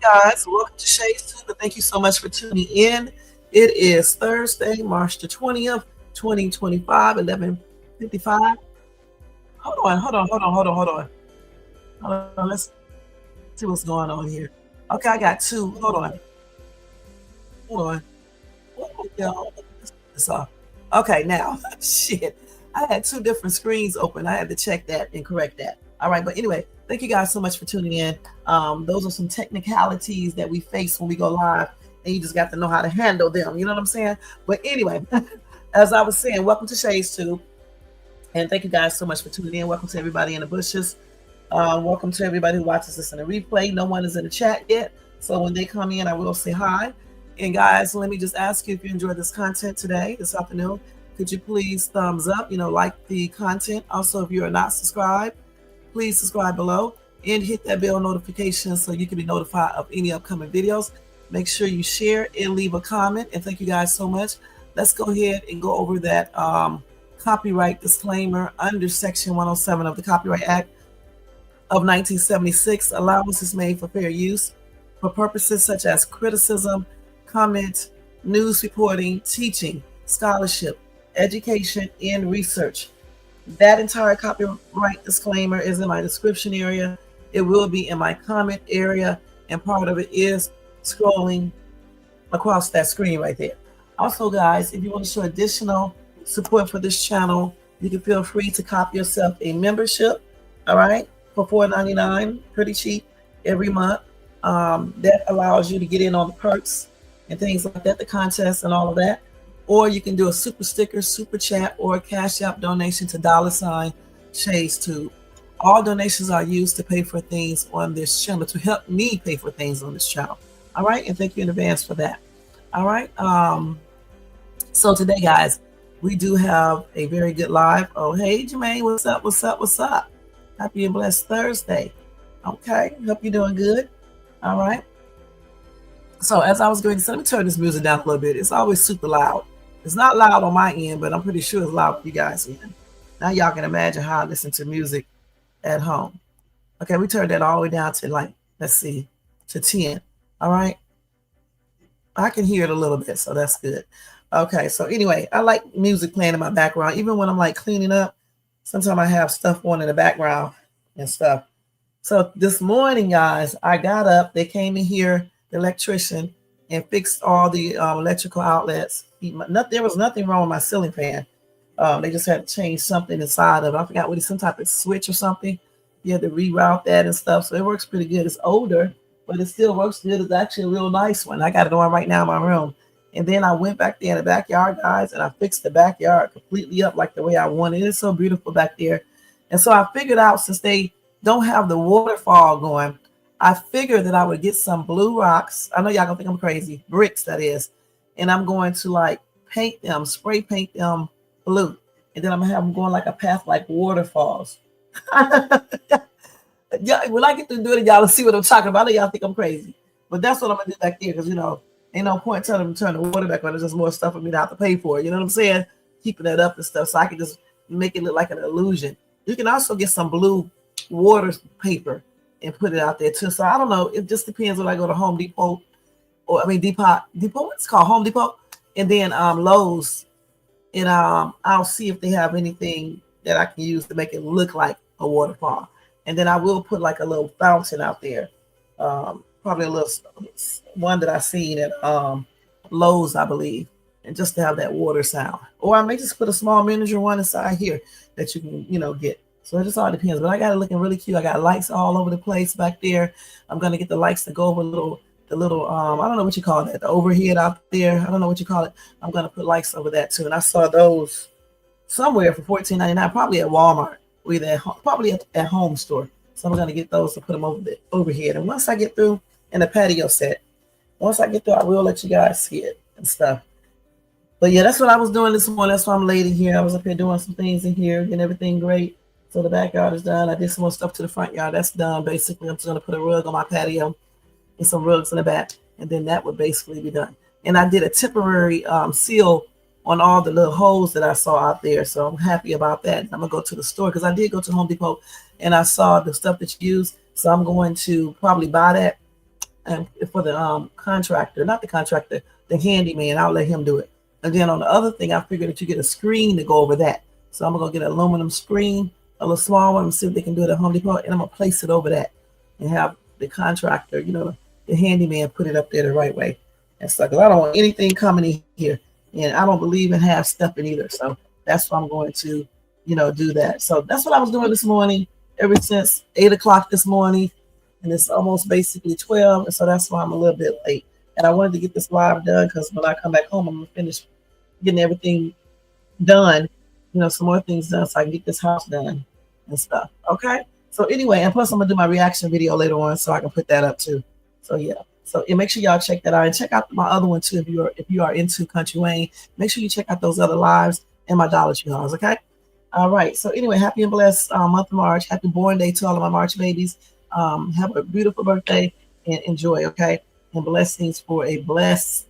guys? Welcome to Shades Tube, and thank you so much for tuning in. It is Thursday, March the 20th, 2025, 11:55. Hold on, hold on, hold on, hold on, hold on. Hold on, let's see what's going on here. Okay, I got two. Hold on. Y'all, this off. Okay, now, shit. I had two different screens open. I had to check that and correct that. All right, but anyway, thank you guys so much for tuning in. Those are some technicalities that we face when we go live, and you just got to know how to handle them. You know what I'm saying? But anyway, as I was saying, welcome to Shades Tube, and thank you guys so much for tuning in. Welcome to everybody in the bushes. Welcome to everybody who watches this in the replay. No one is in the chat yet, so when they come in, I will say hi. And guys, let me just ask you if you enjoyed this content today, this afternoon, could you please thumbs up, like the content. Also, if you are not subscribed, please subscribe below and hit that bell notification so you can be notified of any upcoming videos. Make sure you share and leave a comment. And thank you guys so much. Let's go ahead and go over that copyright disclaimer under Section 107 of the Copyright Act of 1976. Allowance is made for fair use for purposes such as criticism, comment, news reporting, teaching, scholarship, education, and research. That entire copyright disclaimer is in my description area. It will be in my comment area, and part of it is scrolling across that screen right there. Also, guys, if you want to show additional support for this channel, you can feel free to copy yourself a membership, all right, for $4.99, pretty cheap every month. That allows you to get in on the perks and things like that, the contests and all of that. Or you can do a super sticker, super chat, or a Cash App donation to $ShadesTube. All donations are used to pay for things on this channel, to help me pay for things on this channel. All right, and thank you in advance for that. All right. So today, guys, we do have a very good live. Oh, hey, Jermaine, what's up? What's up? What's up? Happy and blessed Thursday. Okay, hope you're doing good. All right. So as I was going to say, let me turn this music down a little bit. It's always super loud. It's not loud on my end, but I'm pretty sure it's loud for you guys. Now y'all can imagine how I listen to music at home. Okay, we turned that all the way down to let's see, to 10. All right. I can hear it a little bit, so that's good. Okay, so anyway, I like music playing in my background. Even when I'm cleaning up, sometimes I have stuff on in the background and stuff. So this morning, guys, I got up. They came in here, the electrician, and fixed all the electrical outlets. There was nothing wrong with my ceiling fan. They just had to change something inside of it. I forgot what it's, some type of switch or something. You had to reroute that and stuff. So it works pretty good. It's older, but it still works good. It's actually a real nice one. I got it on right now in my room. And then I went back there in the backyard, guys, and I fixed the backyard completely up like the way I wanted. It's so beautiful back there. And so I figured out, since they don't have the waterfall going, I figured that I would get some blue rocks. I know y'all gonna think I'm crazy. Bricks, that is. And I'm going to paint them, spray paint them blue. And then I'm gonna have them going like a path like waterfalls. Yeah, when I get to doing it, y'all will see what I'm talking about. I know y'all think I'm crazy. But that's what I'm gonna do back there, because ain't no point telling them to turn the water back on. There's just more stuff for me to have to pay for. You know what I'm saying? Keeping that up and stuff, so I can just make it look like an illusion. You can also get some blue water paper and put it out there too. So I don't know. It just depends when I go to Home Depot, Depot. What's it called? Home Depot, and then Lowe's, and I'll see if they have anything that I can use to make it look like a waterfall. And then I will put a little fountain out there. Probably a little one that I seen at Lowe's, I believe, and just to have that water sound. Or I may just put a small miniature one inside here that you can, get. So it just all depends. But I got it looking really cute. I got lights all over the place back there. I'm gonna get the lights to go over the little I don't know what you call that, the overhead out there. I don't know what you call it. I'm gonna put lights over that too. And I saw those somewhere for $14.99, probably at Walmart, or either probably at Home Store. So I'm gonna get those to put them over the overhead. And once I get through in the patio set, I will let you guys see it and stuff. But yeah, that's what I was doing this morning. That's why I'm late in here. I was up here doing some things in here, getting everything great. So the backyard is done. I did some more stuff to the front yard. That's done. Basically, I'm just going to put a rug on my patio and some rugs in the back, and then that would basically be done. And I did a temporary seal on all the little holes that I saw out there. So I'm happy about that. I'm going to go to the store, because I did go to Home Depot and I saw the stuff that you use. So I'm going to probably buy that and for the contractor, not the contractor, the handyman. I'll let him do it. And then on the other thing, I figured that you get a screen to go over that. So I'm gonna get an aluminum screen, a little small one, and see if they can do it at Home Depot, and I'm gonna place it over that and have the contractor, the handyman, put it up there the right way and stuff. Because I don't want anything coming in here, and I don't believe in half stepping either. So that's why I'm going to, do that. So that's what I was doing this morning, ever since 8 o'clock this morning, and it's almost basically 12, and so that's why I'm a little bit late. And I wanted to get this live done because when I come back home, I'm gonna finish getting everything done, some more things done so I can get this house done and stuff. Okay. So anyway, and plus I'm gonna do my reaction video later on so I can put that up too. So yeah. So make sure y'all check that out and check out my other one too if you are into Country Wayne. Make sure you check out those other lives and my Dollar Tree hauls. Okay. All right. So anyway, happy and blessed month of March. Happy born day to all of my March babies. Have a beautiful birthday and enjoy. Okay. And blessings for a blessed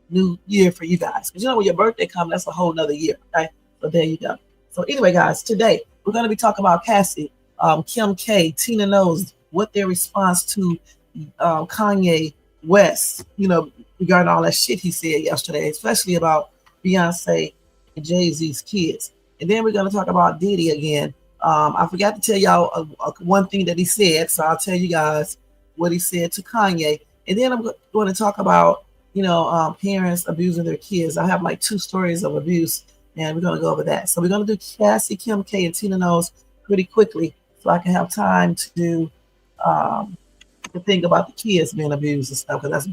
new year for you guys. Because when your birthday comes, that's a whole nother year. Okay. So there you go. So anyway, guys, today we're going to be talking about Cassie, Kim K, Tina Knowles, what their response to Kanye West, regarding all that shit he said yesterday, especially about Beyonce and Jay-Z's kids. And then we're going to talk about Diddy again. I forgot to tell y'all one thing that he said, so I'll tell you guys what he said to Kanye. And then I'm going to talk about, parents abusing their kids. I have like 2 stories of abuse, and we're going to go over that. So we're going to do Cassie, Kim K, and Tina Knowles pretty quickly so I can have time to do to think about the kids being abused and stuff, because that's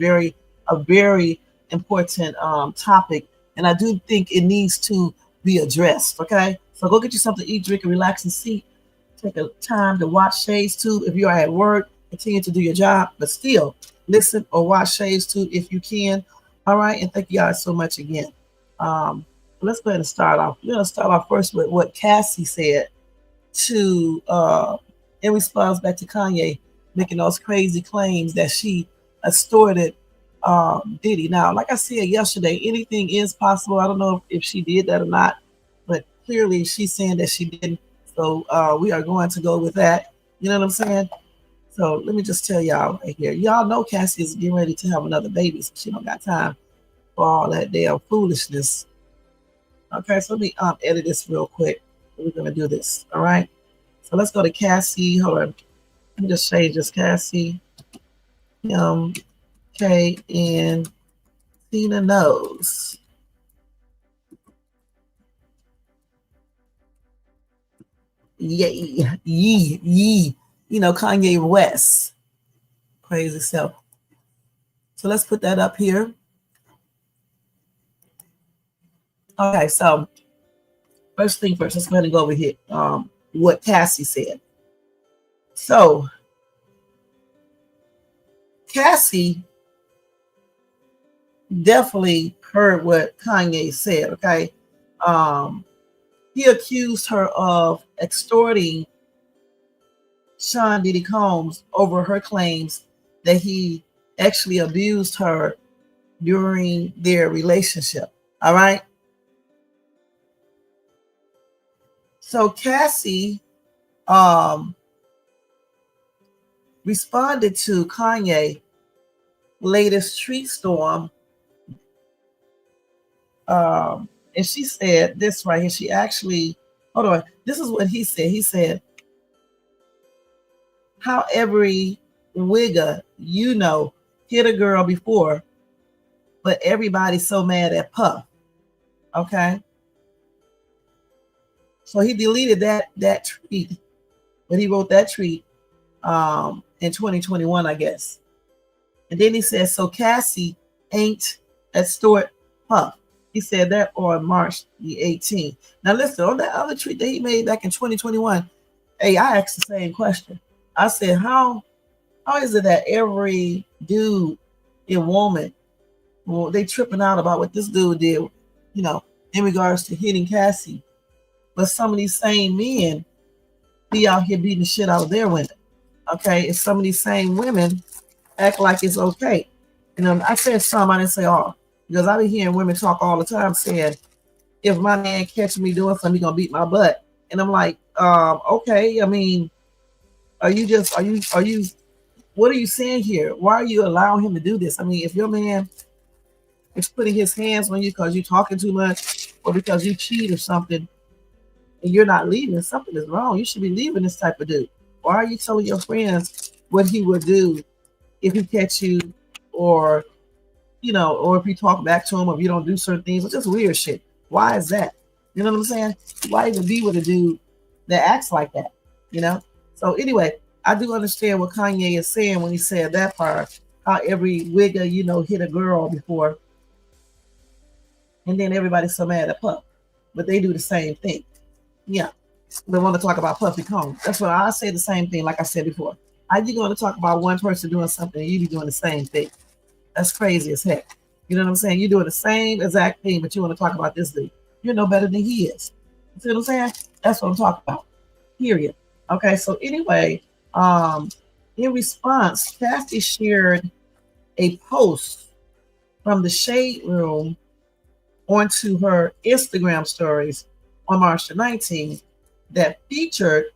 a very important topic, and I do think it needs to be addressed. Okay, so go get you something to eat, drink, and relax and see. Take a time to watch Shades too. If you are at work, continue to do your job, but still listen or watch Shades too if you can. All right, and thank you guys so much again. Let's go ahead and start off. We're gonna start off first with what Cassie said to in response back to Kanye making those crazy claims that she extorted Diddy. Now, like I said yesterday, anything is possible. I don't know if she did that or not, but clearly she's saying that she didn't. So we are going to go with that. You know what I'm saying? So let me just tell y'all right here. Y'all know Cassie is getting ready to have another baby, so she don't got time for all that damn foolishness. Okay, so let me edit this real quick. We're gonna do this. All right. So let's go to Cassie. Hold on. Let me just change this. Cassie, K and Tina Knowles. Yay, yee. Kanye West. Crazy self. So let's put that up here. Okay, so first thing first, let's go ahead and go over here. What Cassie said. So Cassie definitely heard what Kanye said. Okay, he accused her of extorting Sean Diddy Combs over her claims that he actually abused her during their relationship. All right. So Cassie responded to Kanye latest tweet storm, and she said this right here. She actually, hold on. This is what he said. He said, "How every wigger hit a girl before, but everybody's so mad at Puff." Okay. So he deleted that tweet, but he wrote that tweet in 2021, I guess. And then he said, "So Cassie ain't extort Puff." He said that on March the 18th. Now listen, on that other tweet that he made back in 2021, hey, I asked the same question. I said, how is it that every dude and woman, well, they tripping out about what this dude did, in regards to hitting Cassie, but some of these same men be out here beating the shit out of their women. Okay, and some of these same women act like it's okay. I said some, I didn't say all, because I be hearing women talk all the time saying, if my man catch me doing something, he gonna beat my butt. And I'm like, okay, I mean, are you What are you saying here? Why are you allowing him to do this? I mean, if your man is putting his hands on you because you're talking too much or because you cheat or something and you're not leaving, something is wrong. You should be leaving this type of dude. Why are you telling your friends what he would do if he catch you, or or if you talk back to him, or if you don't do certain things? It's just weird shit. Why is that? You know what I'm saying? Why even be with a dude that acts like that? So anyway, I do understand what Kanye is saying when he said that part. How every wigger, hit a girl before, and then everybody's so mad at Puff, but they do the same thing. Yeah, they want to talk about Puffy Cone. That's what I say. The same thing, like I said before. How you going to talk about one person doing something and you be doing the same thing? That's crazy as heck. You know what I'm saying? You're doing the same exact thing, but you want to talk about this dude. You're no better than he is. You see what I'm saying? That's what I'm talking about. Period. Okay, so anyway, in response, Cassie shared a post from the Shade Room onto her Instagram stories on March the 19th that featured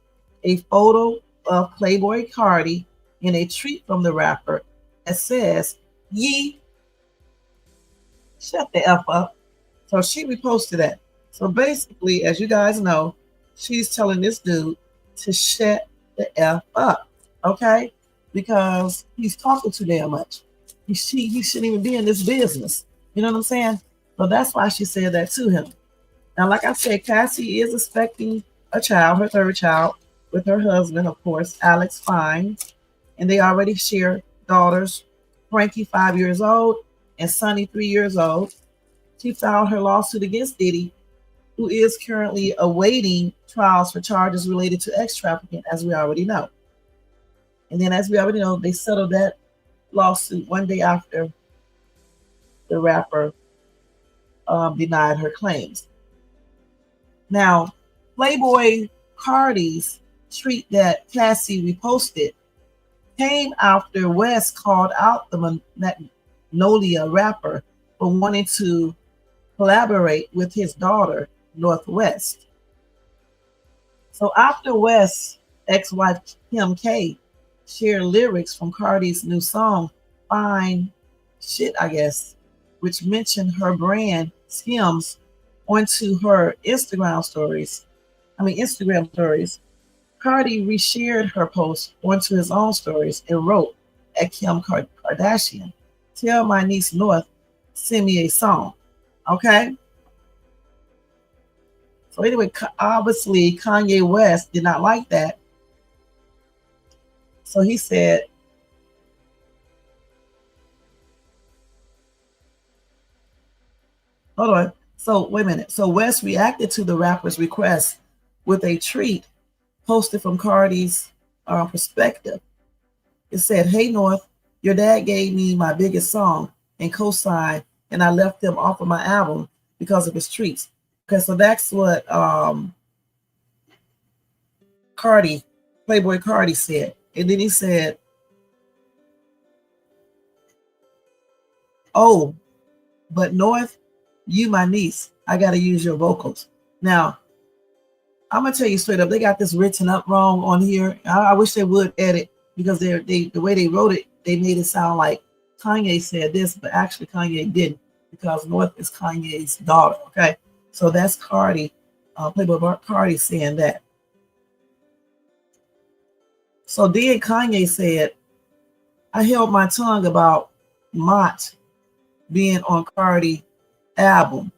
a photo of Playboy Cardi and a tweet from the rapper that says, "Ye, shut the F up." So she reposted that. So basically, as you guys know, she's telling this dude to shut the F up, okay? Because he's talking too damn much. He shouldn't even be in this business. You know what I'm saying? So that's why she said that to him. Now, like I said, Cassie is expecting a child, her third child, with her husband, of course, Alex Fine. And they already share daughters, Frankie, 5 years old, and Sonny, 3 years old. She filed her lawsuit against Diddy, who is currently awaiting trials for charges related to ex-trafficking, as we already know. And then, as we already know, they settled that lawsuit one day after the rapper denied her claims. Now, Playboy Cardi's tweet that Cassie reposted came after West called out the Magnolia rapper for wanting to collaborate with his daughter, Northwest. So after West's ex-wife Kim K shared lyrics from Cardi's new song, Fine Shit, I guess, which mentioned her brand Skims onto her Instagram stories, Cardi reshared her post onto his own stories and wrote at Kim Kardashian, "Tell my niece North, send me a song." Okay? So anyway, obviously Kanye West did not like that. So he said, hold on. So wait a minute. So West reacted to the rapper's request with a tweet posted from Cardi's perspective. It said, "Hey North, your dad gave me my biggest song and co-signed, and I left him off of my album because of his tweets." Okay, so that's what Playboy Cardi said. And then he said, "Oh, but North, you my niece. I gotta use your vocals." Now, I'm gonna tell you straight up, they got this written up wrong on here. I wish they would edit, because they the way they wrote it, they made it sound like Kanye said this, but actually Kanye didn't, because North is Kanye's daughter. Okay, so that's Cardi, Playboy Cardi saying that. So then Kanye said, "I held my tongue about Mott being on Cardi album.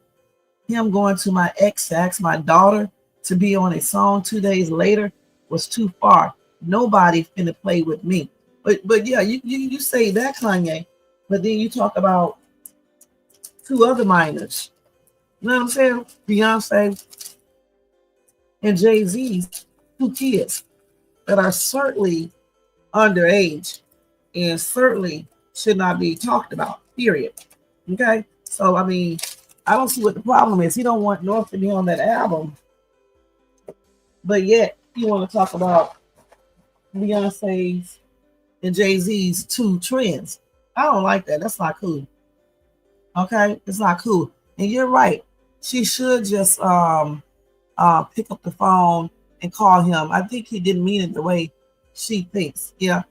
Him going to my ex to ask my daughter to be on a song 2 days later was too far. Nobody finna play with me." But yeah, you say that, Kanye, but then you talk about two other minors. You know what I'm saying? Beyonce and Jay-Z's 2 kids that are certainly underage and certainly should not be talked about, period. Okay? So, I mean, I don't see what the problem is. He don't want North to be on that album, but yet you want to talk about Beyonce's and Jay-Z's 2 trends. I don't like that. That's not cool. Okay? It's not cool. And you're right. She should just pick up the phone and call him. I think he didn't mean it the way she thinks. Yeah.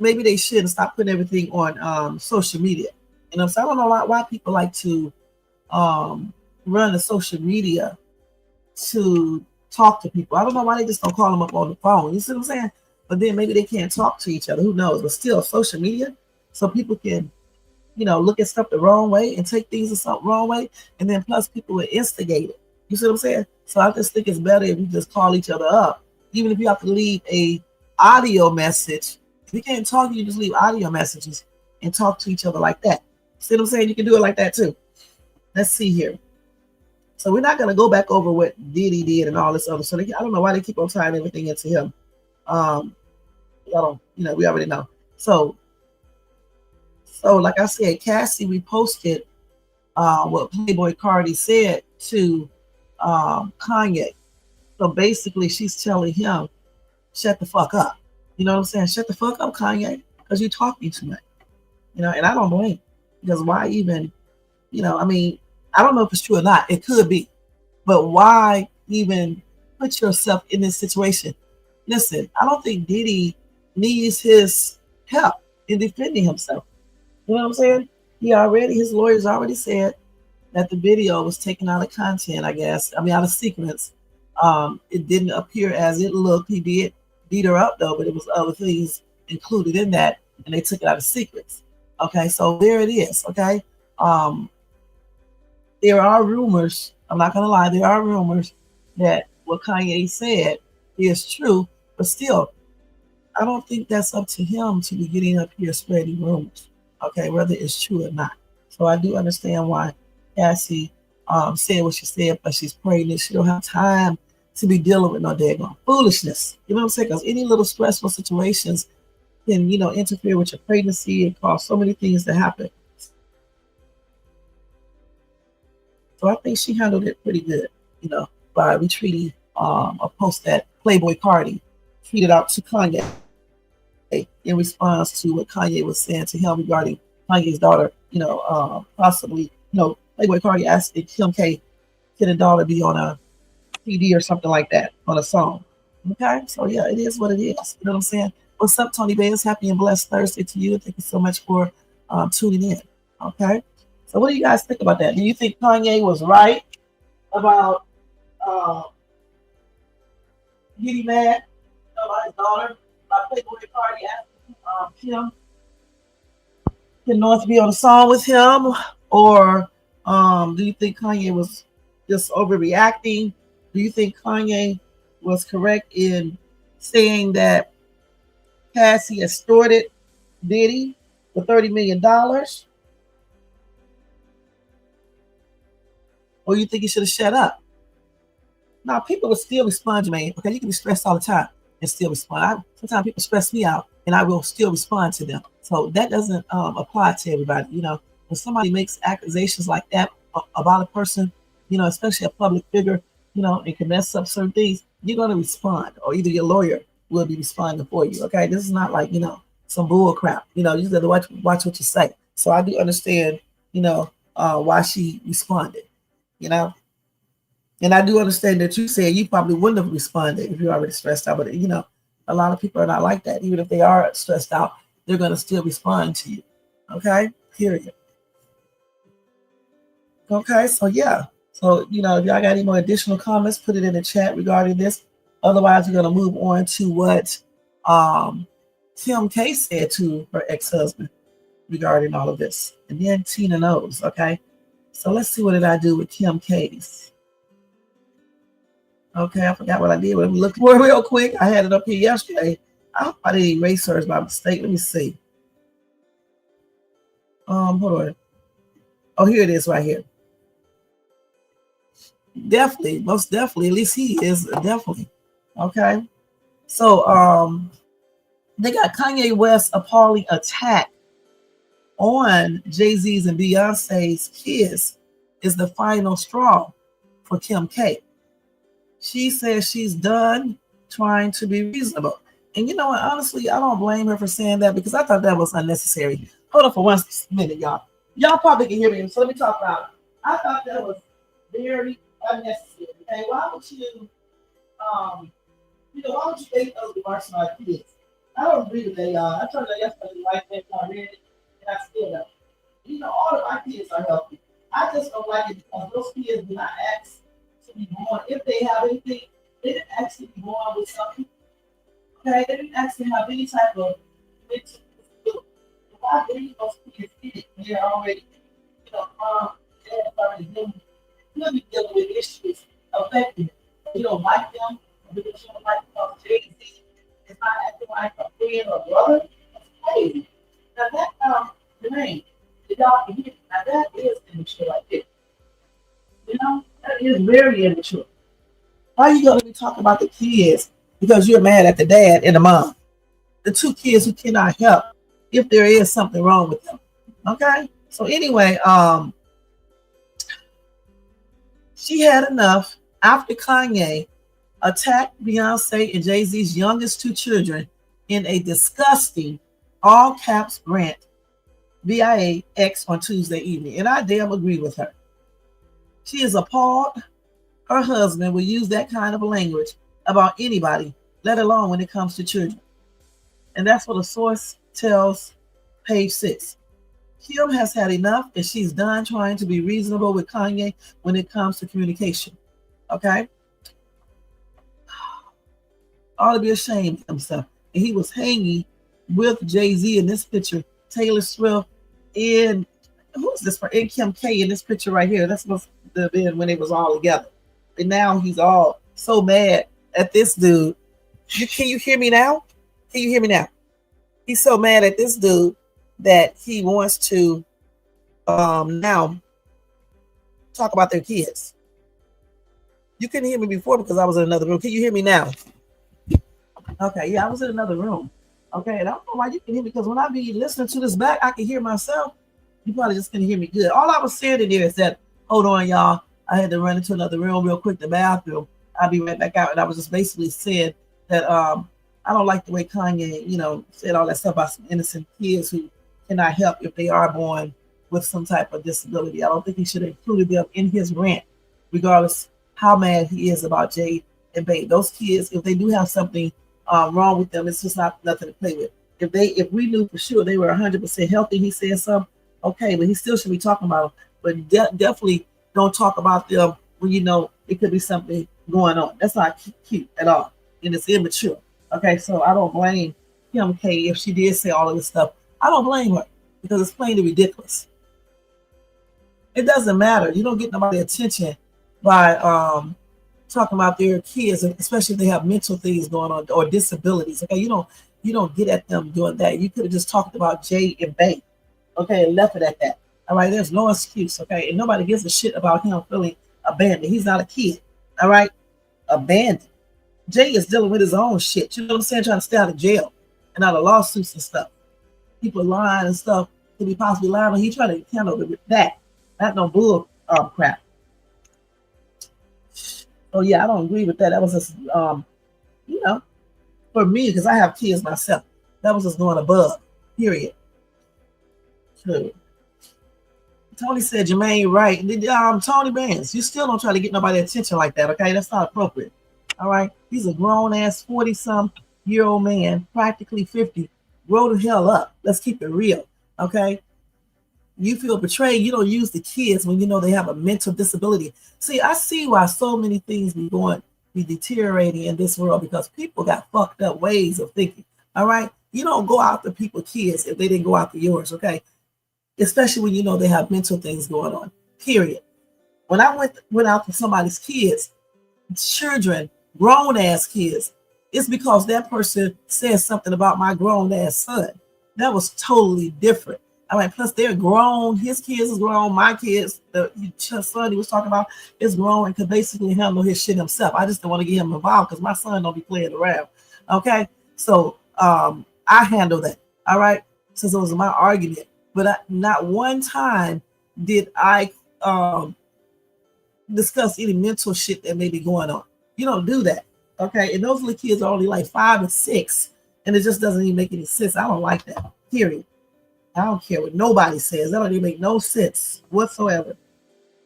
maybe they should and stop putting everything on social media. You know, so I don't know why people like to run the social media to talk to people. I don't know why they just don't call them up on the phone. You see what I'm saying? But then maybe they can't talk to each other. Who knows? But still, social media, so people can, you know, look at stuff the wrong way and take things the wrong way. And then plus people will instigate it. You see what I'm saying? So I just think it's better if you just call each other up. Even if you have to leave a audio message. If you can't talk, you just leave audio messages and talk to each other like that. See what I'm saying? You can do it like that too. Let's see here. So we're not going to go back over what Diddy did and all this other stuff. I don't know why they keep on tying everything into him. I don't, you know, we already know. So like I said, Cassie reposted what Playboy Cardi said to Kanye. So basically, she's telling him, shut the fuck up. You know what I'm saying? Shut the fuck up, Kanye, because you're talking too much. You know, and I don't blame. Because why even, you know, I mean, I don't know if it's true or not. It could be. But why even put yourself in this situation? Listen, I don't think Diddy needs his help in defending himself. You know what I'm saying? His lawyers already said that the video was taken out of content, I guess. I mean, out of sequence. It didn't appear as it looked. He did beat her up, though, but it was other things included in that, and they took it out of sequence. Okay, so there it is, okay? There are rumors, I'm not going to lie, there are rumors that what Kanye said is true, but still, I don't think that's up to him to be getting up here spreading rumors, okay, whether it's true or not. So I do understand why Cassie said what she said, but she's pregnant. She don't have time to be dealing with no daggone foolishness. You know what I'm saying? Because any little stressful situations can, you know, interfere with your pregnancy and cause so many things to happen. So I think she handled it pretty good, you know, by retweeting a post that Playboy Cardi tweeted out to Kanye in response to what Kanye was saying to him regarding Kanye's daughter, you know, possibly, you know, Playboy Cardi asked if Kim K can a daughter be on a CD or something like that, on a song. Okay, so yeah, it is what it is. You know what I'm saying? What's up, Tony Bays? Happy and blessed Thursday to you. Thank you so much for tuning in. Okay, so what do you guys think about that? Do you think Kanye was right about getting mad about his daughter, about Playboy Cardi asking Kim North to be on a song with him, or do you think Kanye was just overreacting? Do you think Kanye was correct in saying that Cassie extorted Diddy for $30 million? Or you think he should have shut up? Now, people will still respond, man. Okay, you can be stressed all the time and still respond. Sometimes people stress me out and I will still respond to them. So that doesn't apply to everybody. You know, when somebody makes accusations like that about a person, you know, especially a public figure, you know, and can mess up certain things, you're going to respond, or either your lawyer will be responding for you. Okay, this is not like, you know, some bull crap. You know, you just got to watch what you say. So I do understand, you know, why she responded, you know. And I do understand that you said you probably wouldn't have responded if you're already stressed out. But, you know, a lot of people are not like that. Even if they are stressed out, they're going to still respond to you. Okay? Period. Okay? So, yeah. So, you know, if y'all got any more additional comments, put it in the chat regarding this. Otherwise, we're going to move on to what Kim K said to her ex-husband regarding all of this. And then Tina Knowles. Okay? So, let's see what did I do with Kim K's. Okay, I forgot what I did. Let me look for it real quick. I had it up here yesterday. I hope I didn't erase hers by mistake. Let me see. Hold on. Oh, here it is right here. Definitely, most definitely. At least he is definitely. Okay. So they got Kanye West appalling attack on Jay-Z's and Beyonce's kids is the final straw for Kim K. She says she's done trying to be reasonable. And you know what? Honestly, I don't blame her for saying that because I thought that was unnecessary. Hold on for 1 minute, y'all. Y'all probably can hear me, so let me talk about it. I thought that was very unnecessary. Okay, why would you, why would you make those remarks about kids? I don't agree with that, y'all. I told you yesterday, like that, I read it, and I still don't. All of my kids are healthy. I just don't like it because those kids do not ask to be born. If they have anything, they didn't ask to be born with something. Okay, they didn't ask to have any type of mental disability. Why bring those kids in it? They're already, they're already dealing, could be dealing with issues affecting them. You don't like them because you don't like jayz is not acting like a friend or brother. That's crazy. Now that Jermaine, the y'all can hear. Now that is immature like this. That is very immature. Why are you gonna be talking about the kids because you're mad at the dad and the mom? The two kids who cannot help if there is something wrong with them. Okay? So anyway, she had enough after Kanye attacked Beyonce and Jay-Z's youngest two children in a disgusting all caps rant via X on Tuesday evening. And I damn agree with her. She is appalled her husband will use that kind of language about anybody, let alone when it comes to children. And that's what a source tells page 6. Kim has had enough and she's done trying to be reasonable with Kanye when it comes to communication. Okay? Ought to be ashamed of himself. And he was hanging with Jay-Z in this picture, Taylor Swift, and who's this? And Kim K in this picture right here. That's supposed to have been when they was all together. And now he's all so mad at this dude. Can you hear me now? Can you hear me now? He's so mad at this dude that he wants to now talk about their kids. You couldn't hear me before because I was in another room. Can you hear me now? Okay, yeah, I was in another room. Okay, and I don't know why you can hear me because when I be listening to this back, I can hear myself. You probably just couldn't hear me good. All I was saying in there is that, hold on, y'all. I had to run into another room real quick, the bathroom. I'll be right back out. And I was just basically saying that I don't like the way Kanye, said all that stuff about some innocent kids who cannot help if they are born with some type of disability. I don't think he should have included them in his rant, regardless how mad he is about Jay and Babe. Those kids, if they do have something wrong with them, it's just not nothing to play with. If we knew for sure they were 100% healthy, he said something, okay, but he still should be talking about them. But definitely don't talk about them when it could be something going on. That's not cute at all, and it's immature. Okay, so I don't blame Kim K if she did say all of this stuff. I don't blame her because it's plainly ridiculous. It doesn't matter. You don't get nobody attention by talking about their kids, especially if they have mental things going on or disabilities. Okay, you don't get at them doing that. You could have just talked about Jay and Babe, okay, and left it at that. All right, there's no excuse, okay, and nobody gives a shit about him feeling abandoned. He's not a kid, all right, abandoned. Jay is dealing with his own shit. You know what I'm saying? Trying to stay out of jail and out of lawsuits and stuff. People lying and stuff. Could be possibly lying, but he trying to handle that. Not no bull crap. So yeah, I don't agree with that. That was just for me, because I have kids myself. That was just going above. Period. True. Tony said, Jermaine, right. Tony Bands, you still don't try to get nobody attention like that, okay? That's not appropriate. All right? He's a grown-ass 40-some-year-old man, practically 50. Grow the hell up. Let's keep it real, okay? You feel betrayed. You don't use the kids when you know they have a mental disability. See, I see why so many things be deteriorating in this world because people got fucked up ways of thinking, all right? You don't go after people's kids if they didn't go after yours, okay? Especially when you know they have mental things going on, period. When I went out for somebody's kids, children, grown-ass kids, it's because that person said something about my grown-ass son. That was totally different. All right, plus they're grown. His kids is grown. My kids, the son he was talking about, is grown and could basically handle his shit himself. I just don't want to get him involved because my son don't be playing around. Okay, so I handle that. All right, since it was my argument. But not one time did I discuss any mental shit that may be going on. You don't do that, okay? And those little kids are only like 5 and 6, and it just doesn't even make any sense. I don't like that, period. I don't care what nobody says. That don't even make no sense whatsoever.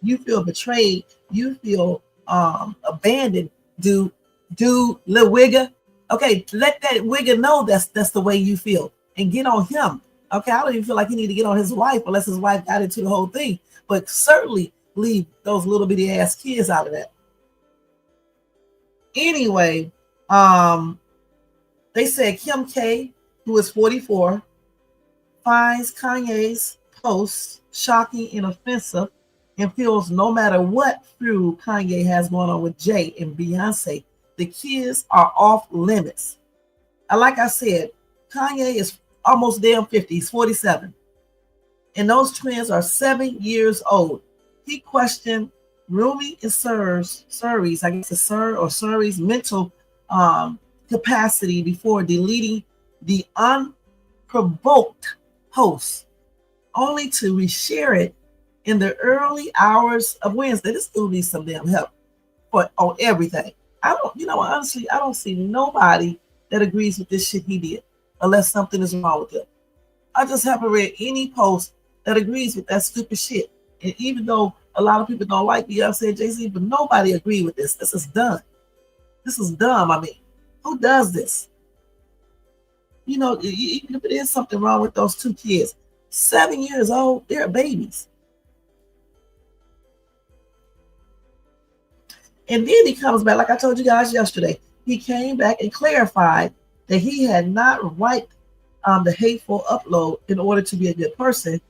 You feel betrayed. You feel abandoned. Dude, little wigger. Okay, let that wigger know that's the way you feel and get on him. Okay, I don't even feel like he need to get on his wife unless his wife got into the whole thing. But certainly leave those little bitty ass kids out of that. Anyway, they said Kim K, who is 44, finds Kanye's posts shocking and offensive and feels no matter what feud Kanye has going on with Jay and Beyonce, the kids are off limits. And like I said, Kanye is almost damn 50. He's 47. And those twins are 7 years old. He questioned Rumi and Suri's, I guess it's Sir or Suri's mental capacity before deleting the unprovoked post, only to reshare it in the early hours of Wednesday. This dude needs some damn help on everything. Honestly, I don't see nobody that agrees with this shit he did, unless something is wrong with him. I just haven't read any post that agrees with that stupid shit. And even though a lot of people don't like Beyonce and Jay-Z, but nobody agreed with this. This is done. This is dumb. I mean, who does this? Even if it is something wrong with those two kids, 7 years old, they're babies. And then he comes back, like I told you guys yesterday, he came back and clarified that he had not wiped the hateful upload in order to be a good person.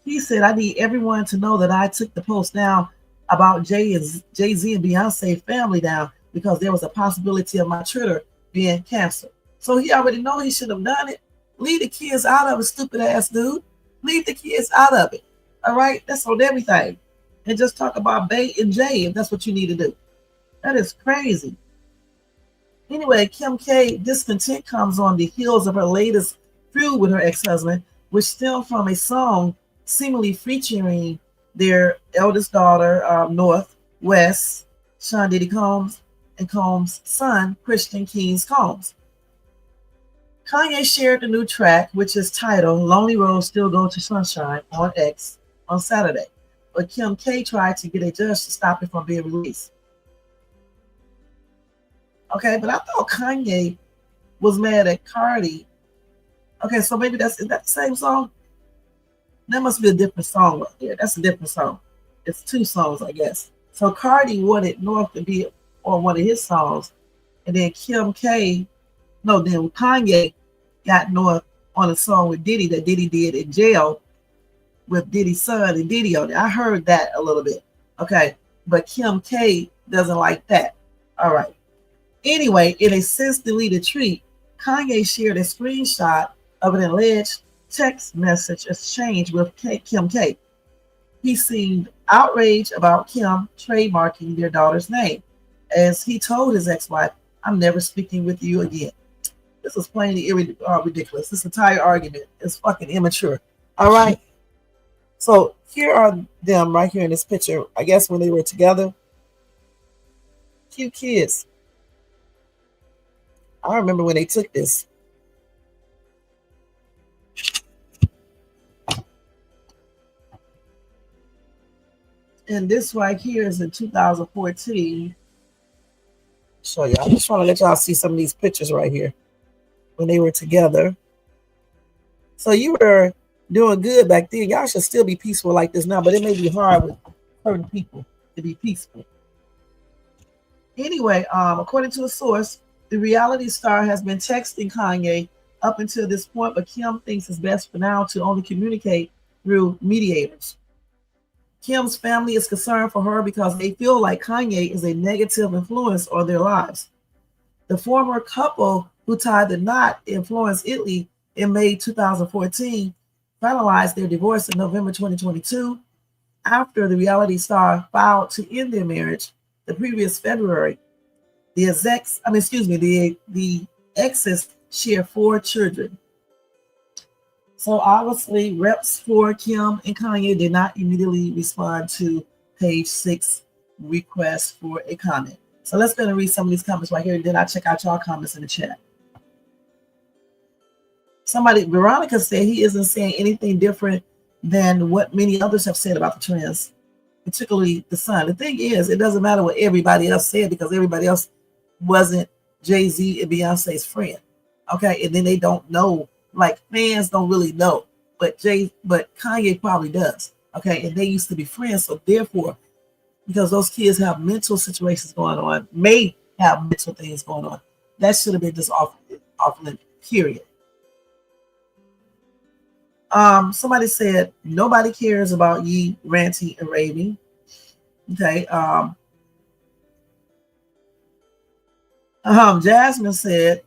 He said, I need everyone to know that I took the post down about Jay-Z and Beyonce family down because there was a possibility of my Twitter being canceled. So he already know he should have done it. Leave the kids out of it, stupid ass dude. Leave the kids out of it. All right? That's on everything. And just talk about Bay and Jay if that's what you need to do. That is crazy. Anyway, Kim K discontent comes on the heels of her latest feud with her ex-husband, which stemmed from a song seemingly featuring their eldest daughter, North West, Sean Diddy Combs, and Combs' son, Christian Keynes Combs. Kanye shared the new track, which is titled Lonely Roads Still Go to Sunshine, on X on Saturday. But Kim K tried to get a judge to stop it from being released. Okay, but I thought Kanye was mad at Cardi. Okay, so maybe is that the same song? That must be a different song right there. That's a different song. It's two songs, I guess. So Cardi wanted North to be on one of his songs, and then Kanye got North on a song with Diddy that Diddy did in jail with Diddy's son and Diddy on it. I heard that a little bit. Okay, but Kim K doesn't like that. All right. Anyway, in a since deleted tweet, Kanye shared a screenshot of an alleged text message exchange with Kim K. He seemed outraged about Kim trademarking their daughter's name, as he told his ex-wife, I'm never speaking with you again. This is plainly ridiculous. This entire argument is fucking immature. All right. So here are them right here in this picture. I guess when they were together. Cute kids. I remember when they took this. And this right here is in 2014. Show you. I just want to let y'all see some of these pictures right here when they were together. So you were doing good back then. Y'all should still be peaceful like this now, but it may be hard with certain people to be peaceful. Anyway, according to a source, the reality star has been texting Kanye up until this point, but Kim thinks it's best for now to only communicate through mediators. Kim's family is concerned for her because they feel like Kanye is a negative influence on their lives. The former couple who tied the knot in Florence, Italy in May 2014 finalized their divorce in November 2022 after the reality star filed to end their marriage the previous February. The exes share 4 children. So obviously, reps for Kim and Kanye did not immediately respond to page 6 request for a comment. So let's go and read some of these comments right here, and then I'll check out y'all comments in the chat. Veronica said he isn't saying anything different than what many others have said about the trans, particularly the son. The thing is, it doesn't matter what everybody else said because everybody else wasn't Jay-Z and Beyonce's friend. Okay, and then they don't know, like fans don't really know, but Kanye probably does. Okay, and they used to be friends, so therefore, because those kids have mental situations going on, may have mental things going on, that should have been just off limit, period. Somebody said nobody cares about ye ranting and raving. Okay. Jasmine said,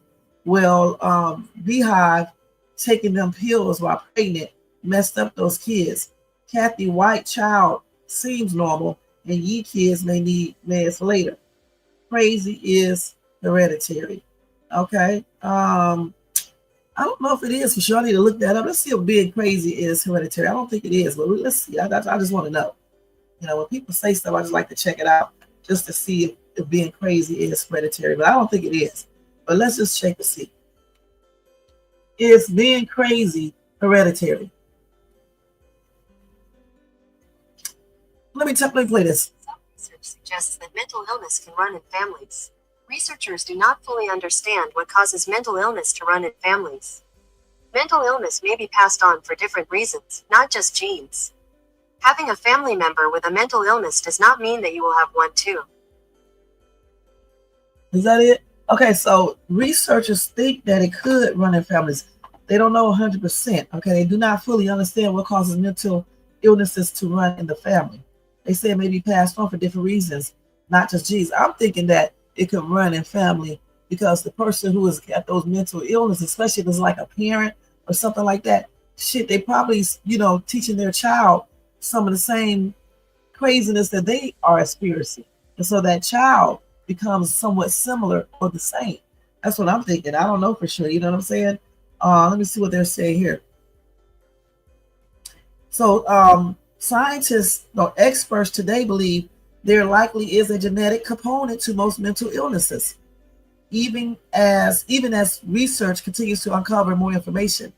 well, Beehive taking them pills while pregnant messed up those kids. Kathy White child seems normal, and ye kids may need meds later. Crazy is hereditary. Okay. I don't know if it is for sure. I need to look that up. Let's see if being crazy is hereditary. I don't think it is, but let's see. I just want to know. You know, when people say stuff, I just like to check it out just to see if being crazy is hereditary, but I don't think it is. But let's just check to see. Is being crazy hereditary? Let me play this. Some research suggests that mental illness can run in families. Researchers do not fully understand what causes mental illness to run in families. Mental illness may be passed on for different reasons, not just genes. Having a family member with a mental illness does not mean that you will have one too. Is that it? Okay, so researchers think that it could run in families. They don't know 100%. Okay, they do not fully understand what causes mental illnesses to run in the family. They say it may be passed on for different reasons, not just genes. I'm thinking that it could run in family because the person who has got those mental illnesses, especially if it's like a parent or something like that, shit, they probably, teaching their child some of the same craziness that they are experiencing. And so that child becomes somewhat similar or the same. That's what I'm thinking. I don't know for sure. You know what I'm saying? Let me see what they're saying here. So scientists or experts today believe there likely is a genetic component to most mental illnesses, even as research continues to uncover more information.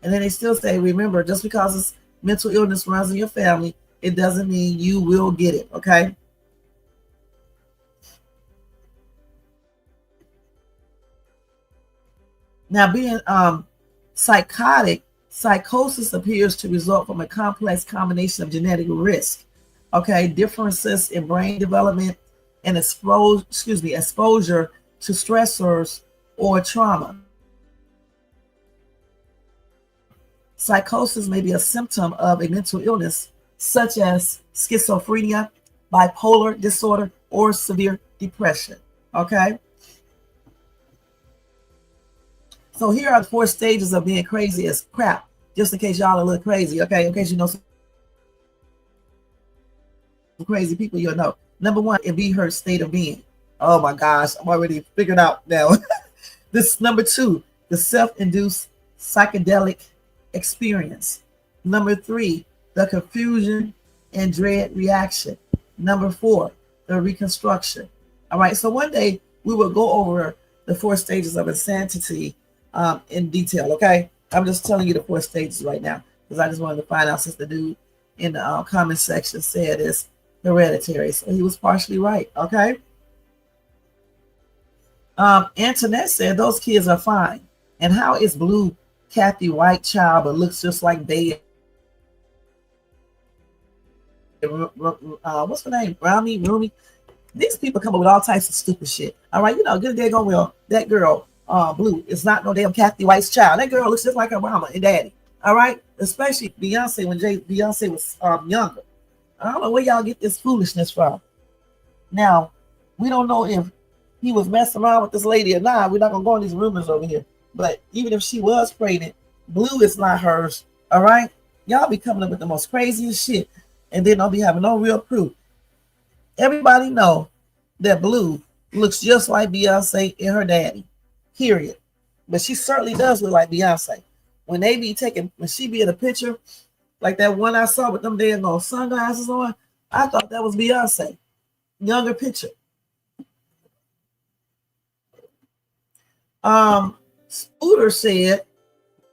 And then they still say, remember, just because it's mental illness runs in your family, it doesn't mean you will get it, okay? Now, being psychosis appears to result from a complex combination of genetic risk, okay, differences in brain development, and exposure to stressors or trauma. Psychosis may be a symptom of a mental illness, such as schizophrenia, bipolar disorder, or severe depression. Okay. So here are the 4 stages of being crazy as crap, just in case y'all are a little crazy. Okay. In case you know some crazy people, you'll know. Number 1, it be her state of being. Oh my gosh, I'm already figured out now. This number 2, the self-induced psychedelic experience. Number 3, the confusion and dread reaction. Number 4, the reconstruction. All right, so one day we will go over the 4 stages of insanity in detail. Okay, I'm just telling you the 4 stages right now because I just wanted to find out, since the dude in the comment section said it's hereditary, so he was partially right. Okay. Antoinette said those kids are fine. And how is Blue Kathy White child but looks just like Bay? What's her name? Rumi. These people come up with all types of stupid shit. All right, good day going well. That girl, Blue, is not no damn Kathy White's child. That girl looks just like her mama and daddy. All right, especially Beyonce when Beyonce was younger. I don't know where y'all get this foolishness from. Now, we don't know if he was messing around with this lady or not. We're not gonna go on these rumors over here. But even if she was pregnant, Blue is not hers. All right, y'all be coming up with the most craziest shit, and then don't be having no real proof. Everybody know that Blue looks just like Beyonce and her daddy. Period. But she certainly does look like Beyonce. When she be in a picture, like that one I saw with them damn sunglasses on, I thought that was Beyonce. Younger picture. Scooter said,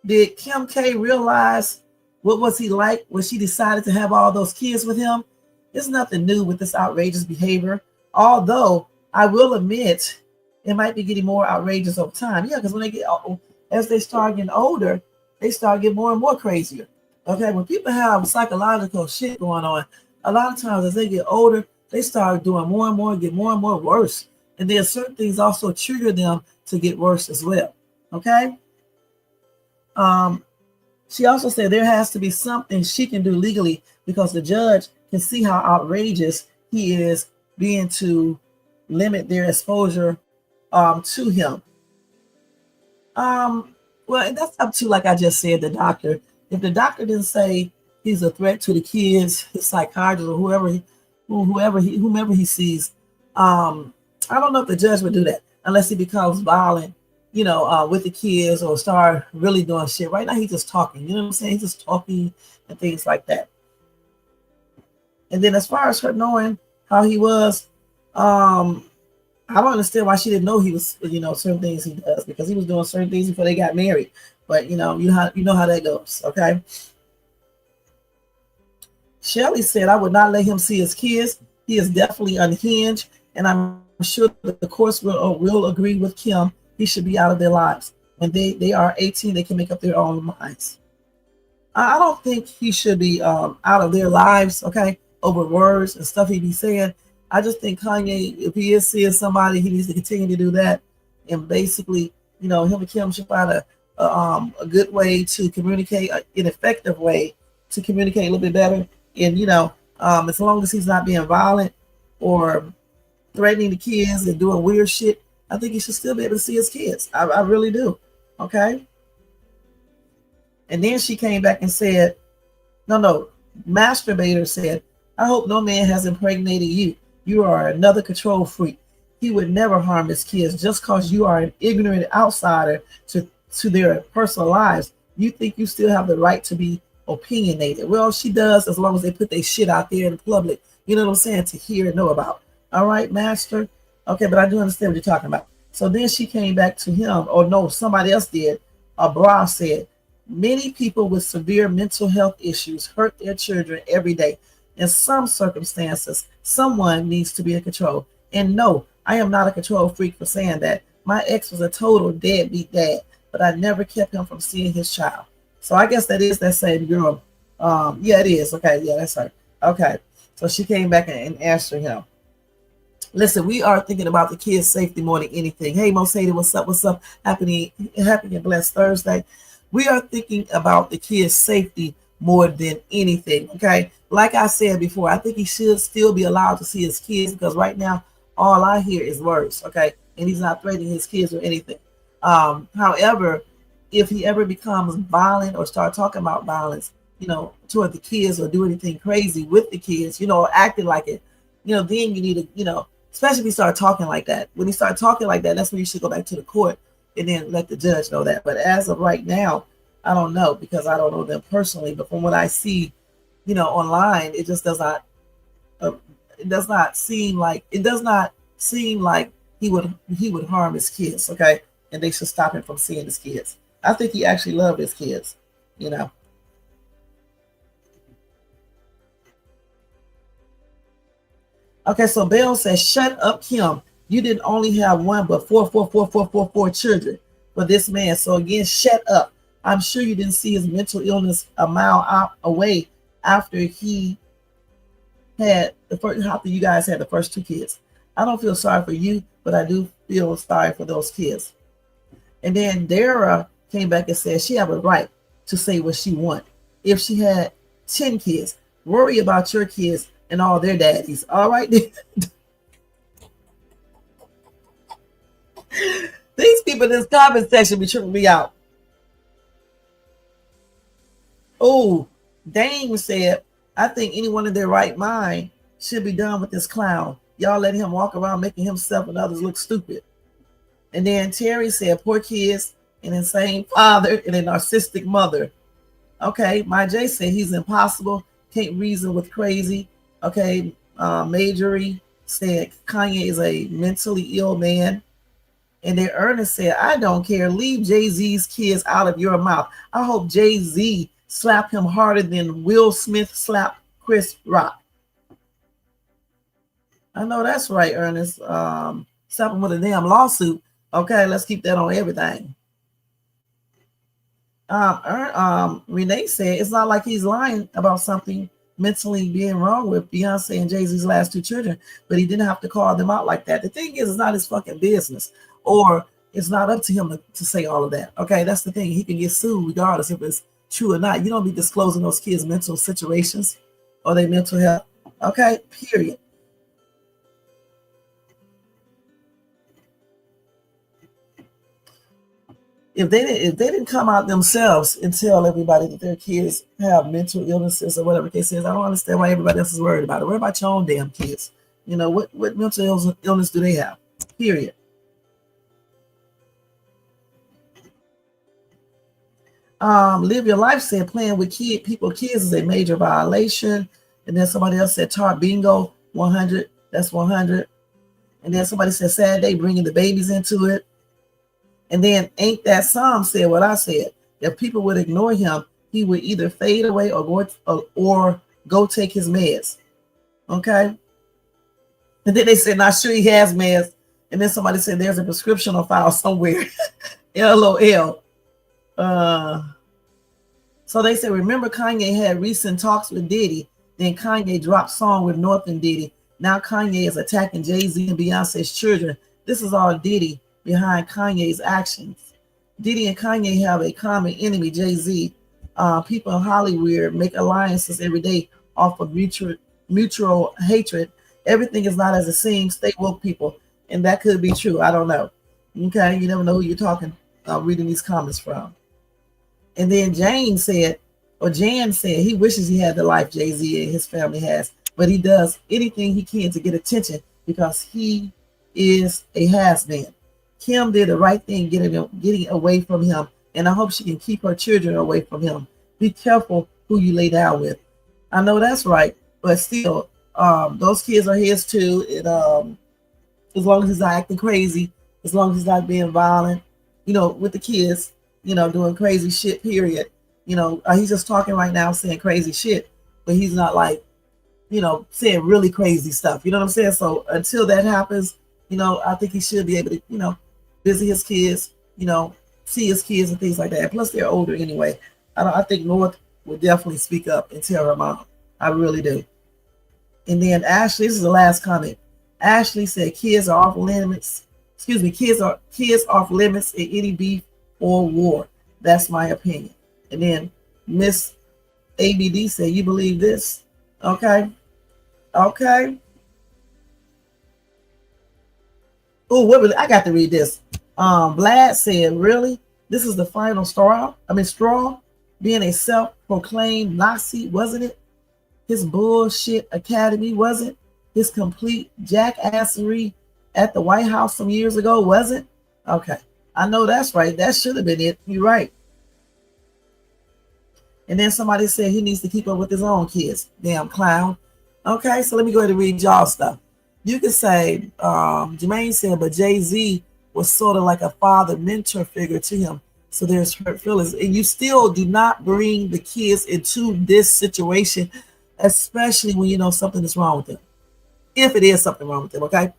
did Kim K realize what was he like when she decided to have all those kids with him? There's nothing new with this outrageous behavior. Although I will admit it might be getting more outrageous over time. Yeah, because when they get, as they start getting older, they start getting more and more crazier. Okay, when people have psychological shit going on, a lot of times as they get older, they start doing more and more, get more and more worse. And then certain things also trigger them to get worse as well. Okay. She also said there has to be something she can do legally because the judge can see how outrageous he is being to limit their exposure to him. Well, that's up to, like I just said, the doctor. If the doctor didn't say he's a threat to the kids, his psychiatrist or whomever he sees, I don't know if the judge would do that unless he becomes violent, with the kids or start really doing shit. Right now, he's just talking. You know what I'm saying? He's just talking and things like that. And then as far as her knowing how he was, I don't understand why she didn't know he was, certain things he does, because he was doing certain things before they got married. But you know how that goes, okay? Shelley said, I would not let him see his kids. He is definitely unhinged, and I'm sure that the courts will agree with Kim. He should be out of their lives. When they are 18, they can make up their own minds. I don't think he should be out of their lives, okay, over words and stuff he be saying. I just think Kanye, if he is seeing somebody, he needs to continue to do that. And basically, him and Kim should find a good way to communicate, an effective way to communicate a little bit better. And, as long as he's not being violent or threatening the kids and doing weird shit, I think he should still be able to see his kids. I really do. Okay. And then she came back and said, no, Masturbator said, I hope no man has impregnated you. You are another control freak. He would never harm his kids just because you are an ignorant outsider to their personal lives. You think you still have the right to be opinionated. Well, she does, as long as they put their shit out there in the public, you know what I'm saying, to hear and know about. All right, Master? Okay, but I do understand what you're talking about. So then she came back to him, or no, somebody else did. Bra said, many people with severe mental health issues hurt their children every day. In some circumstances, someone needs to be in control. And no, I am not a control freak for saying that. My ex was a total deadbeat dad, but I never kept him from seeing his child. So I guess that is that same girl. Yeah, it is. Okay, yeah, that's her. Okay, so she came back and answered him. Listen, we are thinking about the kids' safety more than anything. Hey, Mosada, what's up? What's up? Happy and blessed Thursday. We are thinking about the kids' safety more than anything, okay? Like I said before, I think he should still be allowed to see his kids, because right now, all I hear is words, okay? And he's not threatening his kids or anything. However, if he ever becomes violent or start talking about violence, toward the kids, or do anything crazy with the kids, acting like it, then you need to, especially if he start talking like that. When he start talking like that, that's when you should go back to the court and then let the judge know that. But as of right now, I don't know, because I don't know them personally. But from what I see, online, it just does not. It does not seem like he would harm his kids. Okay, and they should stop him from seeing his kids. I think he actually loved his kids. Okay, so Bell says, shut up, Kim. You didn't only have one, but four children for this man. So again, shut up. I'm sure you didn't see his mental illness a mile out away after he had after you guys had the first two kids. I don't feel sorry for you, but I do feel sorry for those kids. And then Dara came back and said she have a right to say what she want. If she had 10 kids, worry about your kids and all their daddies. All right. These people in this comment section be tripping me out. Oh, Dame said, I think anyone in their right mind should be done with this clown. Y'all let him walk around making himself and others look stupid. And then Terry said, poor kids, an insane father and a narcissistic mother. Okay, my J said he's impossible, can't reason with crazy. Okay, Majorie said Kanye is a mentally ill man. And then Ernest said, I don't care. Leave Jay-Z's kids out of your mouth. I hope Jay-Z slap him harder than Will Smith slapped Chris Rock. I know that's right, Ernest. Stop him with a damn lawsuit. Okay, let's keep that on everything. Renee said it's not like he's lying about something mentally being wrong with Beyonce and Jay-Z's last two children, but he didn't have to call them out like that. The thing is, it's not his fucking business, or it's not up to him to say all of that. Okay, that's the thing. He can get sued regardless if it's true or not. You don't be disclosing those kids' mental situations or their mental health. Okay, period. If they didn't come out themselves and tell everybody that their kids have mental illnesses or whatever case is, I don't understand why everybody else is worried about it. Worry about your own damn kids. You know, what mental illness do they have? Period. Live Your Life said playing with kids is a major violation. And then somebody else said tar bingo 100. That's 100. And then somebody said sad day bringing the babies into it. And then Ain't That Some said what I said. If people would ignore him, he would either fade away or go take his meds. Okay. And then they said, not sure he has meds. And then somebody said there's a prescription on file somewhere. LOL. So they said, remember Kanye had recent talks with Diddy. Then Kanye dropped song with North and Diddy. Now Kanye is attacking Jay-Z and Beyonce's children. This is all Diddy behind Kanye's actions. Diddy and Kanye have a common enemy, Jay-Z. People in Hollywood make alliances every day off of mutual hatred. Everything is not as it seems. Stay woke, people. And that could be true. I don't know. Okay, you never know who you're talking, reading these comments from. And then Jan said he wishes he had the life Jay-Z and his family has, but he does anything he can to get attention because he is a has-been. Kim did the right thing getting away from him, and I hope she can keep her children away from him. Be careful who you lay down with. I know that's right, but still, those kids are his too. And as long as he's not acting crazy, as long as he's not being violent, with the kids, doing crazy shit, period. He's just talking right now saying crazy shit, but he's not like, saying really crazy stuff. You know what I'm saying? So until that happens, I think he should be able to, visit his kids, see his kids and things like that. And plus, they're older anyway. I think North would definitely speak up and tell her mom. I really do. And then Ashley, this is the last comment. Ashley said kids are off limits. Excuse me, kids off limits in any beef or war. That's my opinion. And then Miss ABD said, you believe this? Okay. Okay. Oh, I got to read this. Vlad said, really? This is the final straw? Being a self-proclaimed Nazi, wasn't it? His bullshit academy, wasn't? His complete jackassery at the White House some years ago, wasn't? Okay. I know that's right. That should have been it. You're right. And then somebody said he needs to keep up with his own kids. Damn clown. Okay, so let me go ahead and read y'all stuff. You could say, Jermaine said, but Jay-Z was sort of like a father mentor figure to him. So there's hurt feelings. And you still do not bring the kids into this situation, especially when you know something is wrong with them. If it is something wrong with them, okay?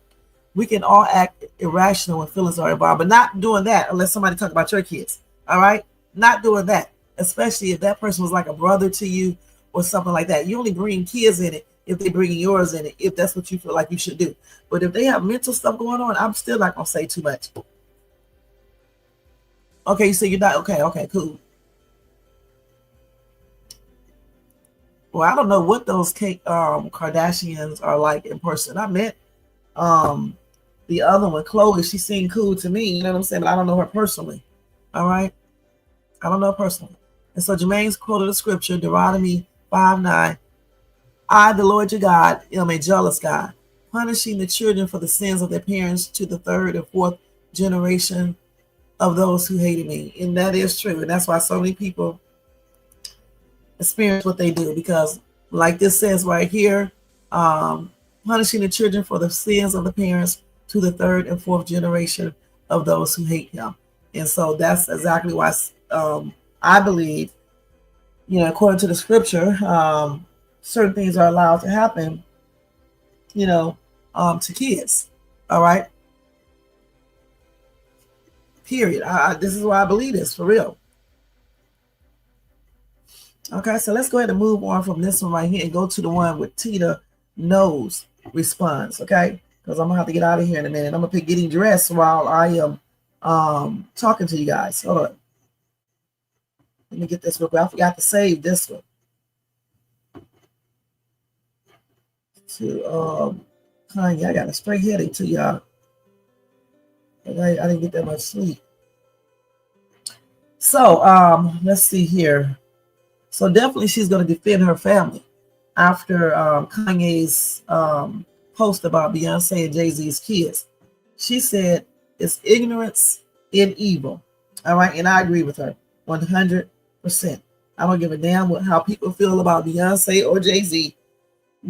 We can all act irrational when feelings are involved, but not doing that unless somebody talk about your kids, all right? Not doing that, especially if that person was like a brother to you or something like that. You only bring kids in it if they bring yours in it, if that's what you feel like you should do. But if they have mental stuff going on, I'm still not going to say too much. Okay, so you're not, okay, cool. Well, I don't know what those Kardashians are like in person. I met the other one, Chloe. She seemed cool to me, you know what I'm saying? But I don't know her personally, all right? I don't know her personally. And so Jermaine's quoted the scripture, Deuteronomy 5:9. I, the Lord your God, am a jealous God, punishing the children for the sins of their parents to the third and fourth generation of those who hated me. And that is true. And that's why so many people experience what they do, because like this says right here, punishing the children for the sins of the parents to the third and fourth generation of those who hate him. And so that's exactly why I believe, according to the scripture, certain things are allowed to happen, to kids. All right. Period. This is why I believe this, for real. Okay, so let's go ahead and move on from this one right here and go to the one with Tina Knowles response, okay? Because I'm going to have to get out of here in a minute. I'm going to be getting dressed while I am talking to you guys. Hold on. Let me get this real quick. I forgot to save this one. To Kanye, I got a straight headache to y'all. I didn't get that much sleep. So let's see here. So definitely she's going to defend her family after Kanye's post about Beyonce and Jay-Z's kids. She said it's ignorance and evil. All right, and I agree with her 100%. I don't give a damn how people feel about Beyonce or Jay-Z.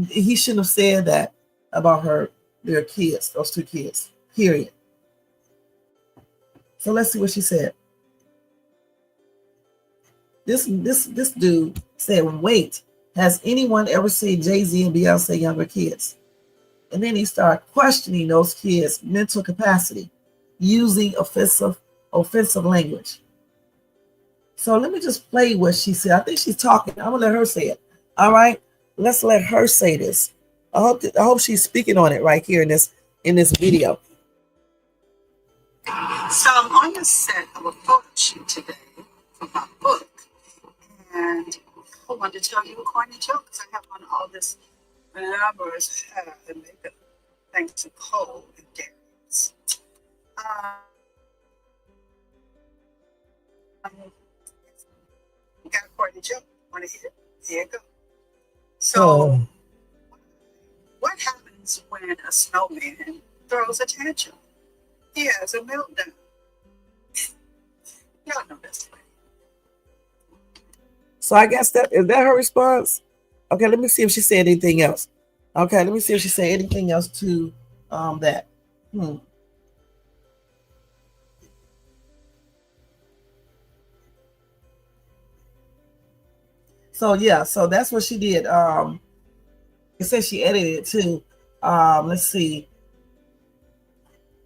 He shouldn't have said that about their kids, those two kids, period. So let's see what she said. This dude said, wait, has anyone ever seen Jay-Z and Beyonce younger kids? And then he started questioning those kids' mental capacity using offensive language. So let me just play what she said. I think she's talking. I'm going to let her say it. All right? Let's let her say this. I hope she's speaking on it right here in this video. So I'm on the set of a photo shoot today for my book. And I wanted to tell you a corny joke because I have on all this glamorous hair and makeup thanks to Cole and Darius. Got a corny joke. Want to hear it? Here it goes. So, what happens when a snowman throws a tantrum? He has a meltdown. Y'all know this way. So I guess is that her response? Okay, let me see if she said anything else. Okay, let me see if she said anything else to that. So yeah, so that's what she did. It says she edited it too. Let's see.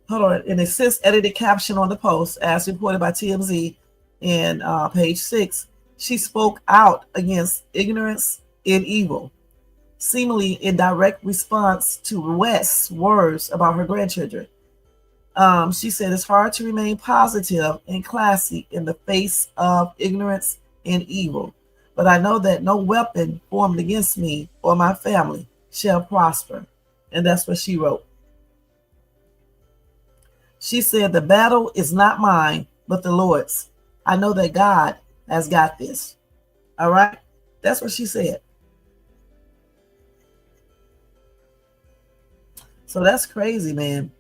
Hold on. And it says edited caption on the post, as reported by TMZ in page 6. She spoke out against ignorance and evil, seemingly in direct response to West's words about her grandchildren. She said it's hard to remain positive and classy in the face of ignorance and evil, but I know that no weapon formed against me or my family shall prosper. And that's what she wrote. She said, the battle is not mine, but the Lord's. I know that God has got this. All right? That's what she said. So that's crazy, man.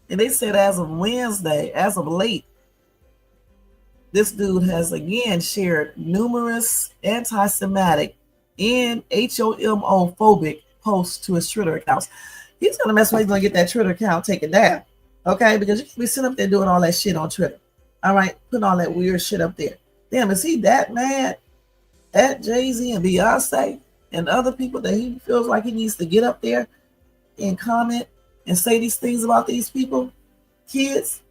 And they said as of Wednesday, as of late, this dude has again shared numerous anti-Semitic and homophobic posts to his Twitter accounts. He's going to mess with, he's going to get that Twitter account taken down. Okay? Because you can be sitting up there doing all that shit on Twitter. All right? Putting all that weird shit up there. Damn, is he that mad at Jay-Z and Beyonce and other people that he feels like he needs to get up there and comment and say these things about these people? Kids?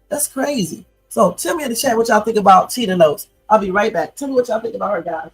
That's crazy. So tell me in the chat what y'all think about Tina Knowles. I'll be right back. Tell me what y'all think about her, guys.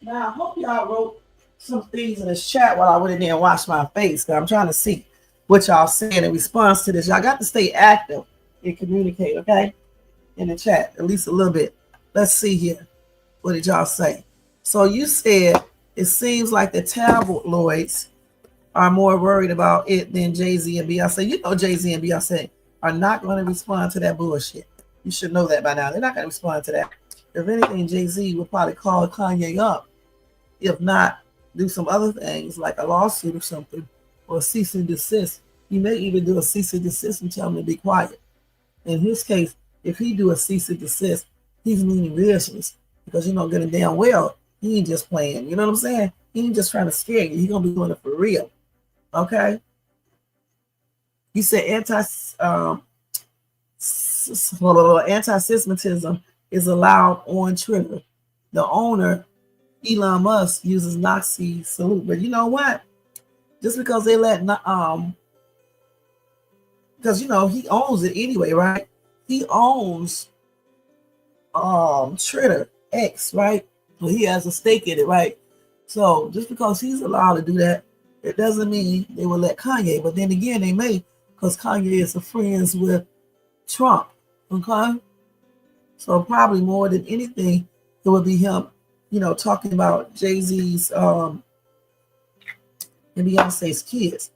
Now, I hope y'all wrote some things in this chat while I went in there and washed my face, because I'm trying to see what y'all saying in response to this. Y'all got to stay active and communicate, okay? In the chat, at least a little bit. Let's see here. What did y'all say? So you said it seems like the tabloids are more worried about it than Jay-Z and Beyonce. You know Jay-Z and Beyonce are not going to respond to that bullshit. You should know that by now. They're not going to respond to that. If anything, Jay-Z will probably call Kanye up. If not, do some other things like a lawsuit or something, or cease and desist. He may even do a cease and desist and tell him to be quiet. In his case, if he do a cease and desist, he's meaning business, because you know getting damn well he ain't just playing. You know what I'm saying? He ain't just trying to scare you. He gonna be doing it for real. Okay. He said anti-Semitism is allowed on Twitter. The owner, Elon Musk, uses Nazi salute. But you know what? Just because they let because you know he owns it anyway, right? He owns Twitter X, right? So he has a stake in it, right? So just because he's allowed to do that, it doesn't mean they will let Kanye. But then again, they may, because Kanye is friends with Trump. Okay, so probably more than anything, it would be him, you know, talking about Jay-Z's and Beyonce's kids.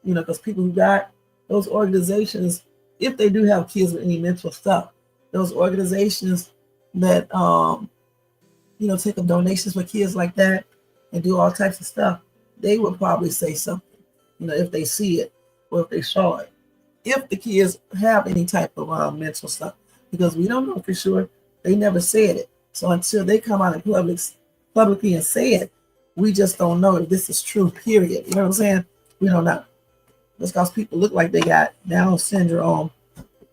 You know, because people who got those organizations, if they do have kids with any mental stuff, those organizations that you know, take up donations for kids like that and do all types of stuff, they would probably say something, you know, if they see it or if they saw it. If the kids have any type of mental stuff, because we don't know for sure, they never said it. So until they come out in publicly and say it, we just don't know if this is true, period. You know what I'm saying? We don't know. Just because people look like they got Down syndrome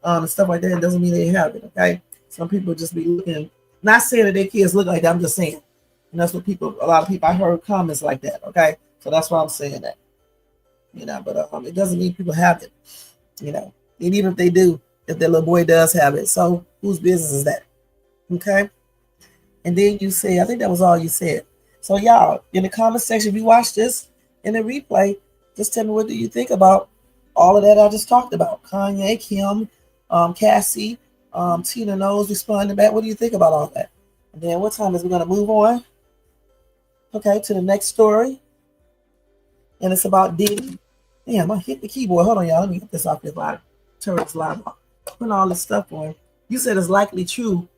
and stuff like that, doesn't mean they have it, okay? Some people just be looking, not saying that their kids look like that, I'm just saying. And that's what a lot of people, I heard comments like that, okay? So that's why I'm saying that. You know, but it doesn't mean people have it, you know. And even if they do, if their little boy does have it, so whose business is that? Okay? And then you say, I think that was all you said. So y'all, in the comment section, if you watch this in the replay, just tell me, what do you think about all of that I just talked about? Kanye, Kim, Cassie, Tina Knowles responding back. What do you think about all that? And then what time is we going to move on? Okay, to the next story. And it's about Diddy. Damn, I hit the keyboard. Hold on, y'all. Let me get this off this live. Turn this live off. Putting all this stuff on. You said it's likely true,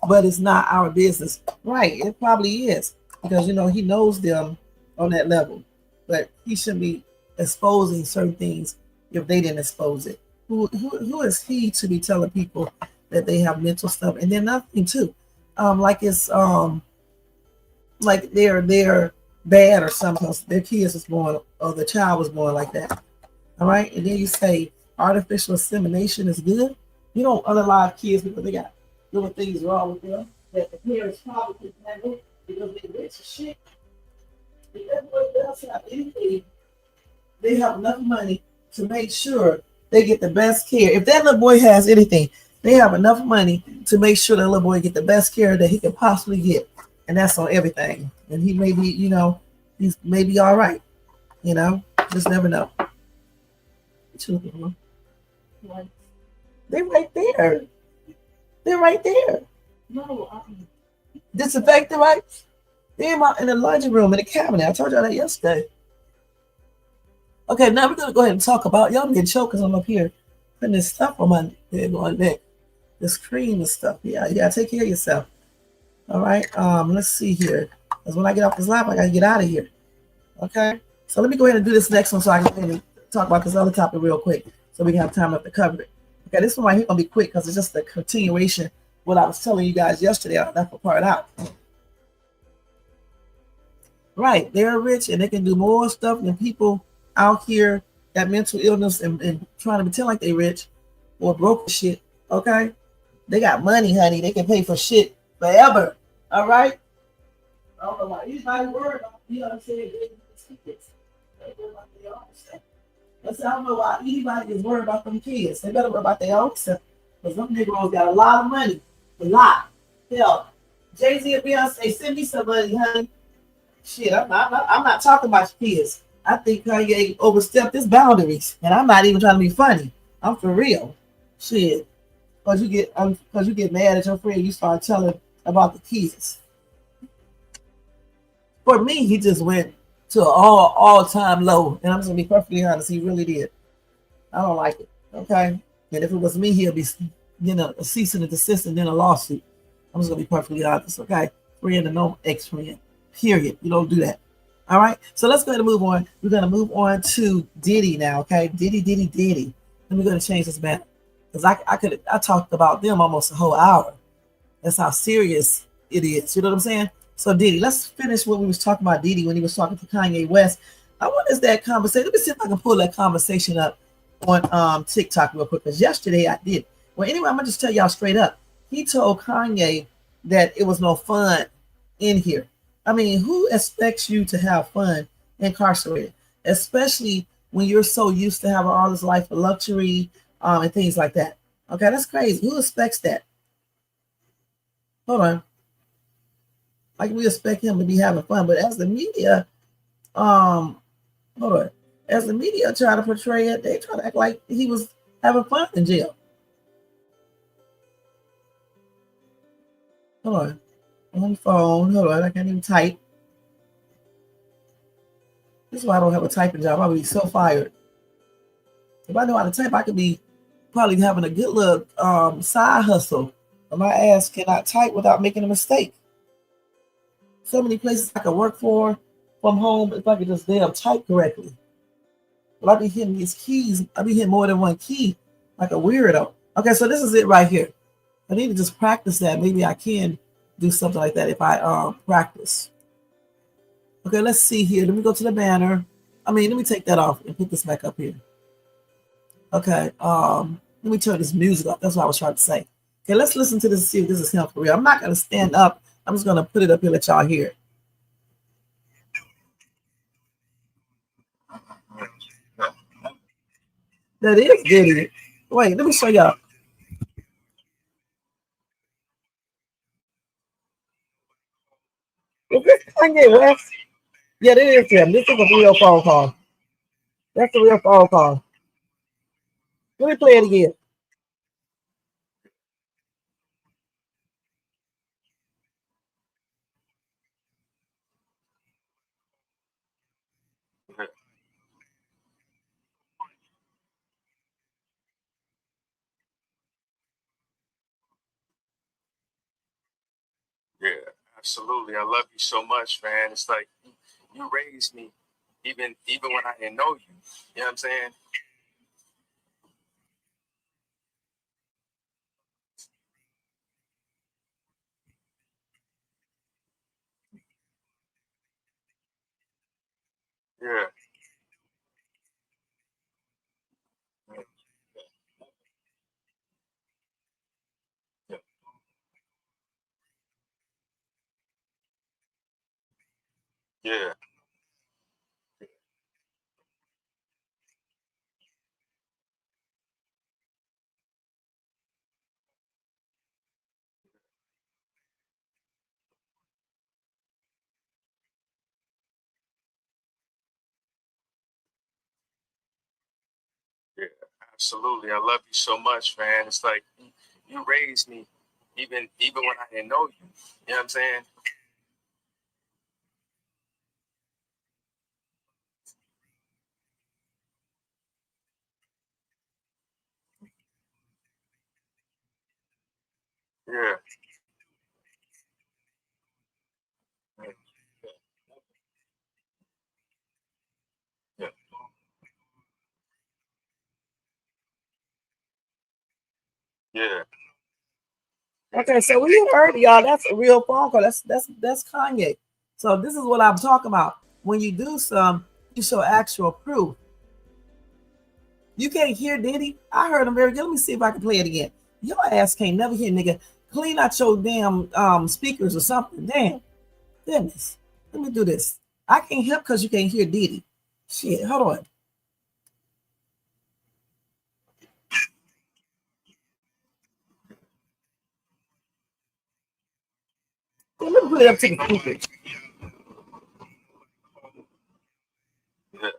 but it's not our business. Right, it probably is. Because, you know, he knows them on that level. But he shouldn't be exposing certain things if they didn't expose it. Who is he to be telling people that they have mental stuff? And then nothing too. Like it's like they're bad or something. Their kids was born, or the child was born like that. All right. And then you say artificial insemination is good. You don't unalive kids because they got little things wrong with them that the parents probably can handle because they're rich as shit. If that boy does have anything, they have enough money to make sure they get the best care. If that little boy has anything, they have enough money to make sure that little boy get the best care that he can possibly get. And that's on everything. And he may be, you know, he's maybe all right. You know, just never know. What you looking for? They're right there. They're right there. No, disinfectant, right? They're in the laundry room in the cabinet. I told y'all that yesterday. Okay, now we're gonna go ahead and talk about, y'all getting choked because I'm up here putting this stuff on my head going back. This cream and stuff. Yeah, you gotta take care of yourself. All right. Let's see here. Because when I get off this live, I gotta get out of here. Okay. So let me go ahead and do this next one so I can go ahead and talk about this other topic real quick so we can have time enough to cover it. Okay, this one right here gonna be quick because it's just a continuation of what I was telling you guys yesterday. I left a part out. Right, they're rich and they can do more stuff than people out here got mental illness and trying to pretend like they rich or broke shit. Okay, they got money, honey. They can pay for shit forever. All right. I don't know why anybody worried about, you know what I'm saying? They worry about their own stuff. I don't know why anybody is worried about them kids. They better worry about their own stuff. Because them niggas got a lot of money. A lot. Hell, Jay-Z and Beyonce, send me some money, honey. Shit, I'm not talking about your kids. I think Kanye overstepped his boundaries. And I'm not even trying to be funny. I'm for real. Shit. Because you get mad at your friend, you start telling about the kids. For me, he just went to an all time low, and I'm just gonna be perfectly honest. He really did. I don't like it. Okay, and if it was me, he'll be, a cease and a desist and then a lawsuit. I'm just gonna be perfectly honest. Okay, friend and no ex-friend. Period. You don't do that. All right. So let's go ahead and move on. We're gonna move on to Diddy now. Okay, Diddy. Let me go and change this back because I talked about them almost a whole hour. That's how serious it is. You know what I'm saying? So Diddy, let's finish what we was talking about Diddy when he was talking to Kanye West. What is that conversation? Let me see if I can pull that conversation up on TikTok real quick. Because yesterday I did. Well, anyway, I'm gonna just tell y'all straight up. He told Kanye that it was no fun in here. I mean, who expects you to have fun incarcerated? Especially when you're so used to having all this life of luxury and things like that. Okay, that's crazy. Who expects that? Hold on. Like we expect him to be having fun, but as the media, hold on, as the media try to portray it, they try to act like he was having fun in jail. Hold on the phone. Hold on, I can't even type. This is why I don't have a typing job. I would be so fired. If I know how to type, I could be probably having a good little side hustle. But my ass cannot type without making a mistake. So many places I could work for from home if I could just damn type correctly. But I be hitting these keys. I be hitting more than one key like a weirdo. Okay, so this is it right here. I need to just practice that. Maybe I can do something like that if I practice. Okay, let's see here. Let me go to the banner. Let me take that off and put this back up here. Okay, let me turn this music up. That's what I was trying to say. Okay, let's listen to this and see if this is him for real. I'm not gonna stand up. I'm just gonna put it up here, let y'all hear it. That is Diddy. Wait, let me show y'all. Is this Kanye West? Yeah, that is him. This is a real phone call. That's a real phone call. Let me play it again. Yeah, absolutely. I love you so much, man. It's like you raised me, even when I didn't know you. You know what I'm saying? Yeah, yeah, yeah, yeah. Absolutely. I love you so much, man. It's like you raised me, even when I didn't know you. You know what I'm saying? Yeah, yeah, yeah, yeah, Okay, so we heard y'all. That's a real phone call. That's Kanye. So this is what I'm talking about. When you do some, you show actual proof. You can't hear Diddy. I heard him very good. Let me see if I can play it again. Your ass can't never hear, nigga. Clean out your damn speakers or something. Damn, goodness. Let me do this. I can't help because you can't hear Diddy. Shit, hold on. Let me put it up to the speakers. yeah,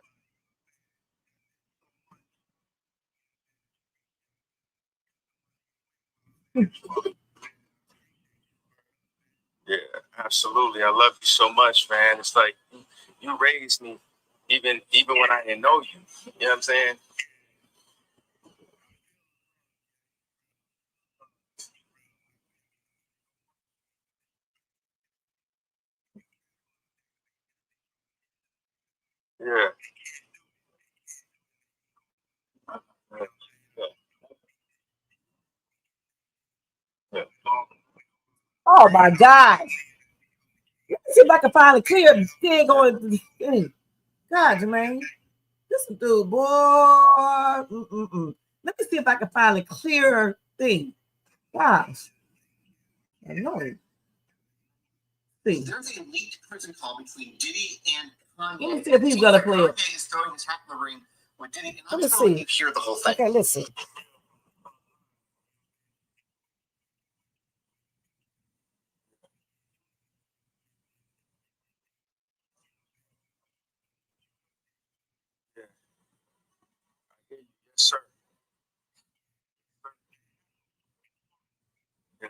yeah. Absolutely. I love you so much, man. It's like you raised me even when I didn't know you. You know what I'm saying? Yeah. Yeah. Yeah. Oh my God. Let me see if I can find a clear thing going. God, Jermaine. This dude, boy. Mm-mm-mm. Let me see if I can find a clearer thing. Gosh. I know it. See. There's a leaked prison call between Diddy and Kanye. Let me see if he's gonna play it. Kanye is throwing his hat in the ring with Diddy. And Let me I'm going see. to hear the whole thing. Okay, listen. Yeah. I hear you. Yes, sir. Yeah.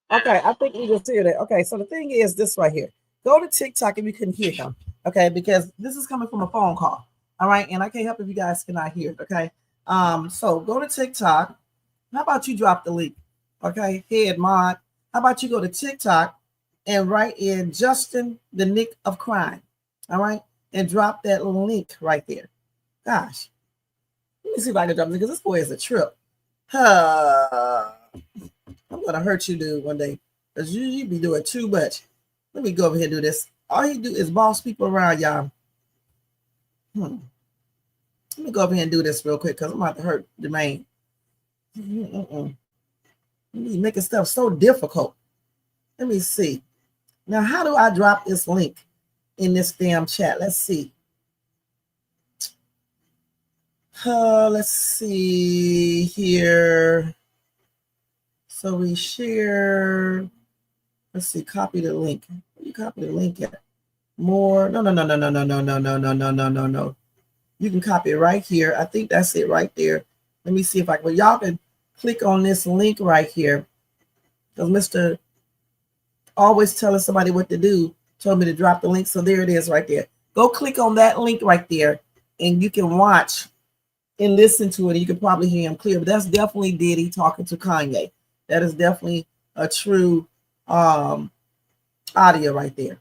Okay, I think we just hear that. Okay, so the thing is this right here. Go to TikTok if you couldn't hear him. Okay, because this is coming from a phone call. All right, and I can't help if you guys cannot hear it. Okay. So go to TikTok. How about you drop the link? Okay, head mod. How about you go to TikTok and write in Justin the Nick of Crime? All right, and drop that little link right there. Gosh, let me see if I can drop it because this boy is a trip. I'm gonna hurt you, dude, one day. Cause you be doing too much. Let me go over here and do this. All he do is boss people around, y'all. Let me go over here and do this real quick because I'm about to hurt the main. He's making stuff so difficult. Let me see. Now, how do I drop this link in this damn chat? Let's see. Let's see here. So we share. Let's see. Copy the link. Where you copy the link at? More. No. You can copy it right here. I think that's it right there. Let me see if I can. Well, y'all can click on this link right here. Because Mr. always telling somebody what to do told me to drop the link. So there it is right there. Go click on that link right there and you can watch and listen to it. You can probably hear him clear. But that's definitely Diddy talking to Kanye. That is definitely a true audio right there.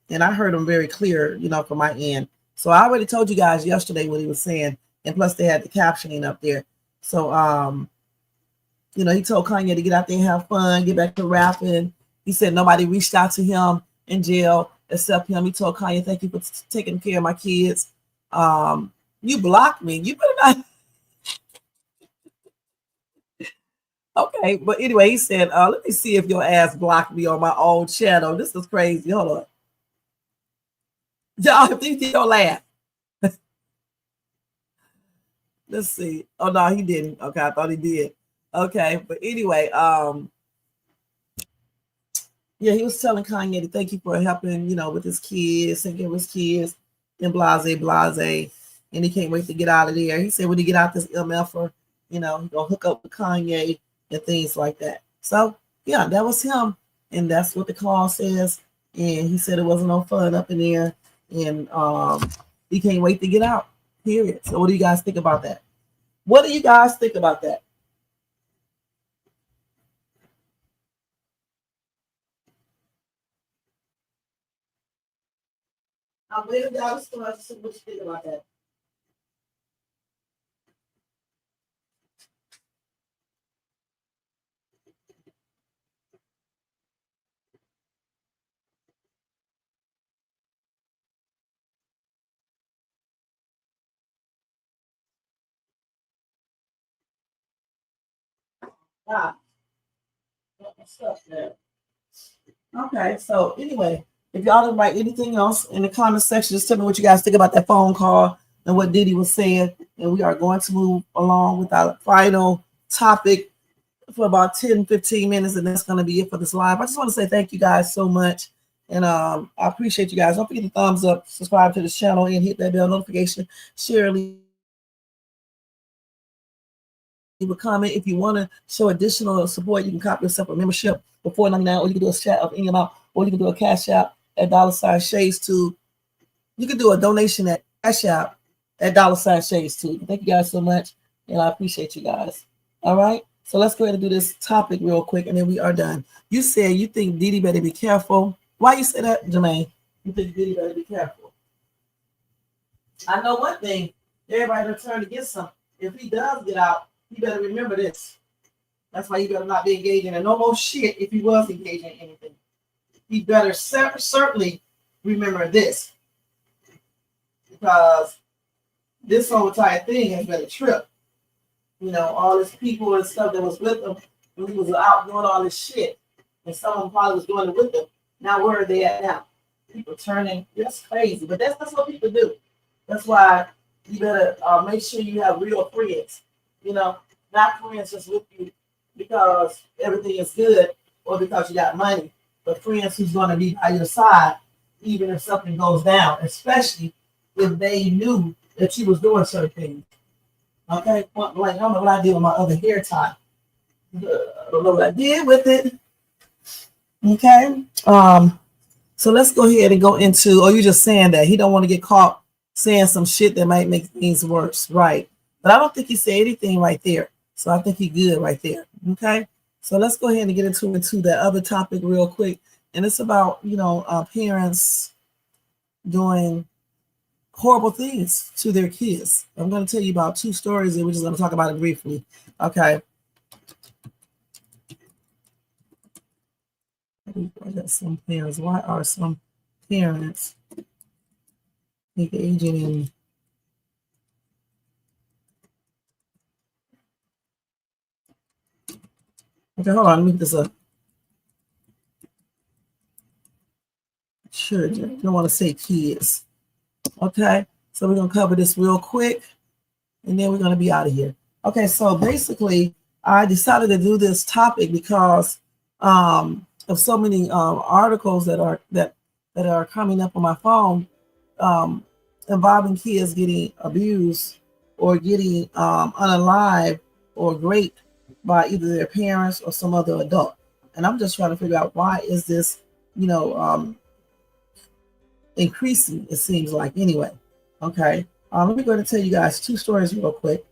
And I heard him very clear, from my end. So I already told you guys yesterday what he was saying. And plus they had the captioning up there. So, he told Kanye to get out there and have fun, get back to rapping. He said nobody reached out to him in jail except him. He told Kanye, thank you for taking care of my kids. You blocked me. You better not. Okay, but anyway, he said, let me see if your ass blocked me on my own channel. This is crazy. Hold on. Y'all, if you don't laugh. Let's see. Oh no, he didn't. Okay, I thought he did. Okay, but anyway, yeah, he was telling Kanye to thank you for helping, with his kids, taking care of his kids, and blase, and he can't wait to get out of there. He said when he get out this MFer, he's gonna hook up with Kanye and things like that. So yeah, that was him, and that's what the call says. And he said it wasn't no fun up in there, and he can't wait to get out. Period. So what do you guys think about that? What do you guys think about that? I'm waiting down the store to see what you think about that. Ah, Stuff there. Okay, so anyway, if y'all didn't write anything else in the comment section, just tell me what you guys think about that phone call and what Diddy was saying. And we are going to move along with our final topic for about 10, 15 minutes, and that's going to be it for this live. I just want to say thank you guys so much. And I appreciate you guys. Don't forget to thumbs up, subscribe to this channel, and hit that bell notification. Share, leave a comment. If you want to show additional support, you can copy yourself a membership for $4.99, or you can do a chat of any amount, or you can do a cash app at $jayz2. You can do a donation at cash app at $jayz2. Thank you guys so much, and I appreciate you guys. All right, so let's go ahead and do this topic real quick, and then we are done. You said you think Diddy better be careful. Why you say that, Jermaine? You think Diddy better be careful? I know one thing. Everybody will turn to get something. If he does get out, he better remember this. That's why he better not be engaging in no more shit if he was engaging in anything. He better certainly remember this. Because this whole entire thing has been a trip. You know, all these people and stuff that was with him when he was out doing all this shit. And some of them probably was doing it with him. Now where are they at now? People turning, that's crazy. But that's what people do. That's why you better make sure you have real friends. You know, not friends just with you because everything is good or because you got money, but friends who's going to be by your side even if something goes down, especially if they knew that you was doing certain things. Okay, like I don't know what I did with my other hair tie. I don't know what I did with it. Okay, so let's go ahead and go into. Oh, you just saying that he don't want to get caught saying some shit that might make things worse, right? But I don't think he said anything right there. So I think he's good right there. Okay. So let's go ahead and get into that other topic real quick. And it's about, parents doing horrible things to their kids. I'm going to tell you about two stories and we're just going to talk about it briefly. Okay. I got some parents. Why are some parents engaging in okay, hold on, let me get this up. Children. Don't want to say kids. Okay, so we're gonna cover this real quick, and then we're gonna be out of here. Okay, so basically, I decided to do this topic because of so many articles that are coming up on my phone involving kids getting abused or getting unalive or raped by either their parents or some other adult. And I'm just trying to figure out why is this, increasing, it seems like anyway. Okay. Let me go ahead and tell you guys two stories real quick.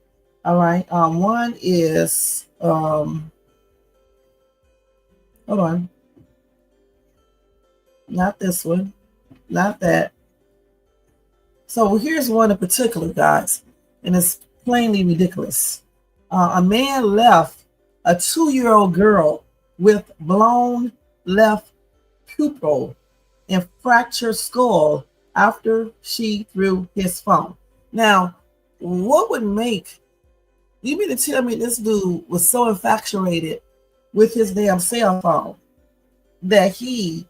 All right. One is, hold on. Not this one. Not that. So here's one in particular, guys. And it's plainly ridiculous. A man left a 2-year-old girl with blown left pupil and fractured skull after she threw his phone. Now, what would make you mean to tell me this dude was so infatuated with his damn cell phone that he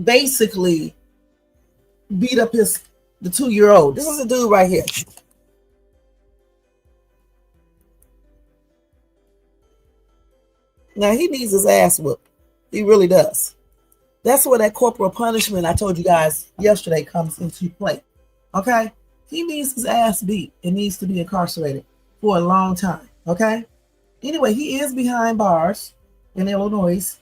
basically beat up the 2-year-old? This is a dude right here. Now, he needs his ass whooped. He really does. That's where that corporal punishment I told you guys yesterday comes into play. Okay? He needs his ass beat and needs to be incarcerated for a long time. Okay? Anyway, he is behind bars in Illinois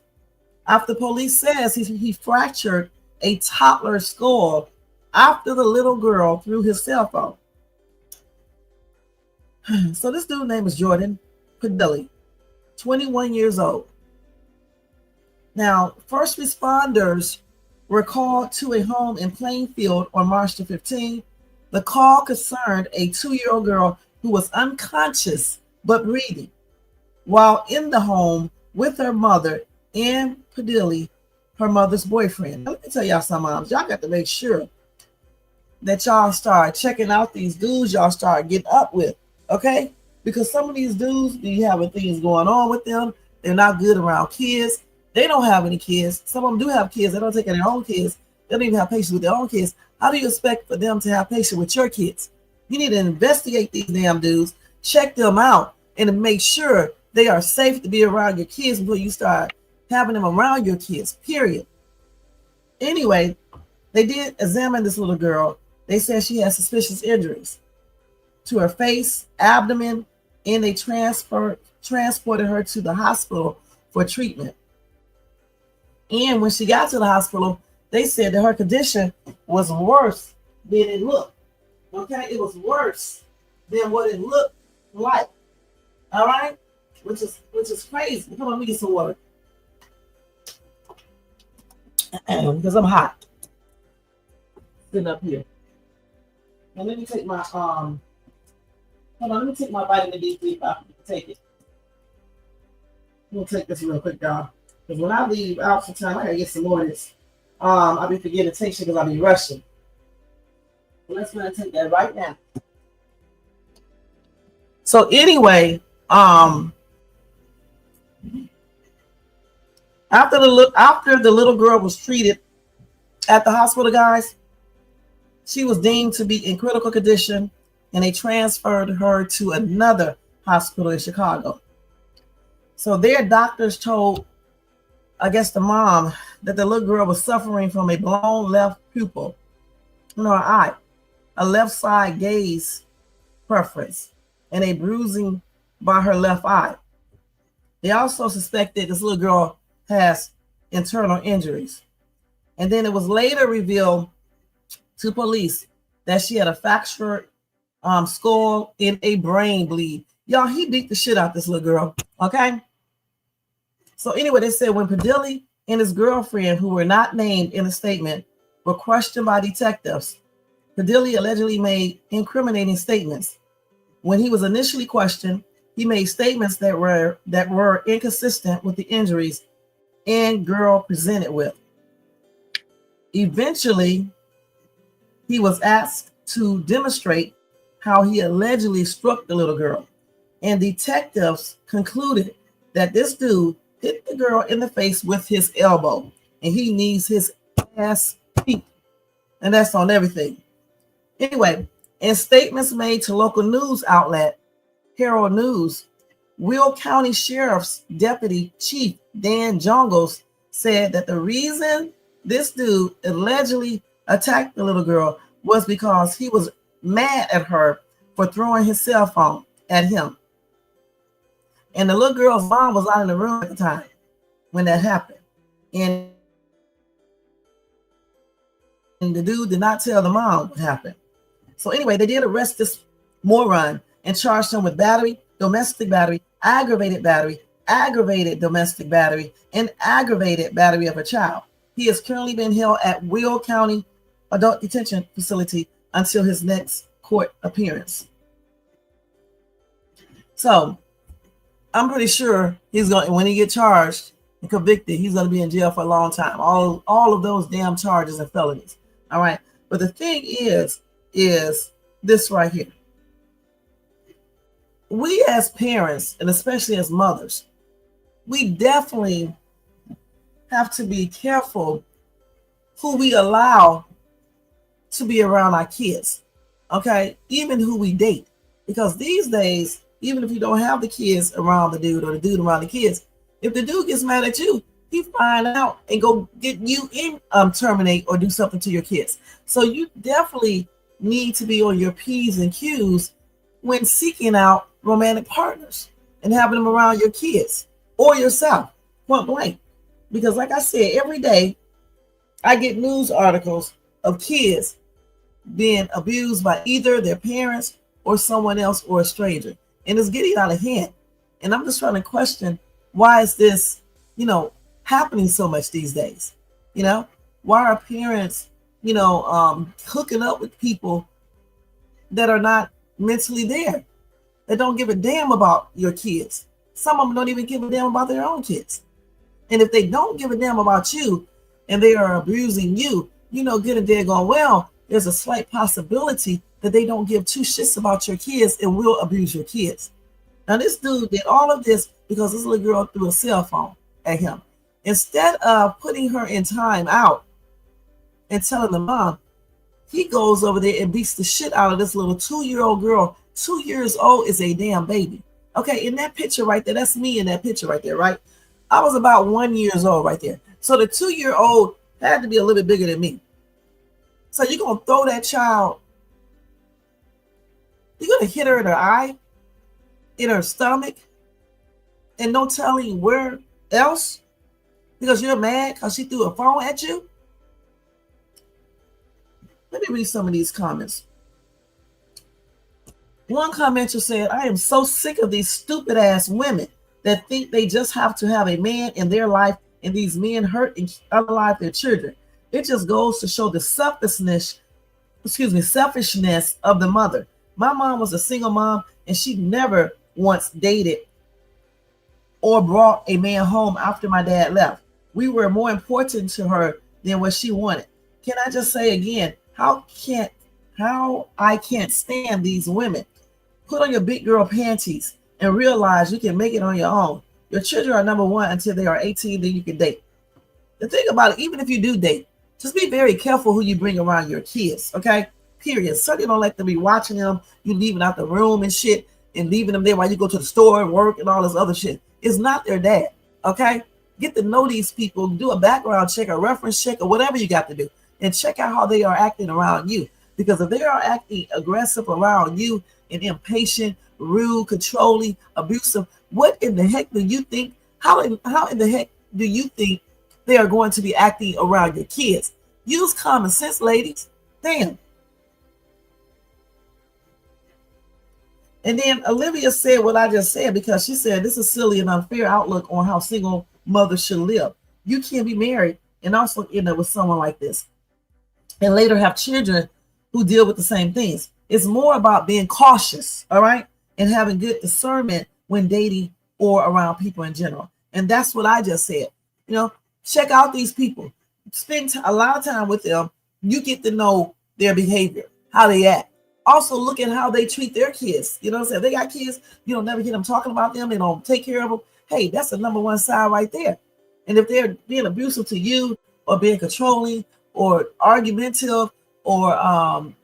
after police says he fractured a toddler's skull after the little girl threw his cell phone. So this dude's name is Jordan Padilli, 21 years old. Now, first responders were called to a home in Plainfield on March the 15th. The call concerned a 2-year-old girl who was unconscious but breathing while in the home with her mother and Padilli, her mother's boyfriend. Now, let me tell y'all some moms, y'all got to make sure that y'all start checking out these dudes y'all start getting up with, okay? Because some of these dudes be having things going on with them. They're not good around kids. They don't have any kids. Some of them do have kids. They don't take care of their own kids. They don't even have patience with their own kids. How do you expect for them to have patience with your kids? You need to investigate these damn dudes, check them out, and make sure they are safe to be around your kids before you start having them around your kids, period. Anyway, they did examine this little girl. They said she had suspicious injuries to her face, abdomen, and they transported her to the hospital for treatment. And when she got to the hospital, they said that her condition was worse than it looked. Okay, it was worse than what it looked like. All right, which is crazy. Come on, let me get some water because I'm hot. Sitting up here, and let me take my hold on. Let me take my vitamin D3 if I can take it. I'm gonna take this real quick, y'all, because when I leave out sometime, I gotta get some more of this. I'll be forgetting to take shit because I'll be rushing. So let's go ahead and take that right now. So anyway, after the little girl was treated at the hospital, guys, she was deemed to be in critical condition, and they transferred her to another hospital in Chicago. So their doctors told, I guess, the mom that the little girl was suffering from a blown left pupil in her eye, a left side gaze preference, and a bruising by her left eye. They also suspected this little girl has internal injuries. And then it was later revealed to police that she had a fractured skull and a brain bleed. Y'all, he beat the shit out this little girl, okay? So anyway, they said when Padilli and his girlfriend, who were not named in the statement, were questioned by detectives, Padilli allegedly made incriminating statements. When he was initially questioned, he made statements that were inconsistent with the injuries and girl presented with. Eventually, he was asked to demonstrate how he allegedly struck the little girl, and detectives concluded that this dude hit the girl in the face with his elbow, and he needs his ass beat, and that's on everything. Anyway, in statements made to local news outlet Herald News, Will County Sheriff's Deputy Chief Dan Jongles said that the reason this dude allegedly attacked the little girl was because he was mad at her for throwing his cell phone at him. And the little girl's mom was out in the room at the time when that happened. And the dude did not tell the mom what happened. So anyway, they did arrest this moron and charged him with battery, domestic battery, aggravated domestic battery, and aggravated battery of a child. He is currently being held at Will County Adult Detention Facility until his next court appearance. So I'm pretty sure he's going, when he gets charged and convicted, he's going to be in jail for a long time. All of those damn charges and felonies. All right. But the thing is this right here. We as parents, and especially as mothers, we definitely have to be careful who we allow to be around our kids. Okay. Even who we date. Because these days, even if you don't have the kids around the dude or the dude around the kids, if the dude gets mad at you, he find out and go get you in, terminate or do something to your kids. So you definitely need to be on your P's and Q's when seeking out romantic partners and having them around your kids or yourself, point blank. Because like I said, every day I get news articles of kids being abused by either their parents or someone else or a stranger. And it's getting out of hand. And I'm just trying to question, why is this, happening so much these days? Why are parents, hooking up with people that are not mentally there, that don't give a damn about your kids? Some of them don't even give a damn about their own kids. And if they don't give a damn about you and they are abusing you, good and dead going well, there's a slight possibility that they don't give two shits about your kids and will abuse your kids. Now, this dude did all of this because this little girl threw a cell phone at him. Instead of putting her in time out and telling the mom, he goes over there and beats the shit out of this little 2-year-old girl. 2 years old is a damn baby. Okay, in that picture right there, that's me in that picture right there, right? I was about 1 year old right there. So the 2-year-old had to be a little bit bigger than me. So you're going to throw that child, you're going to hit her in her eye, in her stomach, and no telling where else because you're mad because she threw a phone at you? Let me read some of these comments. One commenter said, I am so sick of these stupid ass women that think they just have to have a man in their life and these men hurt and unalive their children. It just goes to show the selfishness of the mother. My mom was a single mom and she never once dated or brought a man home after my dad left. We were more important to her than what she wanted. Can I just say again, how I can't stand these women. Put on your big girl panties and realize you can make it on your own. Your children are number one until they are 18, then you can date. The thing about it, even if you do date, just be very careful who you bring around your kids, okay? Period. Certainly don't let them be watching them, you leaving out the room and shit, and leaving them there while you go to the store and work and all this other shit. It's not their dad, okay? Get to know these people, do a background check, a reference check, or whatever you got to do, and check out how they are acting around you. Because if they are acting aggressive around you and impatient, rude, controlling, abusive, what in the heck do you think? How in the heck do you think they are going to be acting around your kids? Use common sense, ladies. Damn. And then Olivia said what I just said because she said this is silly and unfair outlook on how single mothers should live. You can't be married and also end up with someone like this and later have children who deal with the same things. It's more about being cautious, all right, and having good discernment when dating or around people in general. And that's what I just said. You know, check out these people. Spend a lot of time with them. You get to know their behavior, how they act. Also, look at how they treat their kids. You know what I'm saying? If they got kids, you don't never hear them talking about them. They don't take care of them. Hey, that's the number one sign right there. And if they're being abusive to you or being controlling or argumentative or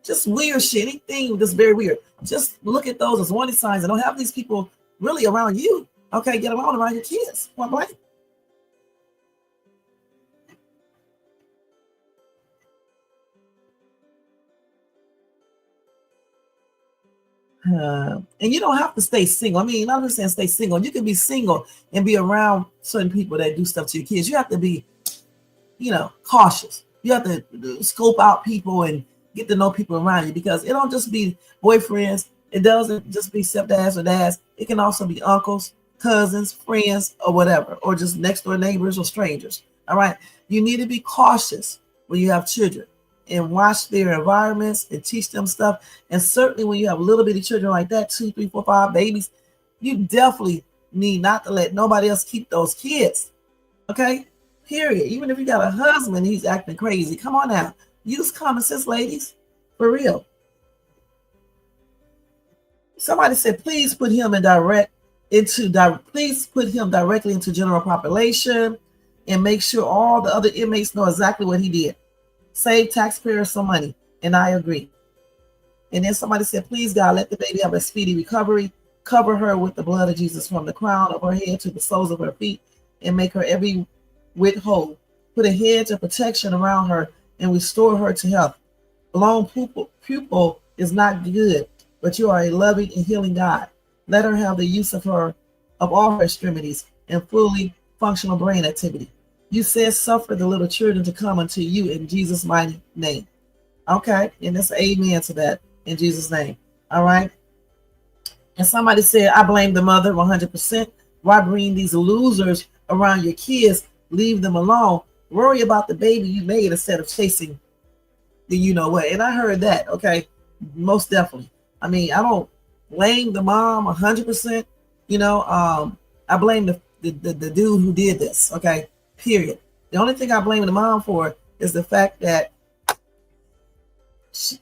just weird shit, anything that's very weird, just look at those as warning signs and don't have these people really around you. Okay, get around your kids. Point blank. And you don't have to stay single. I mean, I'm not saying stay single. You can be single and be around certain people that do stuff to your kids. You have to be, cautious. You have to scope out people and get to know people around you because it don't just be boyfriends. It doesn't just be stepdads or dads. It can also be uncles, cousins, friends, or whatever, or just next door neighbors or strangers. All right. You need to be cautious when you have children and watch their environments and teach them stuff. And certainly when you have little bitty children like that, 2, 3, 4, 5 babies, you definitely need not to let nobody else keep those kids. Okay? Period. Even if you got a husband, he's acting crazy. Come on now. Use common sense, ladies. For real. Somebody said, please put him directly into general population and make sure all the other inmates know exactly what he did. Save taxpayers some money. And I agree. And then somebody said, please, God, let the baby have a speedy recovery. Cover her with the blood of Jesus from the crown of her head to the soles of her feet and make her every whit whole. Put a hedge of protection around her and restore her to health. Blown pupil is not good, but you are a loving and healing God. Let her have the use of all her extremities and fully functional brain activity. You said, suffer the little children to come unto you in Jesus' mighty name. Okay, and that's amen to that in Jesus' name. All right. And somebody said, I blame the mother 100%. Why bring these losers around your kids? Leave them alone. Worry about the baby you made instead of chasing the you know what. And I heard that. Okay, most definitely. I mean, I don't blame the mom 100%. I blame the dude who did this. Okay. Period. The only thing I blame the mom for is the fact that,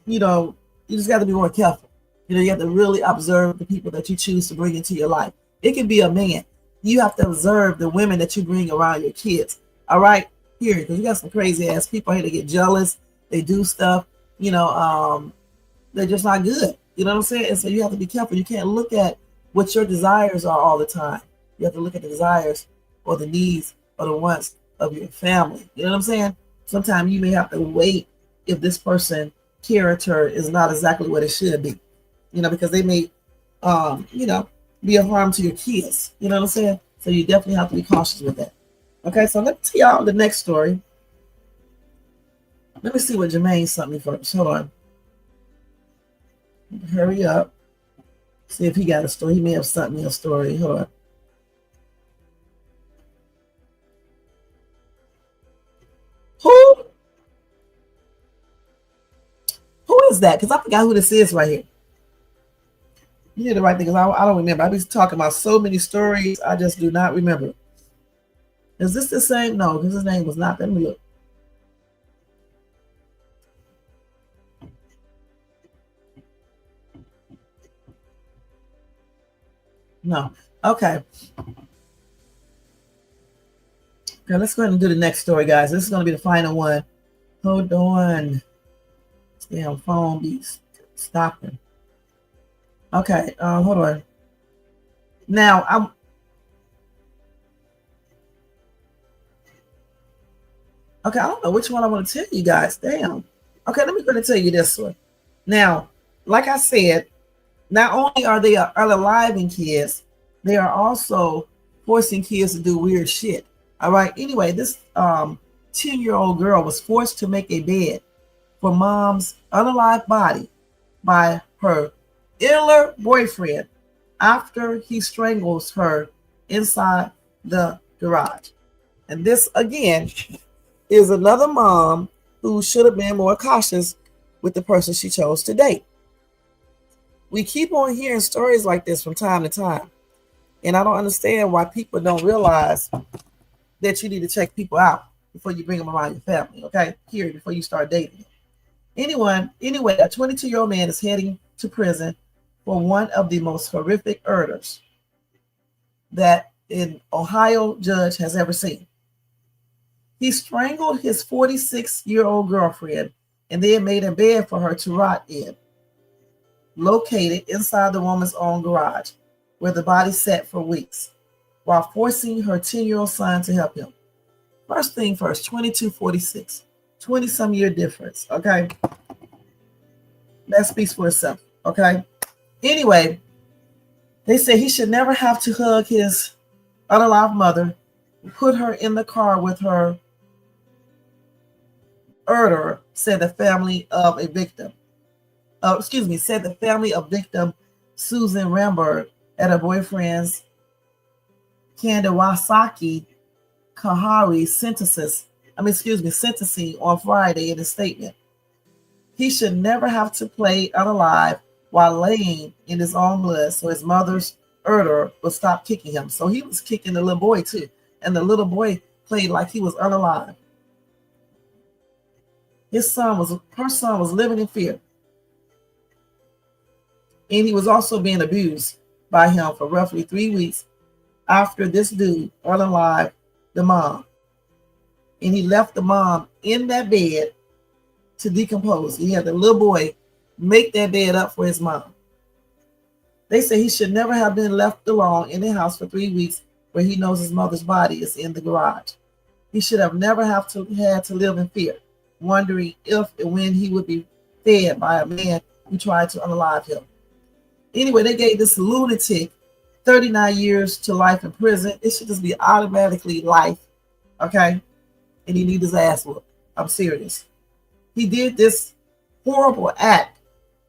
you just got to be more careful. You have to really observe the people that you choose to bring into your life. It can be a man. You have to observe the women that you bring around your kids. All right? Period. Because you got some crazy ass people here that get jealous. They do stuff, they're just not good. You know what I'm saying? And so you have to be careful. You can't look at what your desires are all the time. You have to look at the desires or the needs or the wants of your family. You know what I'm saying? Sometimes you may have to wait if this person character is not exactly what it should be. Because they may be a harm to your kids. You know what I'm saying? So you definitely have to be cautious with that. Okay, so let me tell y'all the next story. Let me see what Jermaine sent me first. Hold on. Hurry up. See if he got a story. He may have sent me a story. Hold on. Who is that? Because I forgot who this is right here. You did the right thing, because I don't remember. I've been talking about so many stories. I just do not remember. Is this the same? No, because his name was not. Let me look. No. Okay. Okay, let's go ahead and do the next story, guys. This is going to be the final one. Hold on. This damn phone be stopping. Okay, hold on. Now, okay, I don't know which one I want to tell you guys. Damn. Okay, let me go and tell you this one. Now, like I said, not only are they unaliving kids, they are also forcing kids to do weird shit. All right. Anyway, this 10-year-old girl was forced to make a bed for mom's unalived body by her iller boyfriend after he strangles her inside the garage. And this, again, is another mom who should have been more cautious with the person she chose to date. We keep on hearing stories like this from time to time. And I don't understand why people don't realize that you need to check people out before you bring them around your family, okay? Period, before you start dating. Anyway, a 22-year-old man is heading to prison for one of the most horrific murders that an Ohio judge has ever seen. He strangled his 46-year-old girlfriend and then made a bed for her to rot in, located inside the woman's own garage, where the body sat for weeks, while forcing her 10-year-old son to help him. First thing first, 22, 46, 20-some year difference, okay? That speaks for itself, okay? Anyway, they say he should never have to hug his unalive mother, put her in the car with her murderer, said the family of victim Susan Ramberg at her boyfriend's Kandawasaki Kahari sentencing on Friday in a statement. He should never have to play unalive while laying in his own blood, so his mother's murderer would stop kicking him. So he was kicking the little boy too, and the little boy played like he was unalive. Her son was living in fear, and he was also being abused by him for roughly 3 weeks after this dude unalived the mom, and he left the mom in that bed to decompose. He had the little boy make that bed up for his mom. They say he should never have been left alone in the house for 3 weeks where he knows his mother's body is in the garage. He should have never had to live in fear, wondering if and when he would be fed by a man who tried to unalive him. Anyway, they gave this lunatic 39 years to life in prison. It should just be automatically life, okay? And he needs his ass whooped. I'm serious. He did this horrible act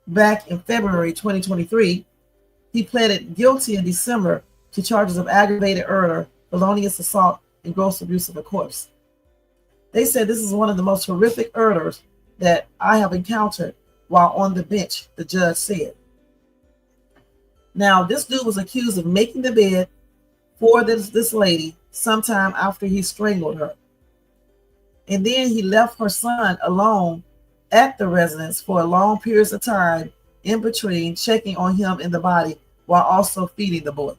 back in February 2023. He pleaded guilty in December to charges of aggravated murder, felonious assault, and gross abuse of a corpse. They said this is one of the most horrific murders that I have encountered while on the bench, the judge said. Now, this dude was accused of making the bed for this lady sometime after he strangled her. And then he left her son alone at the residence for long periods of time in between, checking on him in the body while also feeding the boy.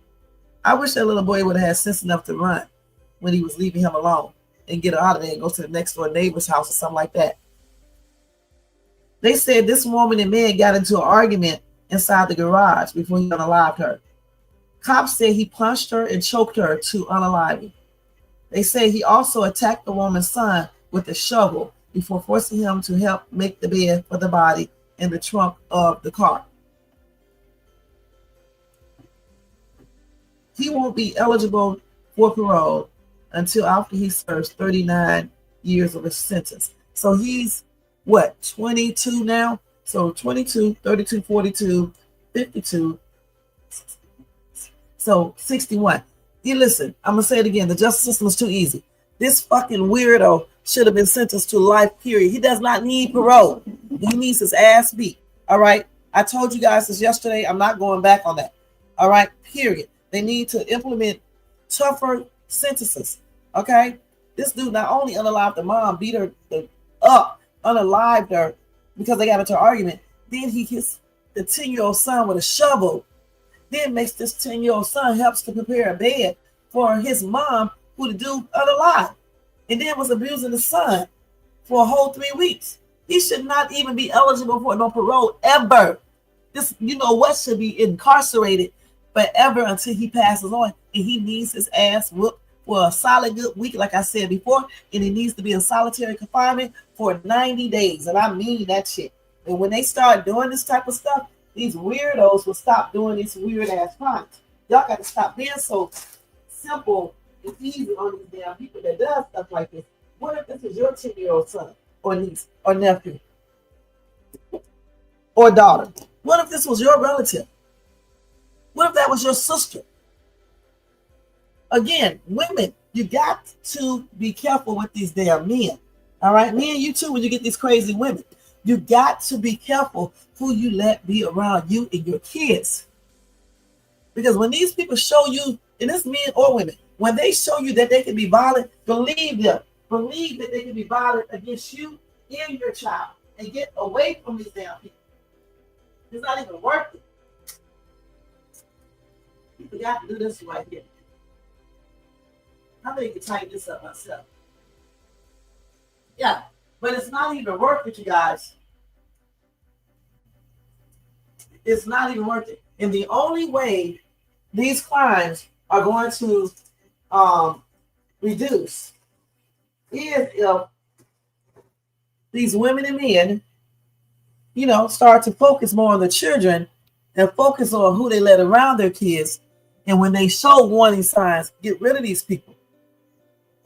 I wish that little boy would have had sense enough to run when he was leaving him alone and get out of there and go to the next door neighbor's house or something like that. They said this woman and man got into an argument inside the garage before he unalived her. Cops said he punched her and choked her to unaliving. They say he also attacked the woman's son with a shovel before forcing him to help make the bed for the body in the trunk of the car. He won't be eligible for parole until after he serves 39 years of his sentence. So he's, what, 22 now? So 22, 32, 42, 52, so 61. You listen, I'm going to say it again. The justice system is too easy. This fucking weirdo should have been sentenced to life, period. He does not need parole. He needs his ass beat. All right? I told you guys this yesterday. I'm not going back on that. All right? Period. They need to implement tougher sentences. Okay? This dude not only unalived the mom, beat her up, unalived her because they got into an argument. Then he hits the 10-year-old son with a shovel. Then makes this 10-year-old son helps to prepare a bed for his mom, who the dude unalived. And then was abusing the son for a whole 3 weeks. He should not even be eligible for no parole ever. This, you know what, should be incarcerated forever until he passes on. And he needs his ass whooped for a solid good week, like I said before. And he needs to be in solitary confinement for 90 days. And I mean that shit. And when they start doing this type of stuff, these weirdos will stop doing these weird ass crimes. Y'all got to stop being so simple and easy on these damn people that does stuff like this. What if this is your 10-year-old son or niece or nephew or daughter? What if this was your relative? What if that was your sister? Again, women, you got to be careful with these damn men. All right, me and you too, when you get these crazy women. You got to be careful who you let be around you and your kids. Because when these people show you, and it's men or women, when they show you that they can be violent, believe them. Believe that they can be violent against you and your child. And get away from these damn people. It's not even worth it. You forgot to do this right here. I think I can tighten this up myself. Yeah. But it's not even worth it, you guys. It's not even worth it. And the only way these crimes are going to reduce is if these women and men, you know, start to focus more on the children and focus on who they let around their kids. And when they show warning signs, get rid of these people